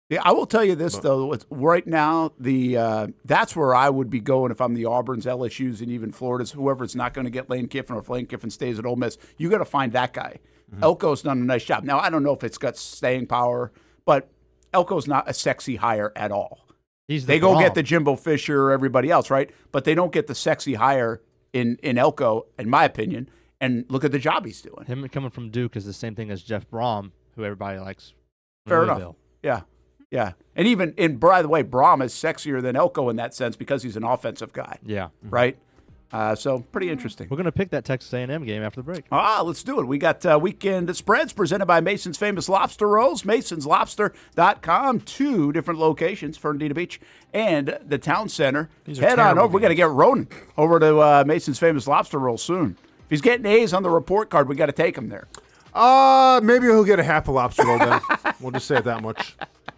Yeah, I will tell you this though. Right now, that's where I would be going if I'm the Auburns, LSU's, and even Florida's. Whoever's not going to get Lane Kiffin, or if Lane Kiffin stays at Ole Miss, you got to find that guy. Elko's done a nice job. Now, I don't know if it's got staying power, but Elko's not a sexy hire at all. They go get the Jimbo Fisher or everybody else, right? But they don't get the sexy hire in Elko, in my opinion. And look at the job he's doing. Him coming from Duke is the same thing as Jeff Brom, who everybody likes. Fair enough. Yeah. And by the way, Brom is sexier than Elko in that sense because he's an offensive guy. Yeah. Right? So pretty interesting. We're going to pick that Texas A&M game after the break. Let's do it. We got weekend spreads presented by Mason's Famous Lobster Rolls, masonslobster.com, 2 different locations, Fernandina Beach and the Town Center. Head on over. We got to get Ronan over to Mason's Famous Lobster Rolls soon. If he's getting A's on the report card, we got to take him there. Maybe he'll get a half a lobster roll then. We'll just say it that much.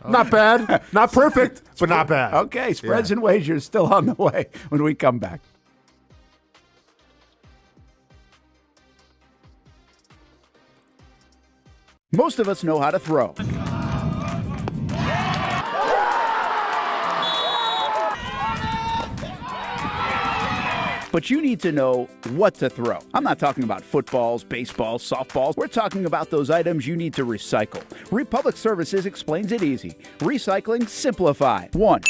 Not bad. Not perfect, but not bad. Okay, spreads and wagers still on the way when we come back. Most of us know how to throw. But you need to know what to throw. I'm not talking about footballs, baseballs, softballs. We're talking about those items you need to recycle. Republic Services explains it easy. Recycling simplified. 1.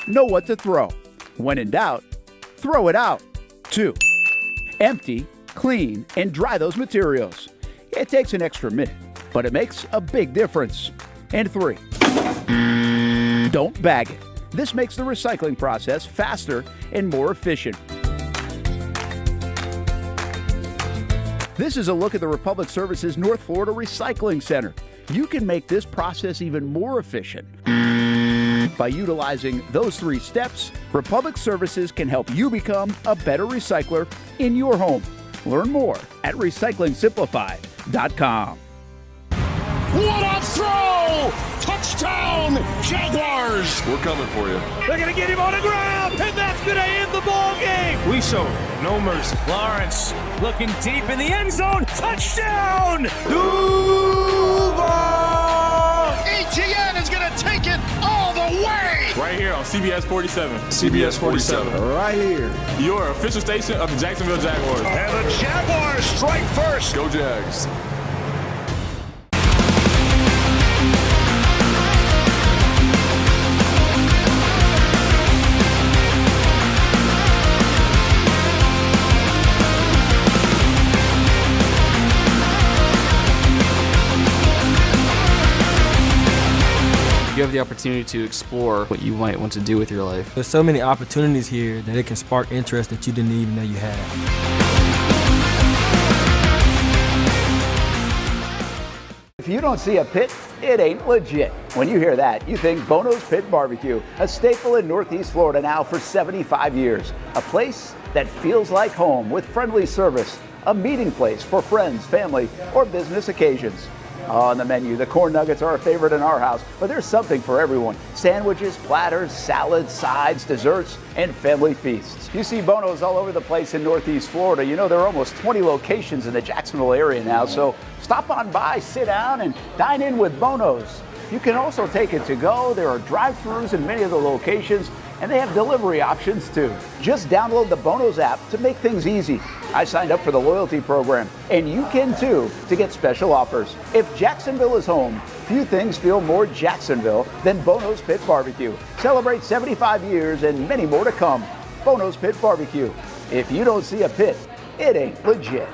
Know what to throw. When in doubt, throw it out. 2. Empty, clean, and dry those materials. It takes an extra minute, but it makes a big difference. And 3. Don't bag it. This makes the recycling process faster and more efficient. This is a look at the Republic Services North Florida Recycling Center. You can make this process even more efficient. By utilizing those 3 steps, Republic Services can help you become a better recycler in your home. Learn more at recyclingsimplified.com. What a throw! Touchdown, Jaguars! We're coming for you. They're going to get him on the ground, and that's going to end the ball game. We show no mercy. Lawrence looking deep in the end zone. Touchdown! Duval! ETN is going to take it all the way! Right here on CBS 47. CBS 47. Right here. Your official station of the Jacksonville Jaguars. And the Jaguars strike first. Go Jags. You have the opportunity to explore what you might want to do with your life. There's so many opportunities here that it can spark interest that you didn't even know you had. If you don't see a pit, it ain't legit. When you hear that, you think Bono's Pit Barbecue, a staple in Northeast Florida now for 75 years. A place that feels like home with friendly service, a meeting place for friends, family, or business occasions. On the menu, the corn nuggets are a favorite in our house, but there's something for everyone. Sandwiches, platters, salads, sides, desserts, and family feasts. You see Bono's all over the place in Northeast Florida. You know, there are almost 20 locations in the Jacksonville area now, so stop on by, sit down, and dine in with Bono's. You can also take it to go. There are drive-thrus in many of the locations, and they have delivery options too. Just download the Bono's app to make things easy. I signed up for the loyalty program, and you can too, to get special offers. If Jacksonville is home, few things feel more Jacksonville than Bono's Pit Barbecue. Celebrate 75 years and many more to come. Bono's Pit Barbecue. If you don't see a pit, it ain't legit.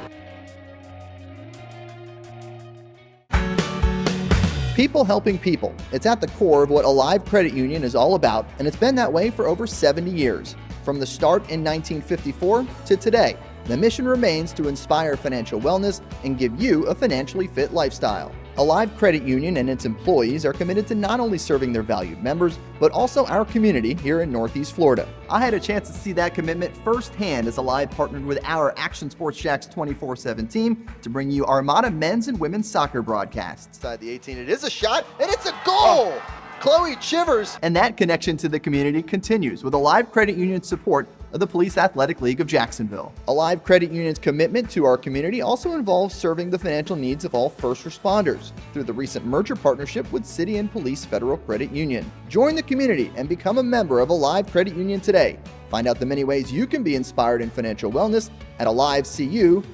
People helping people. It's at the core of what Alive Credit Union is all about, and it's been that way for over 70 years. From the start in 1954 to today, The mission remains to inspire financial wellness and give you a financially fit lifestyle. Alive Credit Union and its employees are committed to not only serving their valued members, but also our community here in Northeast Florida. I had a chance to see that commitment firsthand as Alive partnered with our Action Sports Jax 24/7 team to bring you Armada men's and women's soccer broadcasts. Inside the 18, it is a shot, and it's a goal! Chloe Chivers! And that connection to the community continues with Alive Credit Union's support of the Police Athletic League of Jacksonville. Alive Credit Union's commitment to our community also involves serving the financial needs of all first responders through the recent merger partnership with City and Police Federal Credit Union. Join the community and become a member of Alive Credit Union today. Find out the many ways you can be inspired in financial wellness at alivecu.coop.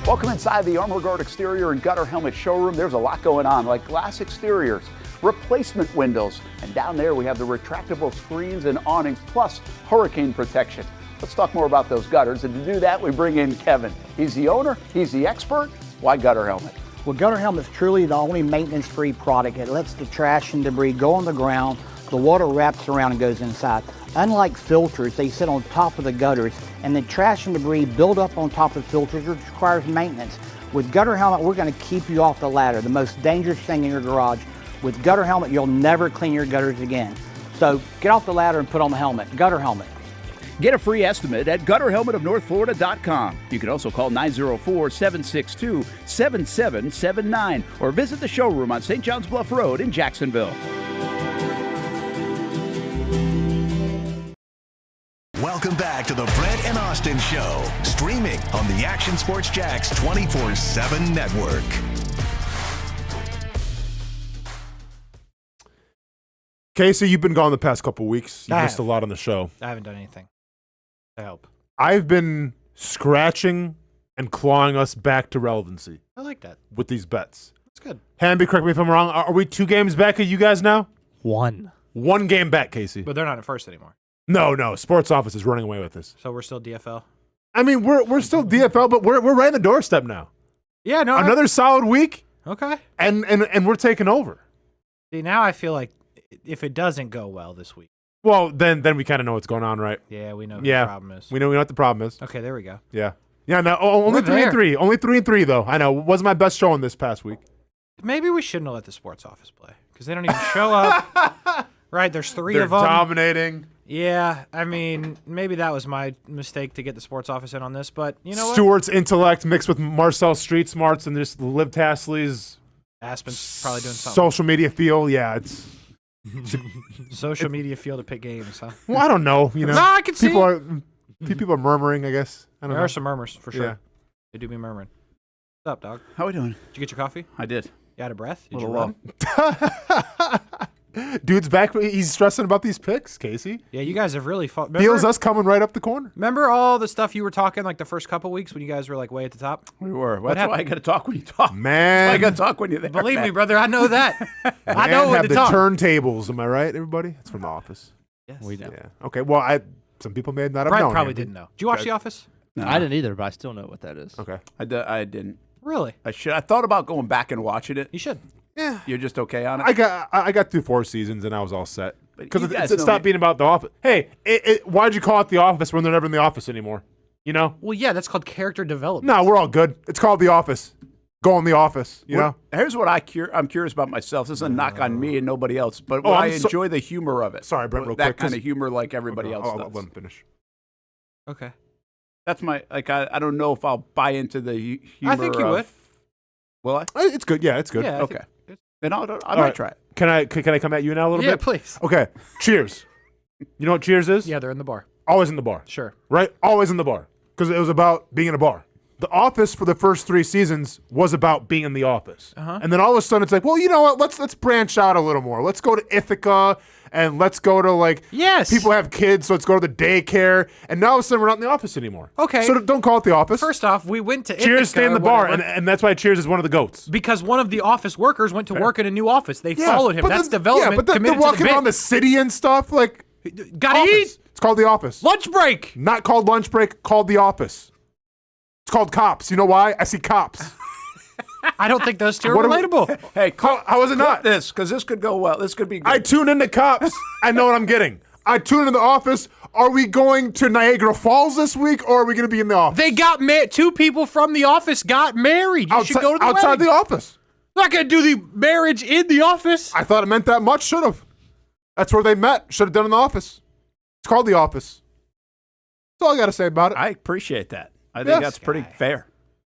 Welcome inside the Armor Guard exterior and gutter helmet showroom. There's a lot going on, like glass exteriors, replacement windows, and down there we have the retractable screens and awnings, plus hurricane protection. Let's talk more about those gutters, and to do that, we bring in Kevin. He's the owner, he's the expert. Why Gutter Helmet? Well, Gutter Helmet's truly the only maintenance-free product. It lets the trash and debris go on the ground, the water wraps around and goes inside. Unlike filters, they sit on top of the gutters, and the trash and debris build up on top of filters, which requires maintenance. With Gutter Helmet, we're going to keep you off the ladder, the most dangerous thing in your garage. With Gutter Helmet, you'll never clean your gutters again. So get off the ladder and put on the helmet. Gutter Helmet. Get a free estimate at gutterhelmetofnorthflorida.com. You can also call 904-762-7779 or visit the showroom on St. John's Bluff Road in Jacksonville. Welcome back to the Brent and Austen Show, streaming on the Action Sports Jax 24/7 network. Casey, you've been gone the past couple weeks. You missed a lot on the show. I haven't done anything to help. I've been scratching and clawing us back to relevancy. I like that. With these bets. That's good. Hamby, correct me if I'm wrong. Are we 2 games back at you guys now? One game back, Casey. But they're not at first anymore. No. Sports Office is running away with this. So we're still DFL? I mean, we're still DFL, but we're right on the doorstep now. Yeah, no. Another solid week. Okay. And we're taking over. See, now I feel like if it doesn't go well this week. Well, then we kind of know what's going on, right? Yeah, we know what the problem is. We know what the problem is. Okay, there we go. Yeah. Yeah, no, only 3-3. Only 3-3, though. I know. It wasn't my best showing this past week. Maybe we shouldn't have let the Sports Office play because they don't even show up. Right, there's 3 of them. They're dominating. Yeah, I mean, maybe that was my mistake to get the Sports Office in on this, but you know what? Stewart's intellect mixed with Marcel's street smarts and just Liv Tasley's Aspen's probably doing something. Social media feel, yeah, it's social media feel to pick games, huh? Well, I don't know, you know. No, I can see. People are murmuring, I guess. I don't know. There are some murmurs for sure. Yeah. They do be murmuring. What's up, dog? How we doing? Did you get your coffee? I did. You out of breath? Did A you little run? Dude's back. He's stressing about these picks, Casey. Yeah, you guys have really fought. Feels us coming right up the corner. Remember all the stuff you were talking like the first couple weeks when you guys were like way at the top? We were. What That's why I got to talk when you talk. Man. I got to talk when you're there. Believe me, brother, I know that. I know Man when have to the talk. turntables. Am I right, everybody? It's from The Office. Yes. We know. Yeah. Okay. Well, some people may not have Brent known. probably Andy. didn't know. Did you watch The Office? No. I didn't either, but I still know what that is. Okay. I didn't. Really? I should. I thought about going back and watching it. You should. Yeah. You're just okay on it? I got through 4 seasons and I was all set. Because you guys it know stopped me. being about The Office. Hey, why'd you call it The Office when they're never in the office anymore? You know? Well, yeah, that's called character development. No, we're all good. It's called The Office. Go in the office, you know? Here's what I'm curious about myself. This is a knock on me and nobody else, but Oh, I I'm so- enjoy the humor of it. Sorry, Brent, real that quick, kind just- of humor like everybody else I'll does. let him finish. Okay. That's my, like, I don't know if I'll buy into the humor I think you of, would. Will I? It's good. Yeah, it's good. Yeah, I Okay. Then I might right. try it. Can I come at you now a little Yeah, bit? please. Okay. Cheers. You know what Cheers is? Yeah, they're in the bar. Always in the bar. Sure. Right? Always in the bar. Because it was about being in a bar. The Office for the first 3 seasons was about being in the office. And then all of a sudden it's like, well, you know what? Let's branch out a little more. Let's go to Ithaca and let's go to like people have kids, so let's go to the daycare. And now all of a sudden we're not in the office anymore. Okay. So don't call it the office. First off, we went to Cheers, Ithaca stay in or the bar, whatever, and that's why Cheers is one of the goats. because one of the office workers went to work in a new office. They followed him. but That's then- development. Yeah, but they're committed to walking the around bit. the city and stuff. Like, Gotta Office. eat. It's called The Office. Lunch break. Not called lunch break, called The Office. It's called Cops. You know why? I see cops. I don't think those two are relatable. Hey, how was it not? This, because this could go well. This could be good. I tune into Cops. I know what I'm getting. I tune into The Office. Are we going to Niagara Falls this week, or are we going to be in the office? They got two people from The Office got married. You should go to the outside wedding. the office. I'm not going to do the marriage in the office. I thought it meant that much. Should have. That's where they met. Should have done it in the office. It's called The Office. That's all I got to say about it. I appreciate that. I think that's pretty fair.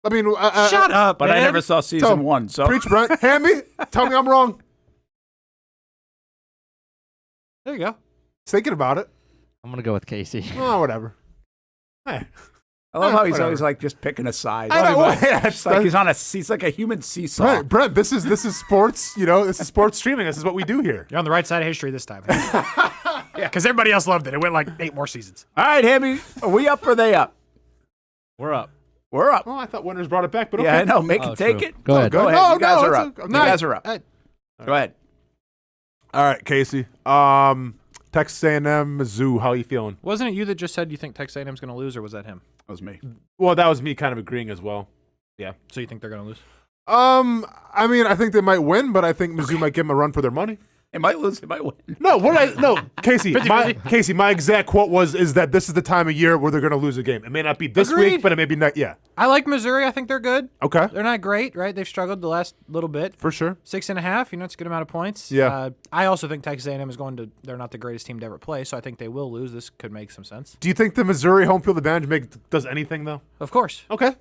I mean, shut up, but man. I never saw season 1. So preach, Brent. Hamby, tell me I'm wrong. There you go. Thinking about it. I'm going to go with Casey. Oh, whatever. Hey. I love how he's Whatever. always like just picking a side. I know. It's like he's like a human seesaw. Brent, this is sports. This is sports streaming. This is what we do here. You're on the right side of history this time. Yeah, because everybody else loved it. It went like 8 more seasons. All right, Hammy, are we up or are they up? We're up. We're up. Oh, I thought Winners brought it back, but okay. Yeah, I know. Make it take true. it. Go ahead. Go ahead. No, you guys no, are it's up. okay. You guys are up. Go ahead. All right, Casey. Texas A&M, Mizzou. How are you feeling? Wasn't it you that just said you think Texas A&M's going to lose, or was that him? That was me. Well, that was me kind of agreeing as well. Yeah. So you think they're going to lose? I mean, I think they might win, but I think Mizzou might give them a run for their money. It might lose. It might win. No, Casey. My exact quote is that this is the time of year where they're going to lose a game. It may not be this week, but it may be next. Yeah. I like Missouri. I think they're good. Okay. They're not great, right? They've struggled the last little bit. For sure. 6.5. It's a good amount of points. Yeah. I also think Texas A&M is they're not the greatest team to ever play, so I think they will lose. This could make some sense. Do you think the Missouri home field advantage does anything though? Of course. Okay.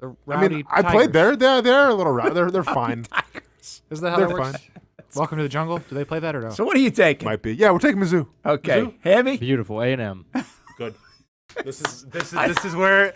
The rowdy I played there. They're a little rowdy. They're fine. Is that how that works? Welcome to the Jungle. Do they play that or no? So what are you taking? Might be. Yeah, we're taking Mizzou. Okay. Mizzou? Hammy? Beautiful. A&M. Good. This is where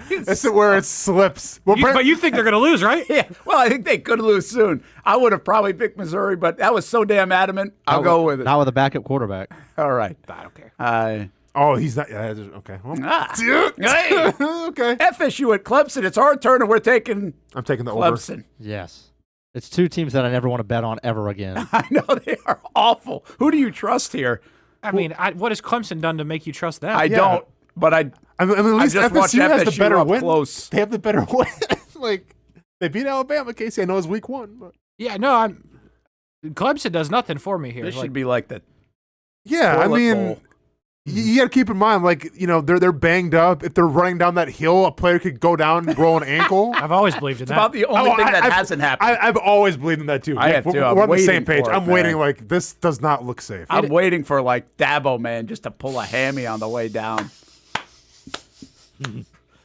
it slips. Well, But you think they're going to lose, right? Yeah. Well, I think they could lose soon. I would have probably picked Missouri, but that was so damn adamant. I'll go with it. Not with a backup quarterback. All right. I don't care. Oh, he's not. Yeah, okay. Well, Hey. okay. FSU at Clemson. It's our turn, and we're taking. I'm taking the Clemson. over. Yes. It's two teams that I never want to bet on ever again. I know they are awful. Who do you trust here? I mean, what has Clemson done to make you trust them? I don't, but I mean, at least just watched FSU has the FSU better up win. close. They have the better win. Like they beat Alabama. Casey, I know it's week 1, but Yeah, no, Clemson does nothing for me here. This should be like the. yeah, I toilet mean. bowl. You got to keep in mind, they're banged up. If they're running down that hill, a player could go down and roll an ankle. I've always believed in It's that. about the only thing that hasn't happened. I've always believed in that too. I have too. We're I'm on the same waiting page. for it, I'm waiting. man. Like this does not look safe. I'm waiting for like Dabo, man, just to pull a hammy on the way down.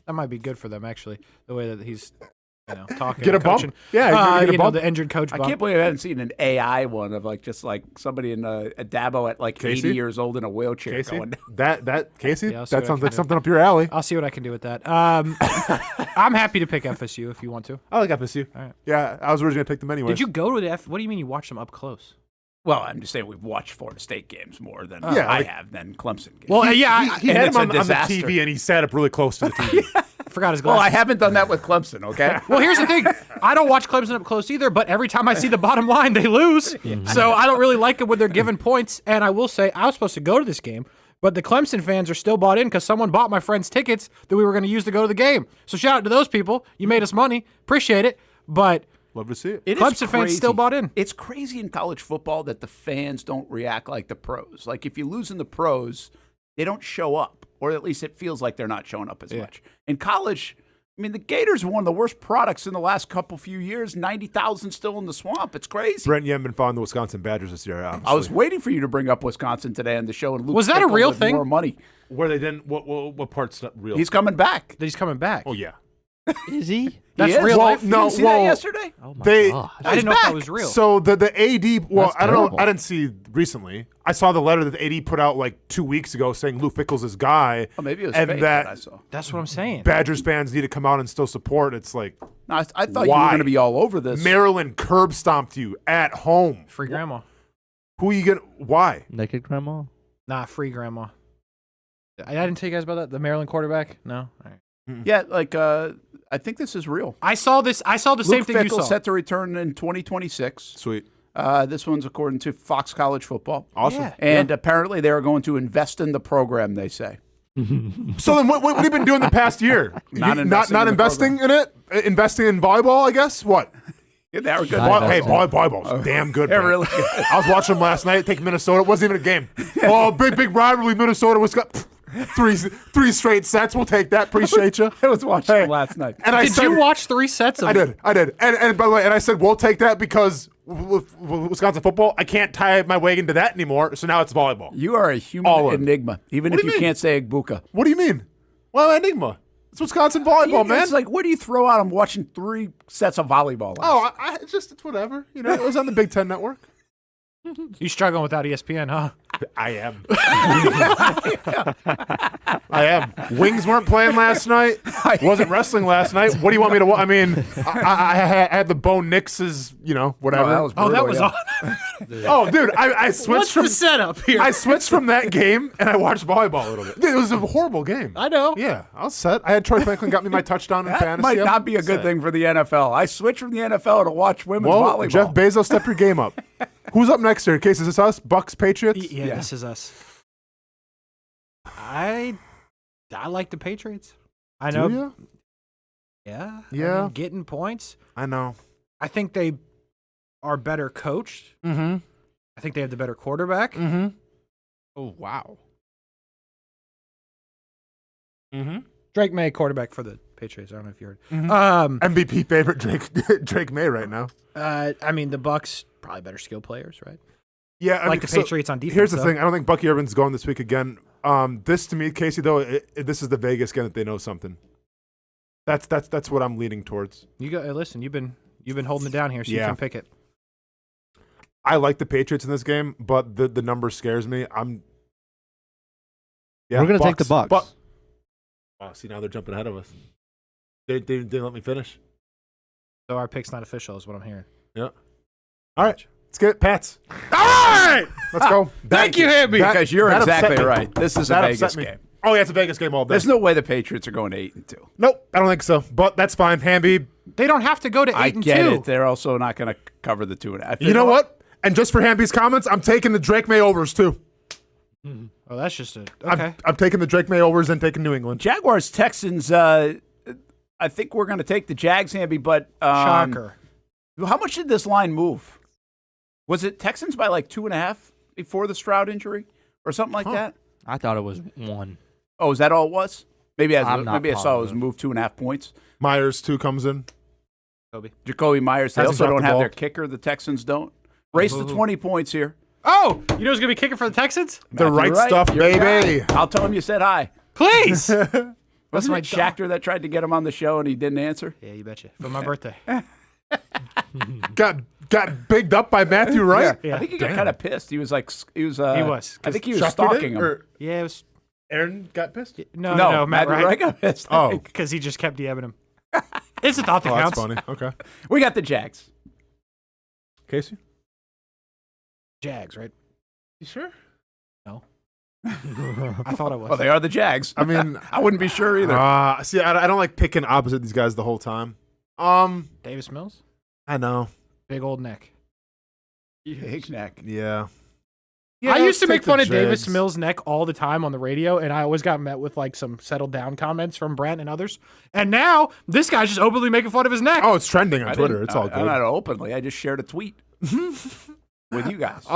That might be good for them, actually, the way that he's talking. Get a and coaching. bump. Yeah, get a bump. The injured coach I bump. can't believe I haven't seen an AI one of somebody in a Dabo at like Casey? 80 years old in a wheelchair Casey, going down. that Casey, Yeah, I'll see that what I sounds can like do. something up your alley. I'll see what I can do with that. I'm happy to pick FSU if you want to. I like FSU. All right. Yeah, I was originally gonna take them anyway. Did you go to the What do you mean you watched them up close? Well, I'm just saying we've watched Florida State games more than Yeah, I like- have than Clemson games. Well, He And had it's him a on the disaster. TV and he sat up really close to the TV. I forgot his Well, I glasses. haven't done that with Clemson, okay? Well, here's the thing. I don't watch Clemson up close either, but every time I see the bottom line, they lose. So I don't really like it when they're given points. And I will say, I was supposed to go to this game, but the Clemson fans are still bought in because someone bought my friend's tickets that we were going to use to go to the game. So shout out to those people. You made us money. Appreciate it. But Love to see it. It is Clemson fans still crazy. bought in. It's crazy in college football that the fans don't react like the pros. Like if you lose in the pros, they don't show up, or at least it feels like they're not showing up as much. In college, I mean, the Gators are one of the worst products in the last few years. 90,000 still in the swamp. It's crazy. Brent, you haven't been following the Wisconsin Badgers this year, obviously. I was waiting for you to bring up Wisconsin today on the show. And Luke Was that a Fickell real with thing? More money. Where they didn't. What part's not real? He's coming back. He's coming back. Oh yeah. Is he? That's He is. real Well, life. You no, didn't see well, that yesterday? Oh my They- gosh. I didn't know if that was real. So the AD. Well, That's I don't know. terrible. I didn't see recently. I saw the letter that the AD put out like 2 weeks ago saying Lou Fickell's his guy. Oh, maybe it was and fake that that I saw. That's what I'm saying. Badgers fans need to come out and still support. It's like No, I thought you were Why? going to be all over this. Maryland curb stomped you at home. Free grandma. Who are you gonna? Why? Naked grandma? Nah, free grandma. I didn't tell you guys about that. The Maryland quarterback. No. All right. Yeah, like I think this is real. I saw the same Luke thing you Fickell saw. set to return in 2026. Sweet. This one's according to Fox College Football. Awesome. Yeah. And apparently they are going to invest in the program, they say. So then, what have you been doing the past year? Not You- investing not in the investing in it. Investing in volleyball, I guess. What? They are good. Volleyball's damn good. They're man. really good. I was watching them last night. Take Minnesota. It wasn't even a game. Oh, big rivalry. Minnesota was got three straight sets. We'll take that. Appreciate you. I was watching them last night. And Did you watch 3 sets of I did. And by the way, and I said we'll take that because with Wisconsin football, I can't tie my wagon to that anymore. So now it's volleyball. You are a human enigma, even if you can't say Egbuka. What do you mean? Well, enigma. It's Wisconsin volleyball, man. It's like, what do you throw out? I'm watching 3 sets of volleyball. It's whatever. You know, it was on the Big Ten Network. You struggling without ESPN, huh? I am. I am. Wings weren't playing last night. Wasn't wrestling last night. What do you want me to watch? I mean, I had the Bo Nix's, whatever. That was on. Oh, dude, I switched What's from the setup here? I switched from that game and I watched volleyball a little bit. Dude, it was a horrible game. I know. Yeah, I was set. I had Troy Franklin got me my touchdown in That fantasy. might not be a good thing for the NFL. I switched from the NFL to watch women's volleyball. Jeff Bezos, step your game up. Who's up next here? Case, is this us? Bucks, Patriots? Yeah, this is us. I like the Patriots. I know. Do you? Yeah. Yeah. I mean, getting points. I know. I think they are better coached. Mm-hmm. I think they have the better quarterback. Mm-hmm. Oh, wow. Mm-hmm. Drake May, quarterback for the Patriots. I don't know if you heard. Mm-hmm. MVP favorite Drake May right now. I mean, the Bucks probably better skill players, right? Yeah, I like mean, the Patriots on defense. Here's the thing: I don't think Bucky Irvin's going this week again. This to me, Casey, though, this is the Vegas game that they know something. That's what I'm leaning towards. You go. Listen, you've been holding it down here, so you Yeah. can pick it. I like the Patriots in this game, but the number scares me. We're gonna take the Bucks. Oh, see, now they're jumping ahead of us. They didn't let me finish. So our pick's not official, is what I'm hearing. Yeah. All right, let's get it, Pats. All right, let's go. Thank you, Hamby. Because you're that upset exactly me. right. This is a That Vegas upset me. game. Oh yeah, it's a Vegas game all day. There's no way the Patriots are going to 8-2. Nope, I don't think so. But that's fine, Hamby. They don't have to go to 8-2. I get it. They're also not going to cover the 2.5. You know what? And just for Hamby's comments, I'm taking the Drake May overs too. Oh, that's just a okay. I'm taking the Drake May overs and taking New England. Jaguars, Texans. I think we're going to take the Jags, Hamby. But Shocker. How much did this line move? Was it Texans by like 2.5 before the Stroud injury or something like that? I thought it was 1. Oh, is that all it was? Maybe I'm not I saw it was positive. moved 2.5 points. Myers 2 comes in. Jacoby Myers. They Hasn't also dropped don't the have ball. their kicker. The Texans don't. Race to 20 points here. Oh, you know who's gonna be kicking for the Texans? The Matthew right stuff, Your baby. guy. I'll tell him you said hi. Please. Wasn't my it Shachter that tried to get him on the show and he didn't answer? Yeah, you betcha. For my birthday. Got bigged up by Matthew Wright. Yeah. I think he got kind of pissed. He was like, He was. I think he was Schefter stalking did, him. or Yeah, it was. Aaron got pissed. No, Matt Matthew Wright. got pissed. Oh, Because he just kept DMing him. It's a thought that that's counts. funny. Okay, We got the Jags. Casey, Jags, right? you sure? No. I thought it was. Well, they are the Jags. I mean, I wouldn't be sure either. see, I don't like picking opposite these guys the whole time. Davis Mills, I know. big old neck. Big neck. Yeah. I used to let's make take fun the of Davis Jags. Mills' neck all the time on the radio, and I always got met with like some settled down comments from Brent and others. And now this guy's just openly making fun of his neck. Oh, it's trending on I Twitter. didn't- It's all I'm good. not openly. I just shared a tweet with you guys. Big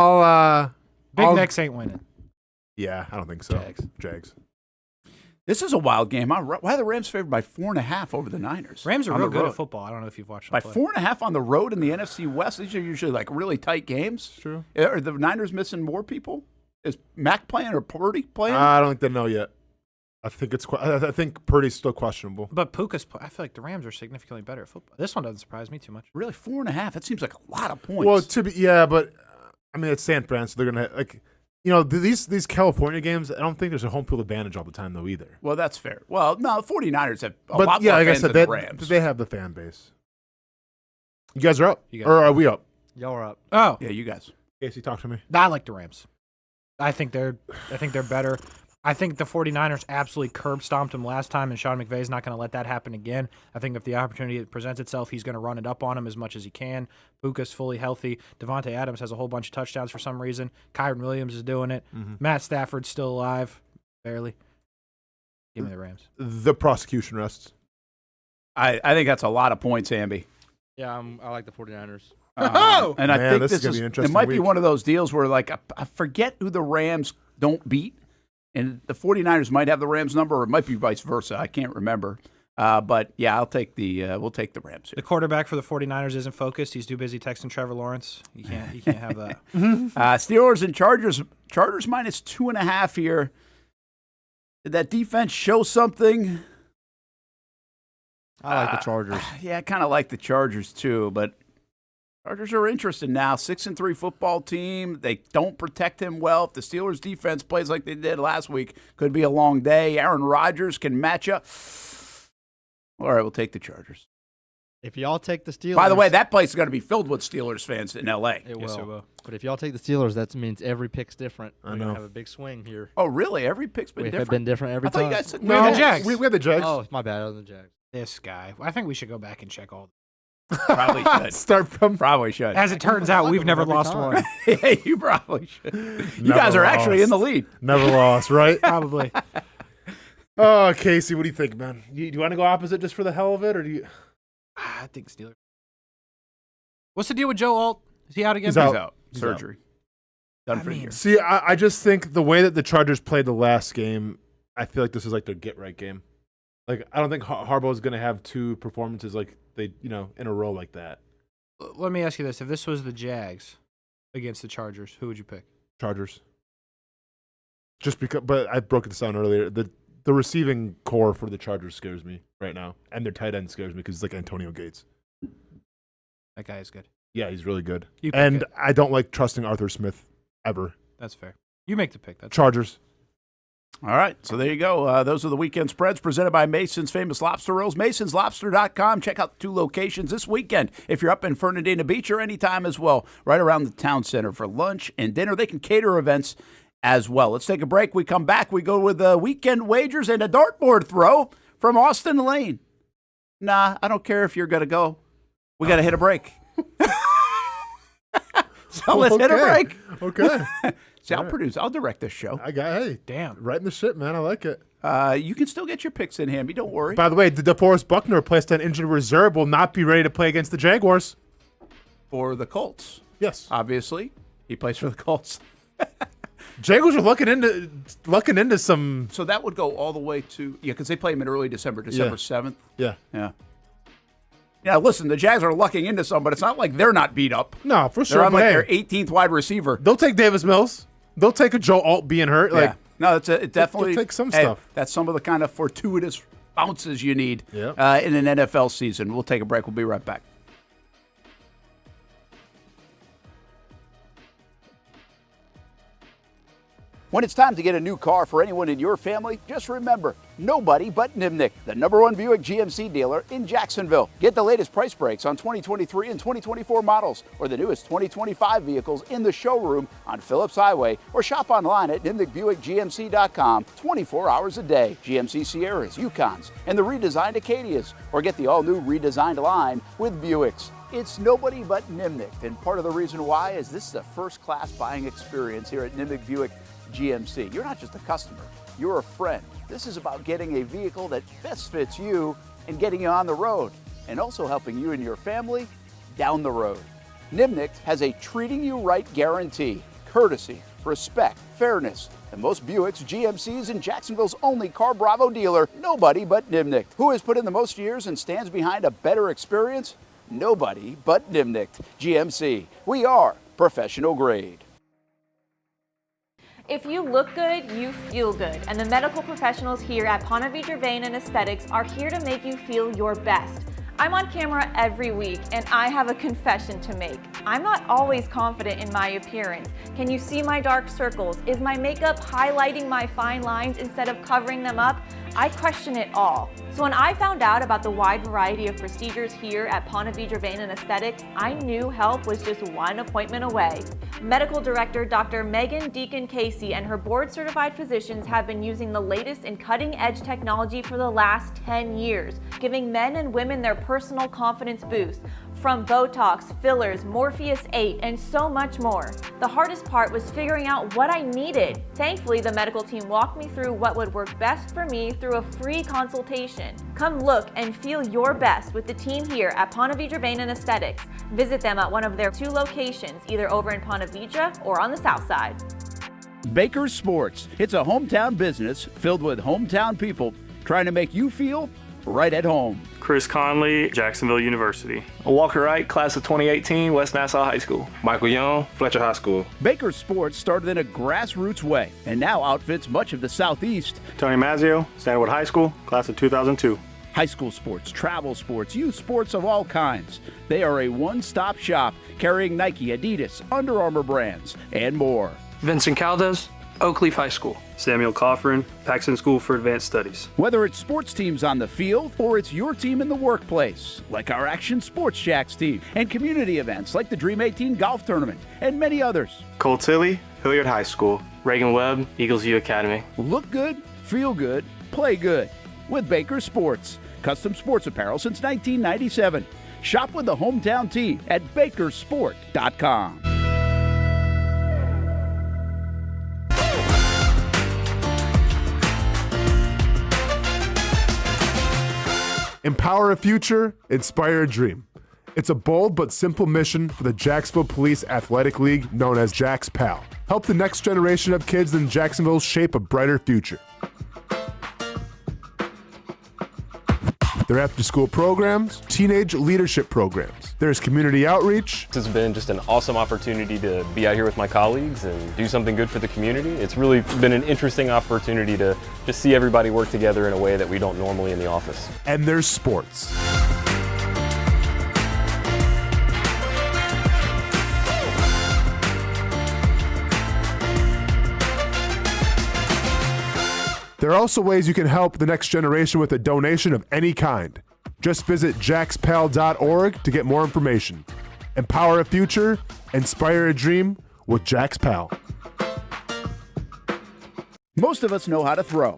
I'll- necks ain't winning. Yeah, I don't think so. Jags. This is a wild game. Why are the Rams favored by 4.5 over the Niners? Rams are on real the good road? at football. I don't know if you've watched them By play. 4.5 on the road in the NFC West. These are usually like really tight games. True. Are the Niners missing more people? Is Mac playing or Purdy playing? I don't think they know yet. I think I think Purdy's still questionable. But Puka's. I feel like the Rams are significantly better at football. This one doesn't surprise me too much. Really, 4.5? That seems like a lot of points. Well, but I mean it's San Fran, so they're gonna these California games. I don't think there's a home field advantage all the time though either. Well, that's fair. Well, no, the 49ers have a But lot yeah, more like I fans said, than the Rams. they have the fan base. You guys are up, You guys or are we up? Y'all are up. Oh, Yeah, you guys. Casey, talk to me. I like the Rams. I think they're better. I think the 49ers absolutely curb stomped him last time, and Sean McVay's not going to let that happen again. I think if the opportunity presents itself, he's going to run it up on him as much as he can. Puka's fully healthy. Devontae Adams has a whole bunch of touchdowns for some reason. Kyron Williams is doing it. Mm-hmm. Matt Stafford's still alive, barely. Give me the Rams. The prosecution rests. I think that's a lot of points, Amby. Yeah, I like the 49ers. And I Man, think this is this gonna be is an it interesting might be week. one of those deals where, like, I forget who the Rams don't beat, and the 49ers might have the Rams number, or it might be vice versa. I can't remember. But, yeah, we'll take the Rams here. The quarterback for the 49ers isn't focused. He's too busy texting Trevor Lawrence. You can't have that. Steelers and Chargers. Chargers minus 2.5 here. Did that defense show something? I like the Chargers. Yeah, I kind of like the Chargers too, but Chargers are interested now. 6-3 football team. They don't protect him well. If the Steelers defense plays like they did last week, could be a long day. Aaron Rodgers can match up. All right, we'll take the Chargers. If y'all take the Steelers. By the way, that place is going to be filled with Steelers fans in L.A. It will. But if y'all take the Steelers, that means every pick's different. I We're know. going to have a big swing here. Oh, really? Every pick's been We've different? been different every I thought time. you guys said We had the Jags. We had the Jags. Oh, my bad. Other than the Jags. This guy. I think we should go back and check all. Probably should. Start from. Probably should. As it turns out, we've never every lost time. one. Yeah, you probably should. You Never guys are actually lost. in the lead. Never lost, right? Probably. Oh, Casey, what do you think, man? Do you want to go opposite just for the hell of it, or do you? I think Steelers. What's the deal with Joe Alt? Is he out again? He's out. He's out. Surgery. Done for the year. See, I just think the way that the Chargers played the last game, I feel like this is like their get-right game. Like, I don't think Harbaugh is going to have two performances like they, in a row like that. Let me ask you this: if this was the Jags against the Chargers, who would you pick? Chargers. Just because, but I broke this down earlier. The receiving core for the Chargers scares me right now, and their tight end scares me because it's like Antonio Gates. That guy is good. Yeah, he's really good. You pick And it. I don't like trusting Arthur Smith ever. That's fair. You make the pick. That's Chargers. All right, so there you go. Those are the weekend spreads presented by Mason's Famous Lobster Rolls. MasonsLobster.com. Check out the 2 locations this weekend if you're up in Fernandina Beach or anytime as well, right around the town center for lunch and dinner. They can cater events as well. Let's take a break. We come back. We go with the weekend wagers and a dartboard throw from Austen Lane. Nah, I don't care if you're going to go. We got to hit a break. So let's hit a break. Okay. See, I'll produce. I'll direct this show. Damn. Right in the shit, man. I like it. You can still get your picks in, Hamby. Don't worry. By the way, the DeForest Buckner placed on injured reserve will not be ready to play against the Jaguars. For the Colts. Yes. Obviously. He plays for the Colts. Jaguars are looking into some. So that would go all the way to, because they play him in early December 7th. Yeah. Yeah. Yeah, listen, the Jags are lucking into some, but it's not like they're not beat up. No, for sure. They're on but like their 18th wide receiver. They'll take Davis Mills. They'll take a Joe Alt being hurt. Like, Yeah. No, it definitely they'll take some hey, stuff. That's some of the kind of fortuitous bounces you need in an NFL season. We'll take a break. We'll be right back. When it's time to get a new car for anyone in your family, just remember, nobody but Nimnick, the #1 Buick GMC dealer in Jacksonville. Get the latest price breaks on 2023 and 2024 models or the newest 2025 vehicles in the showroom on Phillips Highway or shop online at nimnickbuickgmc.com 24 hours a day. GMC Sierras, Yukons, and the redesigned Acadias, or get the all-new redesigned line with Buicks. It's nobody but Nimnick, and part of the reason why is this is a first-class buying experience here at Nimnick Buick GMC. You're not just a customer, you're a friend. This is about getting a vehicle that best fits you and getting you on the road, and also helping you and your family down the road. Nimnick has a treating you right guarantee, courtesy, respect, fairness, and most Buicks, GMCs, and Jacksonville's only Car Bravo dealer, nobody but Nimnick. Who has put in the most years and stands behind a better experience? Nobody but Nimnick. GMC. We are professional grade. If you look good, you feel good. And the medical professionals here at Ponte Vedra Vein and Aesthetics are here to make you feel your best. I'm on camera every week, and I have a confession to make. I'm not always confident in my appearance. Can you see my dark circles? Is my makeup highlighting my fine lines instead of covering them up? I question it all. So when I found out about the wide variety of procedures here at Ponte Vedra Vein and Aesthetics, I knew help was just one appointment away. Medical Director Dr. Megan Deacon Casey and her board-certified physicians have been using the latest in cutting-edge technology for the last 10 years, giving men and women their personal confidence boost. from Botox, fillers, Morpheus 8, and so much more. The hardest part was figuring out what I needed. Thankfully, the medical team walked me through what would work best for me through a free consultation. Come look and feel your best with the team here at Ponte Vedra Vein and Aesthetics. Visit them at one of their 2 locations, either over in Ponte Vedra or on the south side. Baker's Sports. It's a hometown business filled with hometown people trying to make you feel right at home. Chris Conley, Jacksonville University. Walker Wright, class of 2018, West Nassau High School. Michael Young, Fletcher High School. Baker's Sports started in a grassroots way and now outfits much of the Southeast. Tony Mazzio, Stanwood High School, class of 2002. High school sports, travel sports, youth sports of all kinds. They are a one-stop shop carrying Nike, Adidas, Under Armour brands, and more. Vincent Caldes, Oakleaf High School. Samuel Coffrin, Paxton School for Advanced Studies. Whether it's sports teams on the field or it's your team in the workplace, like our Action Sports Jacks team, and community events like the Dream 18 Golf Tournament, and many others. Cole Tilley, Hilliard High School. Reagan Webb, Eagles View Academy. Look good, feel good, play good with Baker Sports. Custom sports apparel since 1997. Shop with the hometown team at bakersport.com. Empower a future, inspire a dream. It's a bold but simple mission for the Jacksonville Police Athletic League known as Jax PAL. Help the next generation of kids in Jacksonville shape a brighter future. Their after-school programs, teenage leadership programs. There's community outreach. This has been just an awesome opportunity to be out here with my colleagues and do something good for the community. It's really been an interesting opportunity to just see everybody work together in a way that we don't normally in the office. And there's sports. There are also ways you can help the next generation with a donation of any kind. Just visit jaxpal.org to get more information. Empower a future, inspire a dream with Jax PAL. Most of us know how to throw.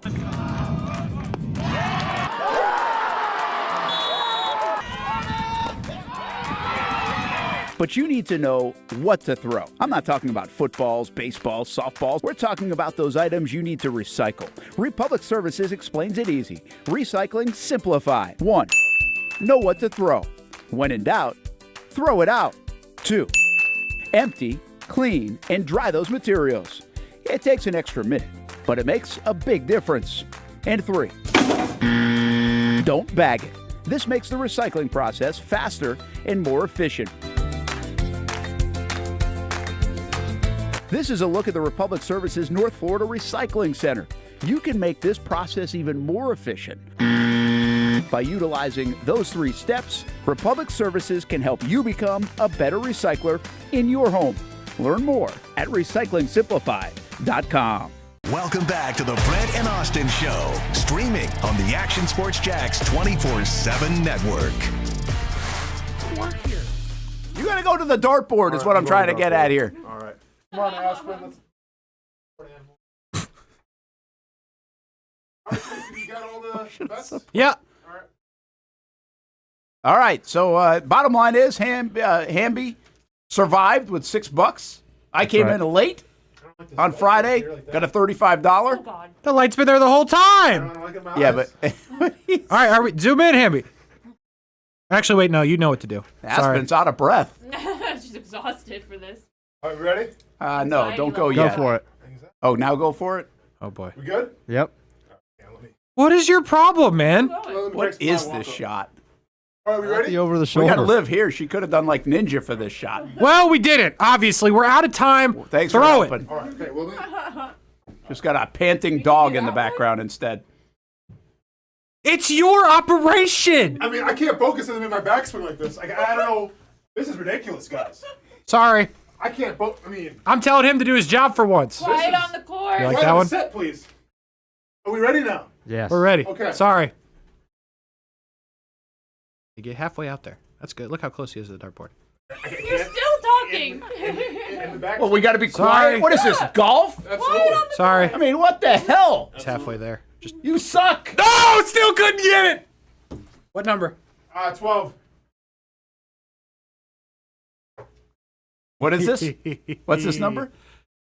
But you need to know what to throw. I'm not talking about footballs, baseballs, softballs. We're talking about those items you need to recycle. Republic Services explains it easy. Recycling simplified. 1. Know what to throw. When in doubt, throw it out. 2. Empty, clean, and dry those materials. It takes an extra minute, but it makes a big difference. And 3. Don't bag it. This makes the recycling process faster and more efficient. This is a look at the Republic Services North Florida Recycling Center. You can make this process even more efficient. By utilizing those 3 steps, Republic Services can help you become a better recycler in your home. Learn more at recyclingsimplified.com. Welcome back to the Brent and Austen Show, streaming on the Action Sports Jacks 24/7 network. You got to go to the dartboard is what I'm trying to get at here. All right. Come on, Aspen. You got all the bets? Yeah. All right. So bottom line is Hamby survived with $6. I came in late on Friday. Got a $35. Oh, God. The light's been there the whole time. Yeah, but All right, are we zoom in, Hamby? Actually, wait, no, you know what to do. Aspen's out of breath. She's exhausted for this. All right, ready? No, don't go Go yet. for it. Oh, now go for it? Oh, boy. We good? Yep. What is your problem, man? What is this shot? All right, we ready? The over the We shoulder. got to live here. She could have done like Ninja for this shot. Well, we did it. Obviously, we're out of time. Thanks Throw for it. helping. All right, okay, well then. Just got a panting dog in the background instead. It's your operation. I mean, I can't focus on them in my backswing like this. I don't know. This is ridiculous, guys. Sorry. I can't I mean. I'm telling him to do his job for once. Quiet on the court. You like Quiet that on one? the set, please. Are we ready now? Yes. We're ready. Okay. Sorry. You get halfway out there. That's good. Look how close he is to the dartboard. You're still talking. In the back. Well, we got to be Sorry. quiet. What is this, golf? Absolutely. Sorry. I mean, what the hell? It's halfway there. You suck. No, still couldn't get it. What number? 12. What is this? What's this number?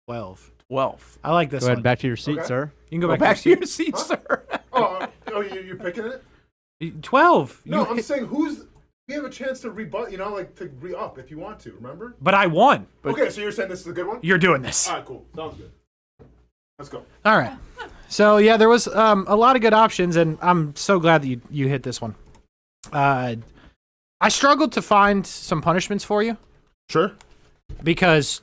12. 12. I like this Go ahead one. and back to your seat, Okay. sir. You can go Go back, back to your seat, sir. You're picking it? 12. No, You I'm hit- saying we have a chance to rebut, to re-up if you want to, remember? But I won. Okay, so you're saying this is a good one? You're doing this. All right, cool. Sounds good. Let's go. All right. So, yeah, there was a lot of good options, and I'm so glad that you hit this one. I struggled to find some punishments for you Sure. because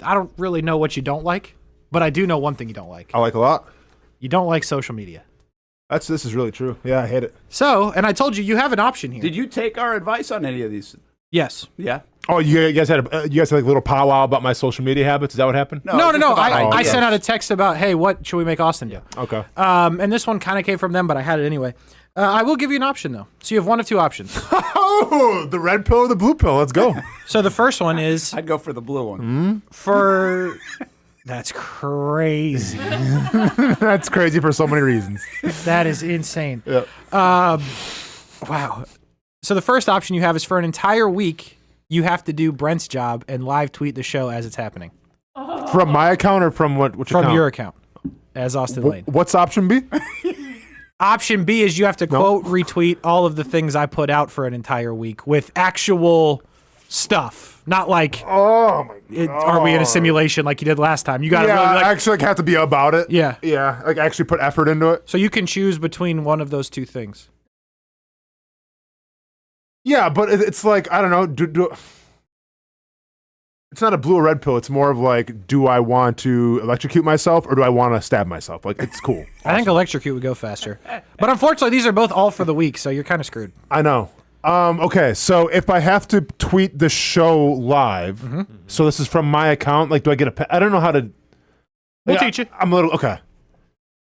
I don't really know what you don't like, but I do know one thing you don't like. I like a lot. You don't like social media. This is really true. Yeah, I hate it. So, and I told you have an option here. Did you take our advice on any of these? Yes. Yeah. Oh, you guys had like a little powwow about my social media habits? Is that what happened? No. I ideas. sent out a text about, hey, what should we make Austen do? Okay. And this one kind of came from them, but I had it anyway. I will give you an option, though. So you have one of two options. Oh, the red pill or the blue pill? Let's go. So the first one is... I'd go for the blue one. For... That's crazy. That's crazy for so many reasons. That is insane. Yep. Wow. So the first option you have is for an entire week, you have to do Brent's job and live tweet the show as it's happening. From my account or from which account? From your account, as Austen Lane. What's option B? Option B is you have to quote retweet all of the things I put out for an entire week with actual stuff, not like oh my God. Are we in a simulation like you did last time? You got to yeah, really actually have to be about it. Yeah. Yeah, like actually put effort into it. So you can choose between one of those two things. Yeah, but it's like, I don't know, it's not a blue or red pill. It's more of like, do I want to electrocute myself or do I want to stab myself? Like, it's cool. I think electrocute would go faster. But unfortunately, these are both all for the week, so you're kind of screwed. I know. Okay, so if I have to tweet the show live, so this is from my account, like, do I get a... I don't know how to... We'll like, teach you. I'm a little... Okay.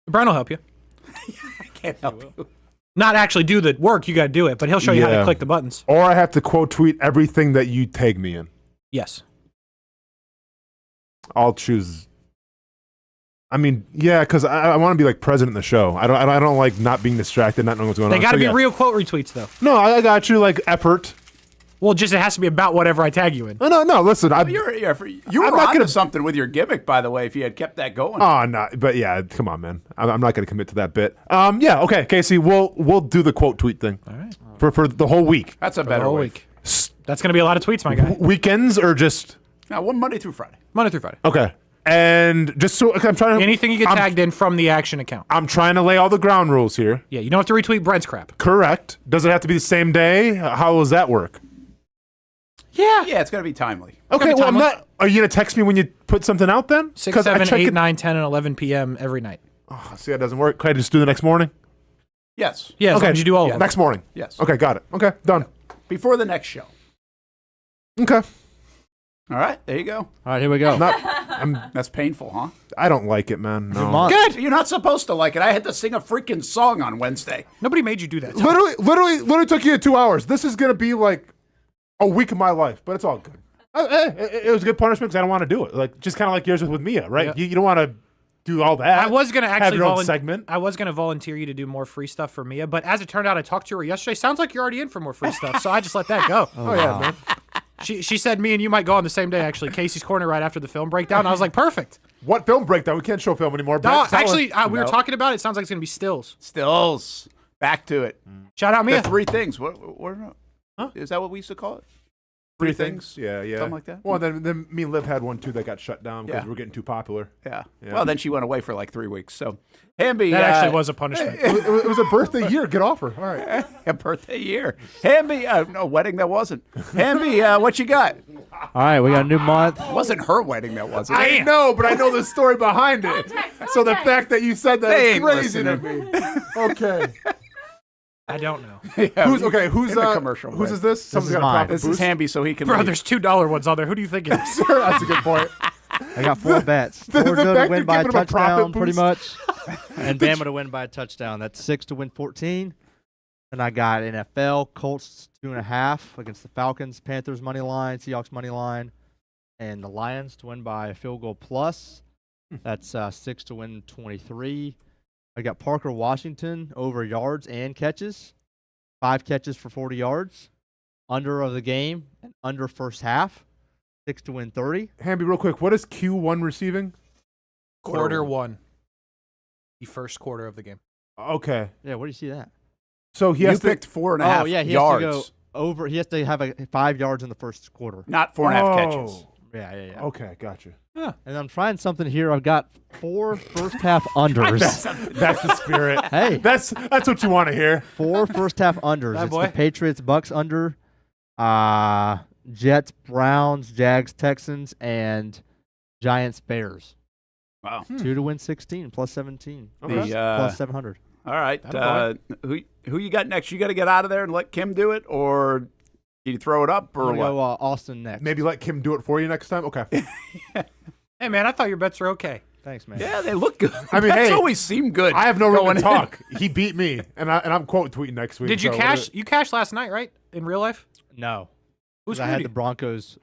Brian will help you. I can't help you. Not actually do the work, you got to do it, but he'll show you how to click the buttons. Or I have to quote tweet everything that you tag me in. Yes. I'll choose... I mean, yeah, because I want to be like present in the show. I don't like not being distracted, not knowing what's going on. They got to be real quote retweets, though. No, I got you. Like effort. Well, just it has to be about whatever I tag you in. No. Listen, You were onto something with your gimmick, by the way. If you had kept that going. Oh no, but yeah, come on, man. I'm not going to commit to that bit. Yeah, okay, Casey. We'll do the quote tweet thing. All right. For the whole week. That's a better whole way. week. That's going to be a lot of tweets, my guy. Weekends or just No, one Monday through Friday. Monday through Friday. okay. And just so I'm trying to Anything you get tagged in from the action account. I'm trying to lay all the ground rules here. Yeah, you don't have to retweet Brent's crap. Correct. Does it have to be the same day? How does that work? Yeah. Yeah, it's got to be timely. Okay, well, I'm not. Are you going to text me when you put something out then? 6, 7, 8, 9, 10, and 11 p.m. every night. Oh, see, that doesn't work. Can I just do the next morning? Yes. Yeah, as okay. long as you do all of them. Next morning. Yes. Okay, got it. Okay, done. Before the next show. Okay. All right, there you go. All right, here we go. That's painful, huh? I don't like it, man. No. Good. You're not supposed to like it. I had to sing a freaking song on Wednesday. Nobody made you do that. Literally took you 2 hours. This is going to be like a week of my life, but it's all good. It was a good punishment because I don't want to do it. Like just kind of like yours with Mia, right? Yeah. You don't want to do all that. I was going to have actually your own segment. I was going to volunteer you to do more free stuff for Mia, but as it turned out, I talked to her yesterday. Sounds like you're already in for more free stuff, so I just let that go. Oh yeah, man. She said me and you might go on the same day, actually. Casey's Corner right after the film breakdown. I was like, perfect. What film breakdown? We can't show film anymore. No, Brent, actually, we were talking about it. It sounds like it's going to be stills. Stills. Back to it. Shout out Mia. The three things. What Huh? Is that what we used to call it? Three things. Yeah. Something like that. Well, then me and Liv had one too that got shut down because we were getting too popular. Yeah. Well, then she went away for like 3 weeks. So, Hamby. That actually was a punishment. It was a birthday year. Get off her. All right. A birthday year. Hamby. No, wedding that wasn't. Hamby, what you got? All right, we got a new month. It wasn't her wedding that wasn't. I know, but I know the story behind it. So the fact that you said that They is ain't crazy to listening. me. Okay. I don't know. Yeah, Who's in the commercial? Whose right? is this? Someone's got a mine. profit This is boost? Hamby, so he can. Bro, leave. there's $2 ones on there. Who do you think it is? That's a good point. I got 4 bets. The Florida to fact win you're by a giving him a profit touchdown, pretty boost. much. And Bama to win by a touchdown. That's 6 to win 14. And I got NFL, Colts 2.5 against the Falcons, Panthers money line, Seahawks money line, and the Lions to win by a field goal plus. That's 6 to win 23. I got Parker Washington over yards and catches. 5 catches for 40 yards. under of the game and under first half. 6 to win 30. Hamby, real quick, what is Q1 receiving? Quarter one. The first quarter of the game. Okay. Yeah, where do you see that? So he has picked 4.5 he yards. has to go over. He has to have 5 yards in the first quarter. Not 4.5 catches. Yeah. Okay, gotcha. Huh. And I'm trying something here. I've got 4 first half unders. That's the spirit. Hey, that's what you want to hear. 4 first half unders. It's the Patriots, Bucks under, Jets, Browns, Jags, Texans, and Giants, Bears. Wow. 2 to win 16 plus 17 Okay. plus 700. All right. Who you got next? You got to get out of there and let Kim do it, or you throw it up, or I'm what? gonna go Austin next. Maybe let Kim do it for you next time. Okay. Hey man, I thought your bets were okay. Thanks, man. Yeah, they look good. I mean, Bets hey, always seem good. I have no reason going to in. talk. He beat me, and I'm quote tweeting next week. Did you so cash? You cashed last night, right? In real life? No. Who's I had screwed the Broncos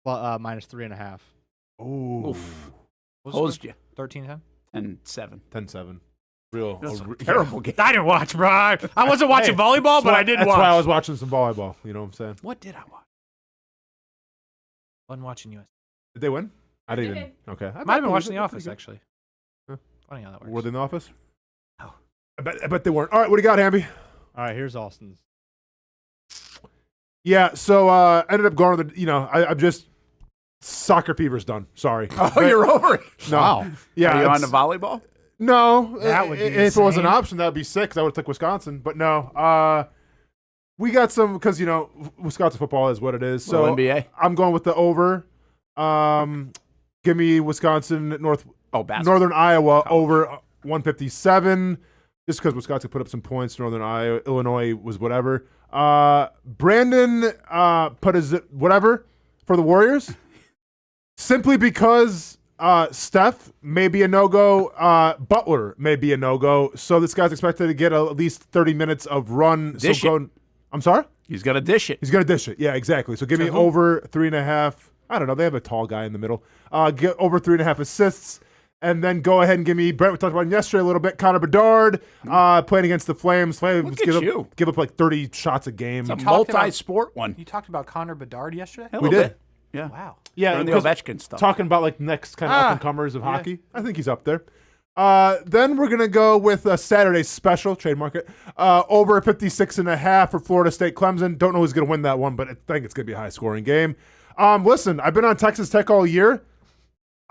minus 3.5. Ooh. Hosed you. 13-10? And 7. 10-7. Real That's a terrible game. I didn't watch, bro. I wasn't watching volleyball, but I did watch. That's why I was watching some volleyball. You know what I'm saying? What did I watch? Wasn't watching US. Did they win? I didn't even. Okay. Might have been watching The Office, actually. Huh. Funny how that works. Were they in the office? No. I bet they weren't. All right, what do you got, Hamby? All right, here's Austin's. Yeah, so ended up going to the, I'm just, soccer fever's done. Sorry. Oh, you're over it. No. Wow. Yeah. Are you on the volleyball? No. That would be if it was an insane. option, that would be sick, 'cause I would have took Wisconsin. But no. We got some, because, Wisconsin football is what it is. So Little NBA? I'm going with the over. Give me Wisconsin, Northern Iowa over 157. Just because Wisconsin put up some points, Northern Iowa, Illinois was whatever. Brandon put his whatever for the Warriors, simply because Steph may be a no-go, Butler may be a no-go, so this guy's expected to get at least 30 minutes of run. Dish it. I'm sorry? He's going to dish it. He's going to dish it. Yeah, exactly. So give me over 3.5. I don't know. They have a tall guy in the middle. Get over 3.5 assists. And then go ahead and give me, Brent, we talked about him yesterday a little bit, Connor Bedard playing against the Flames. Flames give up like 30 shots a game. It's a multi-sport one. You talked about Connor Bedard yesterday? We did. Bit. Yeah. Wow. Yeah. During the Ovechkin stuff. Talking about like next kind of up-and-comers of hockey. I think he's up there. Then we're going to go with a Saturday special, trademark it, over 56.5 for Florida State Clemson. Don't know who's going to win that one, but I think it's going to be a high-scoring game. Listen, I've been on Texas Tech all year.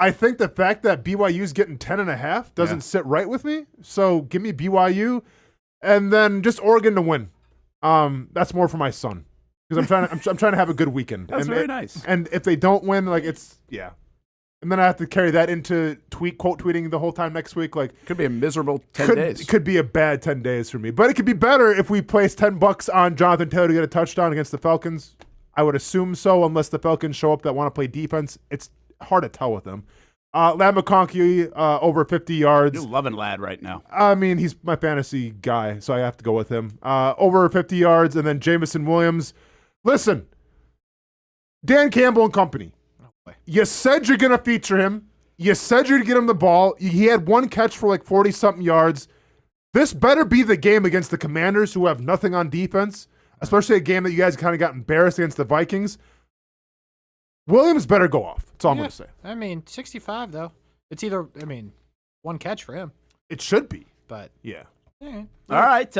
I think the fact that BYU's getting 10.5 doesn't sit right with me. So give me BYU, and then just Oregon to win. That's more for my son, because I'm trying to have a good weekend. That's very nice. And if they don't win, and then I have to carry that into quote tweeting the whole time next week. Like, could be a miserable 10 days. Could be a bad 10 days for me, but it could be better if we place $10 on Jonathan Taylor to get a touchdown against the Falcons. I would assume so, unless the Falcons show up that want to play defense. It's hard to tell with them. Ladd McConkey over 50 yards. You're loving Ladd right now. I mean, he's my fantasy guy, so I have to go with him. Over 50 yards, and then Jamison Williams. Listen, Dan Campbell and company. You said you're going to feature him. You said you're going to get him the ball. He had one catch for like 40-something yards. This better be the game against the Commanders, who have nothing on defense, especially a game that you guys kind of got embarrassed against the Vikings. Williams better go off. That's all I'm going to say. I mean, 65, though. It's either, one catch for him. It should be. But, yeah. All right.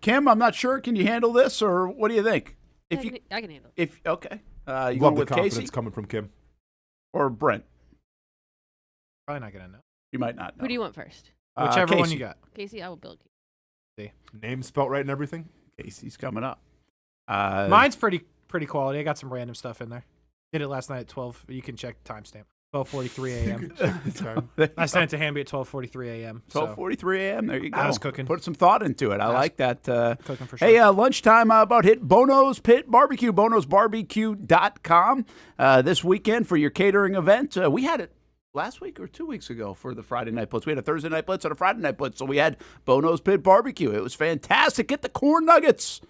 Kim, I'm not sure. Can you handle this, or what do you think? I can handle it. Okay. You Love going the with confidence Casey coming from Kim. or Brent? Probably not going to know. You might not know. Who do you want first? Whichever one Casey. you got. Casey, I will build Casey. Name spelt right and everything? Casey's coming up. Mine's pretty quality. I got some random stuff in there. Did it last night at 12. You can check the timestamp. 12:43 a.m. I sent it to Hamby at 12:43 a.m. 12:43 a.m. There you go. I was cooking. Put some thought into it. I like that. Cooking for sure. Hey, lunchtime about hit Bono's Pit Barbecue, bonosbarbecue.com this weekend for your catering event. We had it last week or 2 weeks ago for the Friday Night Blitz. We had a Thursday Night Blitz and a Friday Night Blitz, so we had Bono's Pit Barbecue. It was fantastic. Get the corn nuggets.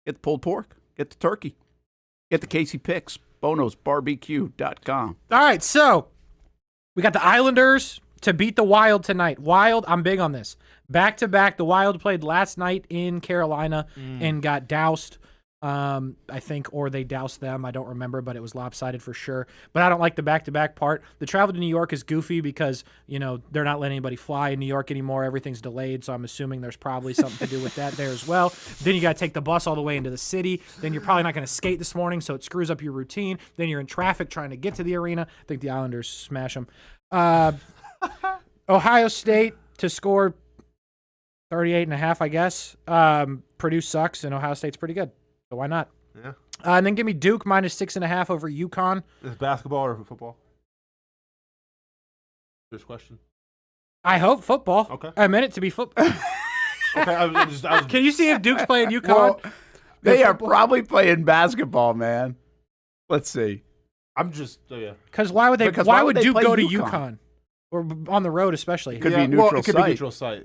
Get the pulled pork. Get the turkey. Get the Casey Picks. bonosbarbecue.com. All right, so we got the Islanders to beat the Wild tonight. Wild, I'm big on this. Back-to-back, the Wild played last night in Carolina and got doused. I think, or they doused them. I don't remember, but it was lopsided for sure. But I don't like the back-to-back part. The travel to New York is goofy because, they're not letting anybody fly in New York anymore. Everything's delayed, so I'm assuming there's probably something to do with that there as well. Then you got to take the bus all the way into the city. Then you're probably not going to skate this morning, so it screws up your routine. Then you're in traffic trying to get to the arena. I think the Islanders smash them. Ohio State to score 38.5, I guess. Purdue sucks, and Ohio State's pretty good. So why not? Yeah. And then give me Duke minus 6.5 over UConn. Is it basketball or football? First question. I hope football. Okay. I meant it to be football. Okay. I was Can you see if Duke's playing UConn? Well, they are probably playing basketball, man. Let's see. I'm just yeah. Because why would they? Because Why would they Duke play go to UConn? UConn or on the road especially? It could be neutral it could site. be neutral site.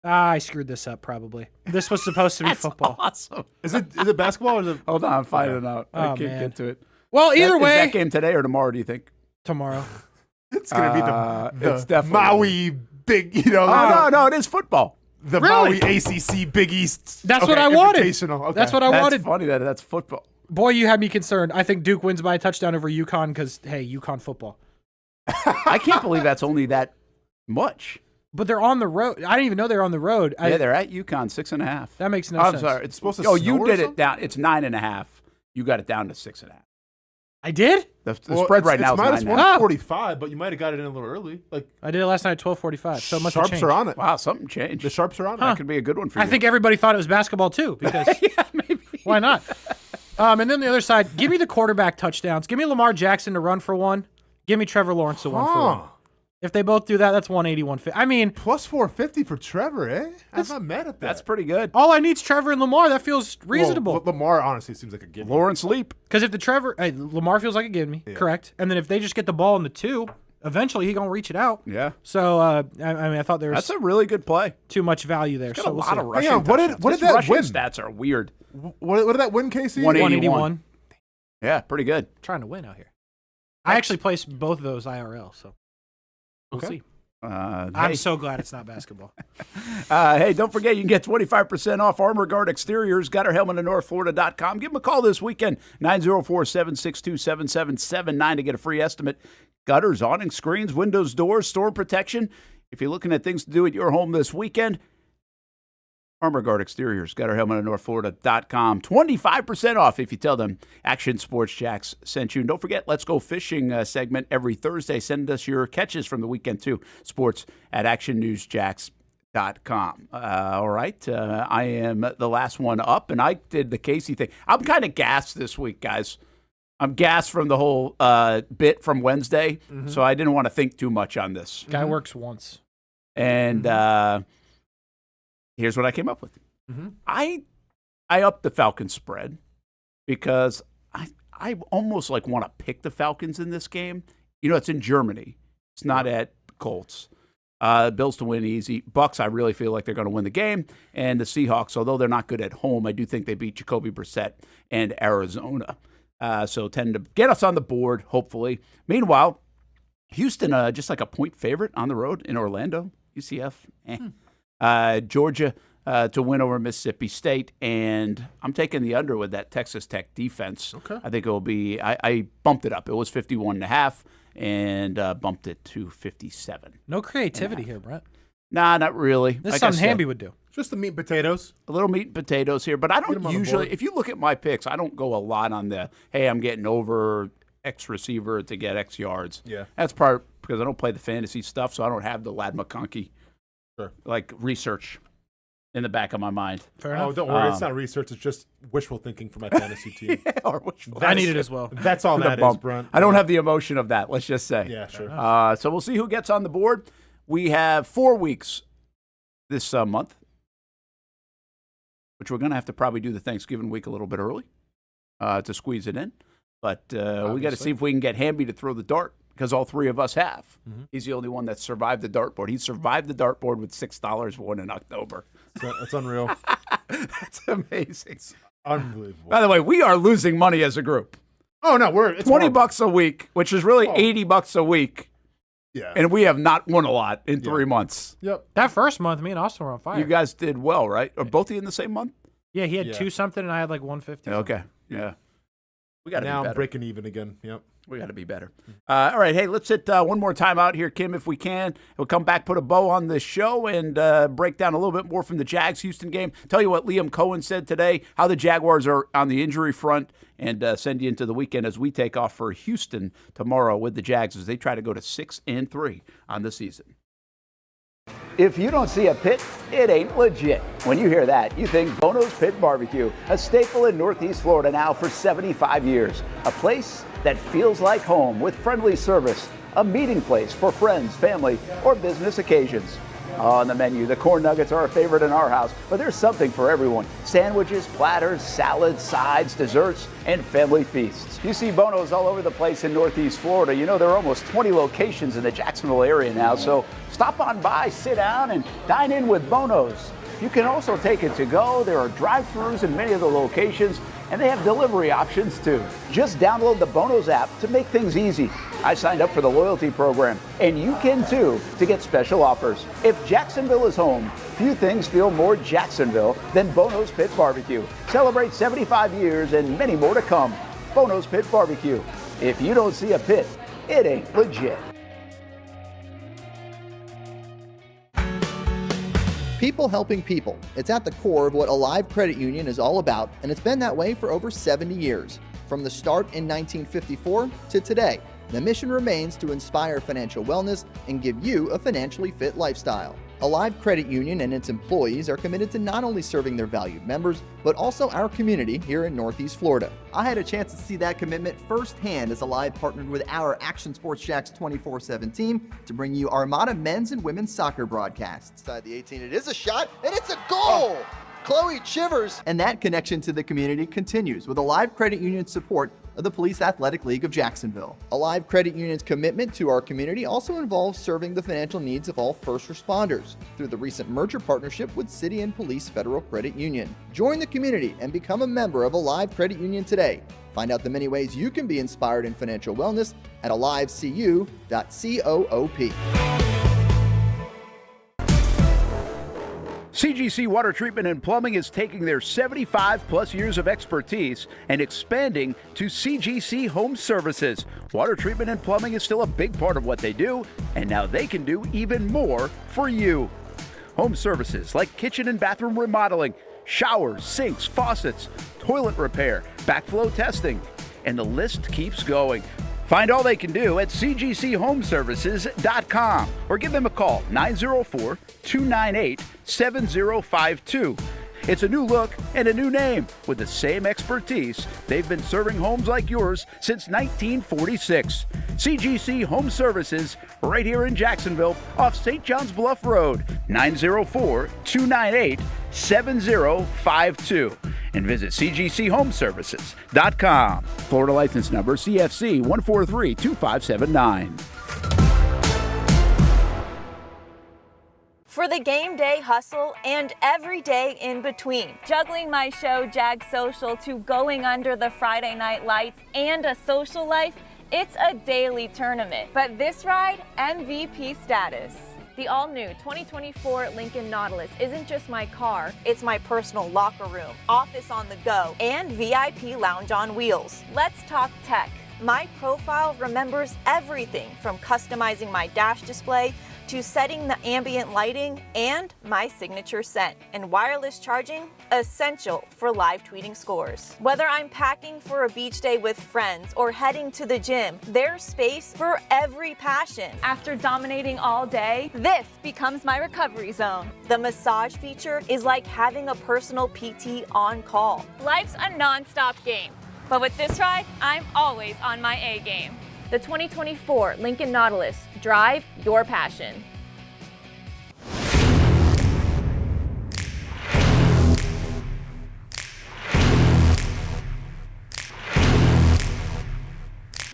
I screwed this up probably. This was supposed to be football. Awesome. Is it basketball or is it? Hold on, I'm finding out. I Oh, can't man. get to it. Well, either Is way, that game today or tomorrow? Do you think? tomorrow. It's gonna be It's the definitely Maui big. Oh no, it is football. The Really? Maui ACC Big East. That's what I wanted. Invitational. Okay. That's what I That's wanted. funny that that's football. Boy, you had me concerned. I think Duke wins by a touchdown over UConn because hey, UConn football. I can't believe that's only that much. But they're on the road. I didn't even know they were on the road. Yeah, they're at UConn 6.5. That makes no I'm sense. sorry. It's supposed to Oh, snow you or did it something? down. It's 9.5. You got it down to 6.5. I did? The spread right now is minus 9.5. 145, but you might have got it in a little early. Like I did it last night at 12:45. So it must have sharps changed. are on it. Wow, something changed. The sharps are on it. That could be a good one for you. I think everybody thought it was basketball too because yeah, maybe. why not? And then the other side, give me the quarterback touchdowns. Give me Lamar Jackson to run for one. Give me Trevor Lawrence to run for one. If they both do that, that's 180, 150. I mean, plus 450 for Trevor, eh? I'm not mad at that. That's pretty good. all I need is Trevor and Lamar. That feels reasonable. Well, Lamar honestly seems like a gimme. Lawrence Leap. Because if the Lamar feels like a give me, correct. And then if they just get the ball in the 2, eventually he's gonna reach it out. Yeah. So I thought there was That's a really good play. too much value there. Got So a we'll lot see. of rushing. on, what did touchdowns. that Rushing win? Stats are weird. What did that win, Casey? 181. Yeah, pretty good. Trying to win out here. I actually placed both of those IRL, so we'll see. I'm Hey. so glad it's not basketball. Hey, don't forget you can get 25% off Armor Guard Exteriors. Got our helmet at NorthFlorida.com. Give them a call this weekend, 904-762-7779 to get a free estimate. Gutters, awning, screens, windows, doors, storm protection. If you're looking at things to do at your home this weekend, Armor Guard Exteriors. Got our helmet at NorthFlorida.com. 25% off if you tell them Action Sports Jax sent you. And don't forget, Let's Go Fishing segment every Thursday. Send us your catches from the weekend, too. Sports at ActionNewsJax.com. All right. I am the last one up, and I did the Casey thing. I'm kind of gassed this week, guys. I'm gassed from the whole bit from Wednesday, so I didn't want to think too much on this. Guy works once. And here's what I came up with. I upped the Falcons spread because I almost like want to pick the Falcons in this game. You know, it's in Germany. It's not at Colts. Bills to win easy. Bucks, I really feel like they're going to win the game. And the Seahawks, although they're not good at home, I do think they beat Jacoby Brissett and Arizona. So tend to get us on the board, hopefully. Meanwhile, Houston, just like a point favorite on the road in Orlando. UCF, Georgia to win over Mississippi State, and I'm taking the under with that Texas Tech defense. Okay. I think it will be. I bumped it up. It was 51.5, and bumped it to 57. No creativity here, Brent. Nah, not really. This is Like I something said, Hamby would do. Just the meat and potatoes. a little meat and potatoes here, but I Get 'em don't on the usually. board. If you look at my picks, I don't go a lot on the. Hey, I'm getting over X receiver to get X yards. Yeah. That's part because I don't play the fantasy stuff, so I don't have the Lad McConkey Sure. like research in the back of my mind. Fair Oh, enough. don't worry. It's not research. It's just wishful thinking for my fantasy team. Or wishful. I need it as well. That's all The that is, bump. Brent. I don't have the emotion of that. Let's just say. Yeah, sure. So we'll see who gets on the board. We have 4 weeks this month, which we're going to have to probably do the Thanksgiving week a little bit early to squeeze it in. But we got to Obviously. see if we can get Hamby to throw the dart because all three of us have. Mm-hmm. He's the only one that survived the dartboard. He survived the dartboard with $6 won in October. That's unreal. That's amazing. Unbelievable. By the way, we are losing money as a group. Oh no, it's $20 horrible. a week, which is really Oh. $80 a week. Yeah. And we have not won a lot in 3 months. Yep. That first month, me and Austin were on fire. You guys did well, right? Or both of you in the same month? Yeah, he had 2 something, and I had like 150. Okay, yeah. We got to be now better. I'm breaking even again. Yep. We got to be better. All right, hey, let's hit one more time out here, Kim, if we can. We'll come back, put a bow on this show, and break down a little bit more from the Jags-Houston game. Tell you what Liam Cohen said today, how the Jaguars are on the injury front, and send you into the weekend as we take off for Houston tomorrow with the Jags as they try to go to 6-3 on the season. If you don't see a pit, it ain't legit. When you hear that, you think Bono's Pit Barbecue, a staple in Northeast Florida now for 75 years. A place that feels like home with friendly service, a meeting place for friends, family, or business occasions. On the menu, the corn nuggets are a favorite in our house, but there's something for everyone. Sandwiches, platters, salads, sides, desserts, and family feasts. You see Bono's all over the place in Northeast Florida. You know, there are almost 20 locations in the Jacksonville area now, so stop on by, sit down, and dine in with Bono's. You can also take it to go. There are drive-thrus in many of the locations, and they have delivery options too. Just download the Bono's app to make things easy. I signed up for the loyalty program, and you can too, to get special offers. If Jacksonville is home, few things feel more Jacksonville than Bono's Pit Barbecue. Celebrate 75 years and many more to come. Bono's Pit Barbecue. If you don't see a pit, it ain't legit. People helping people. It's at the core of what Alive Credit Union is all about, and it's been that way for over 70 years. From the start in 1954 to today, the mission remains to inspire financial wellness and give you a financially fit lifestyle. Alive Credit Union and its employees are committed to not only serving their valued members, but also our community here in Northeast Florida. I had a chance to see that commitment firsthand as Alive partnered with our Action Sports Jax 24/7 team to bring you Armada men's and women's soccer broadcasts. Inside the 18, it is a shot, and it's a goal! Chloe Chivers! And that connection to the community continues with Alive Credit Union's support of the Police Athletic League of Jacksonville. Alive Credit Union's commitment to our community also involves serving the financial needs of all first responders through the recent merger partnership with City and Police Federal Credit Union. Join the community and become a member of Alive Credit Union today. Find out the many ways you can be inspired in financial wellness at alivecu.coop. CGC Water Treatment and Plumbing is taking their 75-plus years of expertise and expanding to CGC Home Services. Water treatment and plumbing is still a big part of what they do, and now they can do even more for you. Home services like kitchen and bathroom remodeling, showers, sinks, faucets, toilet repair, backflow testing, and the list keeps going. Find all they can do at cgchomeservices.com or give them a call, 904-298-7052. It's a new look and a new name with the same expertise. They've been serving homes like yours since 1946. CGC Home Services, right here in Jacksonville off St. John's Bluff Road, 904-298-7052. And visit cgchomeservices.com. Florida license number CFC 1432579. For the game day hustle and every day in between. Juggling my show, Jag Social, to going under the Friday night lights and a social life, it's a daily tournament. But this ride, MVP status. The all-new 2024 Lincoln Nautilus isn't just my car, it's my personal locker room, office on the go, and VIP lounge on wheels. Let's talk tech. My profile remembers everything from customizing my dash display to setting the ambient lighting and my signature scent. And wireless charging, essential for live tweeting scores. Whether I'm packing for a beach day with friends or heading to the gym, there's space for every passion. After dominating all day, this becomes my recovery zone. The massage feature is like having a personal PT on call. Life's a non-stop game, but with this ride, I'm always on my A game. The 2024 Lincoln Nautilus. Drive your passion.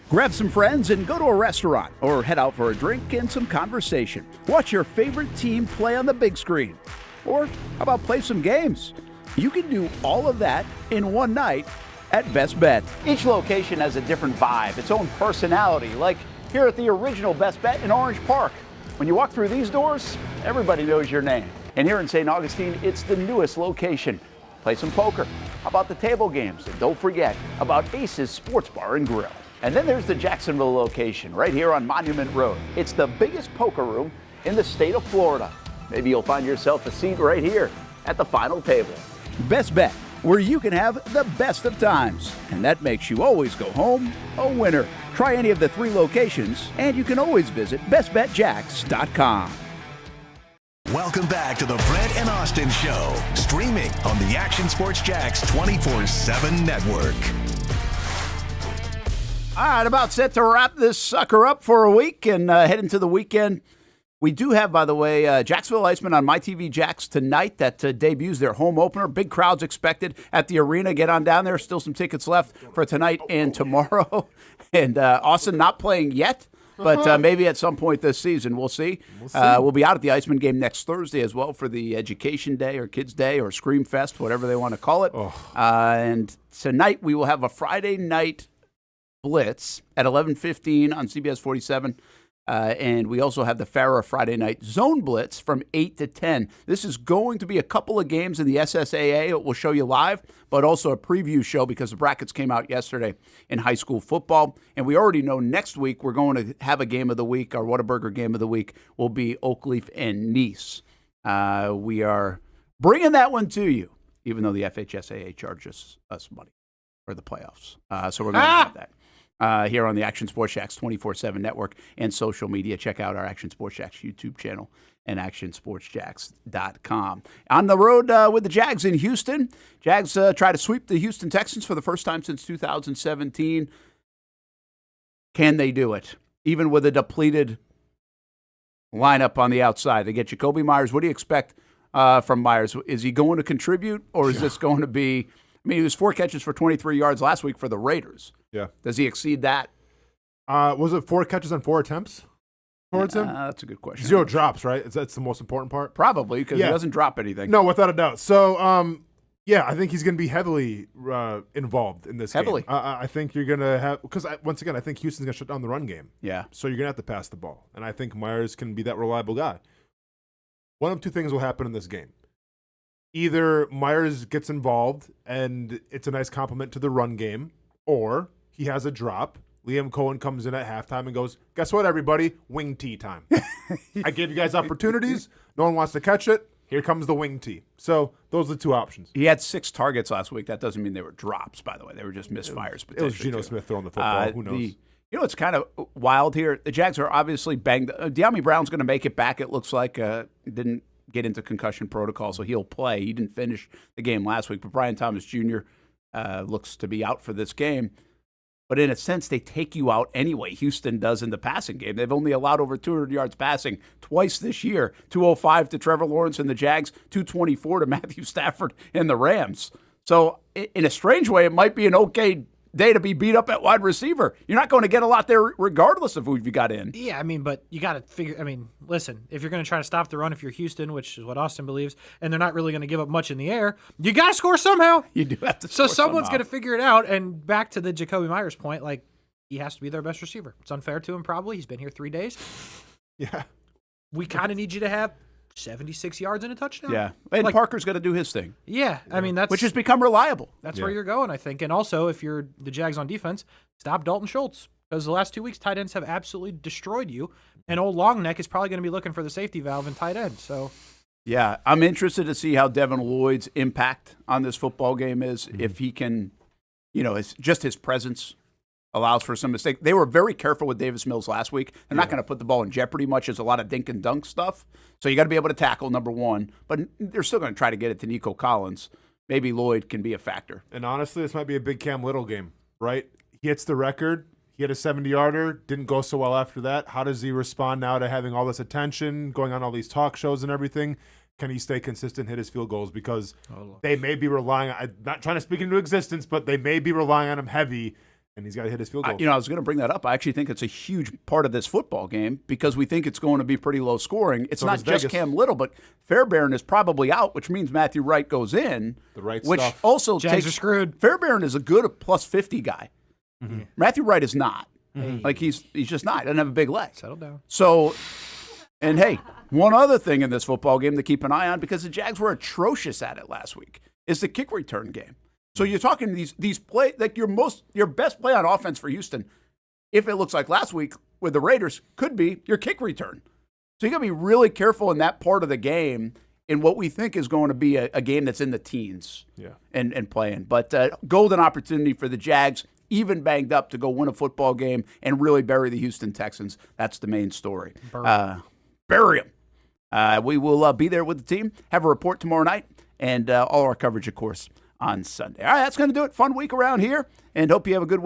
Grab some friends and go to a restaurant or head out for a drink and some conversation. Watch your favorite team play on the big screen. Or how about play some games? You can do all of that in one night at Best Bet. Each location has a different vibe, its own personality, like here at the original Best Bet in Orange Park. When you walk through these doors, everybody knows your name. And here in St. Augustine, it's the newest location. play some poker. How about the table games? And don't forget about Ace's Sports Bar and Grill. And then there's the Jacksonville location right here on Monument Road. It's the biggest poker room in the state of Florida. Maybe you'll find yourself a seat right here at the final table. Best Bet, where you can have the best of times. And that makes you always go home a winner. Try any of the 3 locations, and you can always visit bestbetjax.com. Welcome back to the Brent and Austen Show, streaming on the Action Sports Jax 24/7 network. All right, about set to wrap this sucker up for a week and head into the weekend. We do have, by the way, Jacksonville Icemen on MyTV Jax tonight. That debuts their home opener. Big crowds expected at the arena. Get on down there. Still some tickets left for tonight and tomorrow. And Austen not playing yet, but maybe at some point this season. We'll see. We'll be out at the Iceman game next Thursday as well for the Education Day or Kids Day or Scream Fest, whatever they want to call it. And tonight we will have a Friday night Blitz at 11:15 on CBS 47. And we also have the Farrah Friday Night Zone Blitz from 8 to 10. This is going to be a couple of games in the SSAA. It will show you live, but also a preview show because the brackets came out yesterday in high school football. And we already know next week we're going to have a game of the week. Our Whataburger game of the week will be Oakleaf and Nice. We are bringing that one to you, even though the FHSAA charges us money for the playoffs. So we're going to have that. Here on the Action Sports Jax 24/7 network and social media. Check out our Action Sports Jax YouTube channel and actionsportsjax.com. On the road with the Jags in Houston. Jags try to sweep the Houston Texans for the first time since 2017. Can they do it? Even with a depleted lineup on the outside. They get Jacoby Myers. What do you expect from Myers? Is he going to contribute, or is this going to be... I mean, he was 4 catches for 23 yards last week for the Raiders. Yeah. Does he exceed that? Was it 4 catches on 4 attempts towards him? That's a good question. 0 drops, right? That's the most important part? Probably, because he doesn't drop anything. No, without a doubt. So, I think he's going to be heavily involved in this Heavily. game. I think you're going to have – because, once again, I think Houston's going to shut down the run game. Yeah. So you're going to have to pass the ball. And I think Myers can be that reliable guy. One of 2 things will happen in this game. Either Myers gets involved and it's a nice compliment to the run game, or he has a drop. Liam Cohen comes in at halftime and goes, guess what, everybody? Wing tee time. I gave you guys opportunities. No one wants to catch it. Here comes the wing tee. So those are the 2 options. He had 6 targets last week. That doesn't mean they were drops, by the way. They were just misfires. It was Geno Smith throwing the football. Who knows? You know what's kind of wild here? The Jags are obviously banged. De'Ami Brown's going to make it back, it looks like. Didn't get into concussion protocol, so he'll play. He didn't finish the game last week, but Brian Thomas Jr. Looks to be out for this game. But in a sense, they take you out anyway. Houston does in the passing game. They've only allowed over 200 yards passing twice this year. 205 to Trevor Lawrence and the Jags, 224 to Matthew Stafford and the Rams. So in a strange way, it might be an okay day to be beat up at wide receiver. You're not going to get a lot there regardless of who you got in. Yeah, I mean, but you got to figure, listen, if you're going to try to stop the run, if you're Houston, which is what Austen believes, and they're not really going to give up much in the air, you got to score somehow. You do have to So score someone's somehow. going to figure it out, and back to the Jacoby Myers point, he has to be their best receiver. It's unfair to him probably. He's been here 3 days. Yeah. We kind of need you to have 76 yards and a touchdown. Yeah. And Parker's got to do his thing. Yeah, that's... Which has become reliable. That's where you're going, I think. And also, if you're the Jags on defense, stop Dalton Schultz. Because the last 2 weeks, tight ends have absolutely destroyed you. And old Longneck is probably going to be looking for the safety valve in tight end. So, yeah, I'm interested to see how Devin Lloyd's impact on this football game is. If he can, it's just his presence allows for some mistake. They were very careful with Davis Mills last week. They're not going to put the ball in jeopardy much. There's a lot of dink and dunk stuff. So you got to be able to tackle, number one. But they're still going to try to get it to Nico Collins. Maybe Lloyd can be a factor. And honestly, this might be a big Cam Little game, right? He hits the record. He had a 70-yarder. Didn't go so well after that. How does he respond now to having all this attention, going on all these talk shows and everything? Can he stay consistent, hit his field goals? Because they may be relying on, I'm not trying to speak into existence, but they may be relying on him heavy, and he's got to hit his field goals. I was going to bring that up. I actually think it's a huge part of this football game because we think it's going to be pretty low scoring. It's not just Cam Little, but Fairbairn is probably out, which means Matthew Wright goes in. The right which stuff. Also Jags takes are screwed. Fairbairn is a good plus 50 guy. Mm-hmm. Matthew Wright is not. Mm-hmm. He's just not. He doesn't have a big leg. Settle down. So, and hey, one other thing in this football game to keep an eye on because the Jags were atrocious at it last week. is the kick return game. So you're talking these play, like your best play on offense for Houston, if it looks like last week with the Raiders, could be your kick return. So you got to be really careful in that part of the game in what we think is going to be a game that's in the teens and playing. But golden opportunity for the Jags, even banged up, to go win a football game and really bury the Houston Texans. That's the main story. Bury them. We will be there with the team, have a report tomorrow night, and all our coverage, of course, on Sunday. All right, that's going to do it. Fun week around here, and hope you have a good week.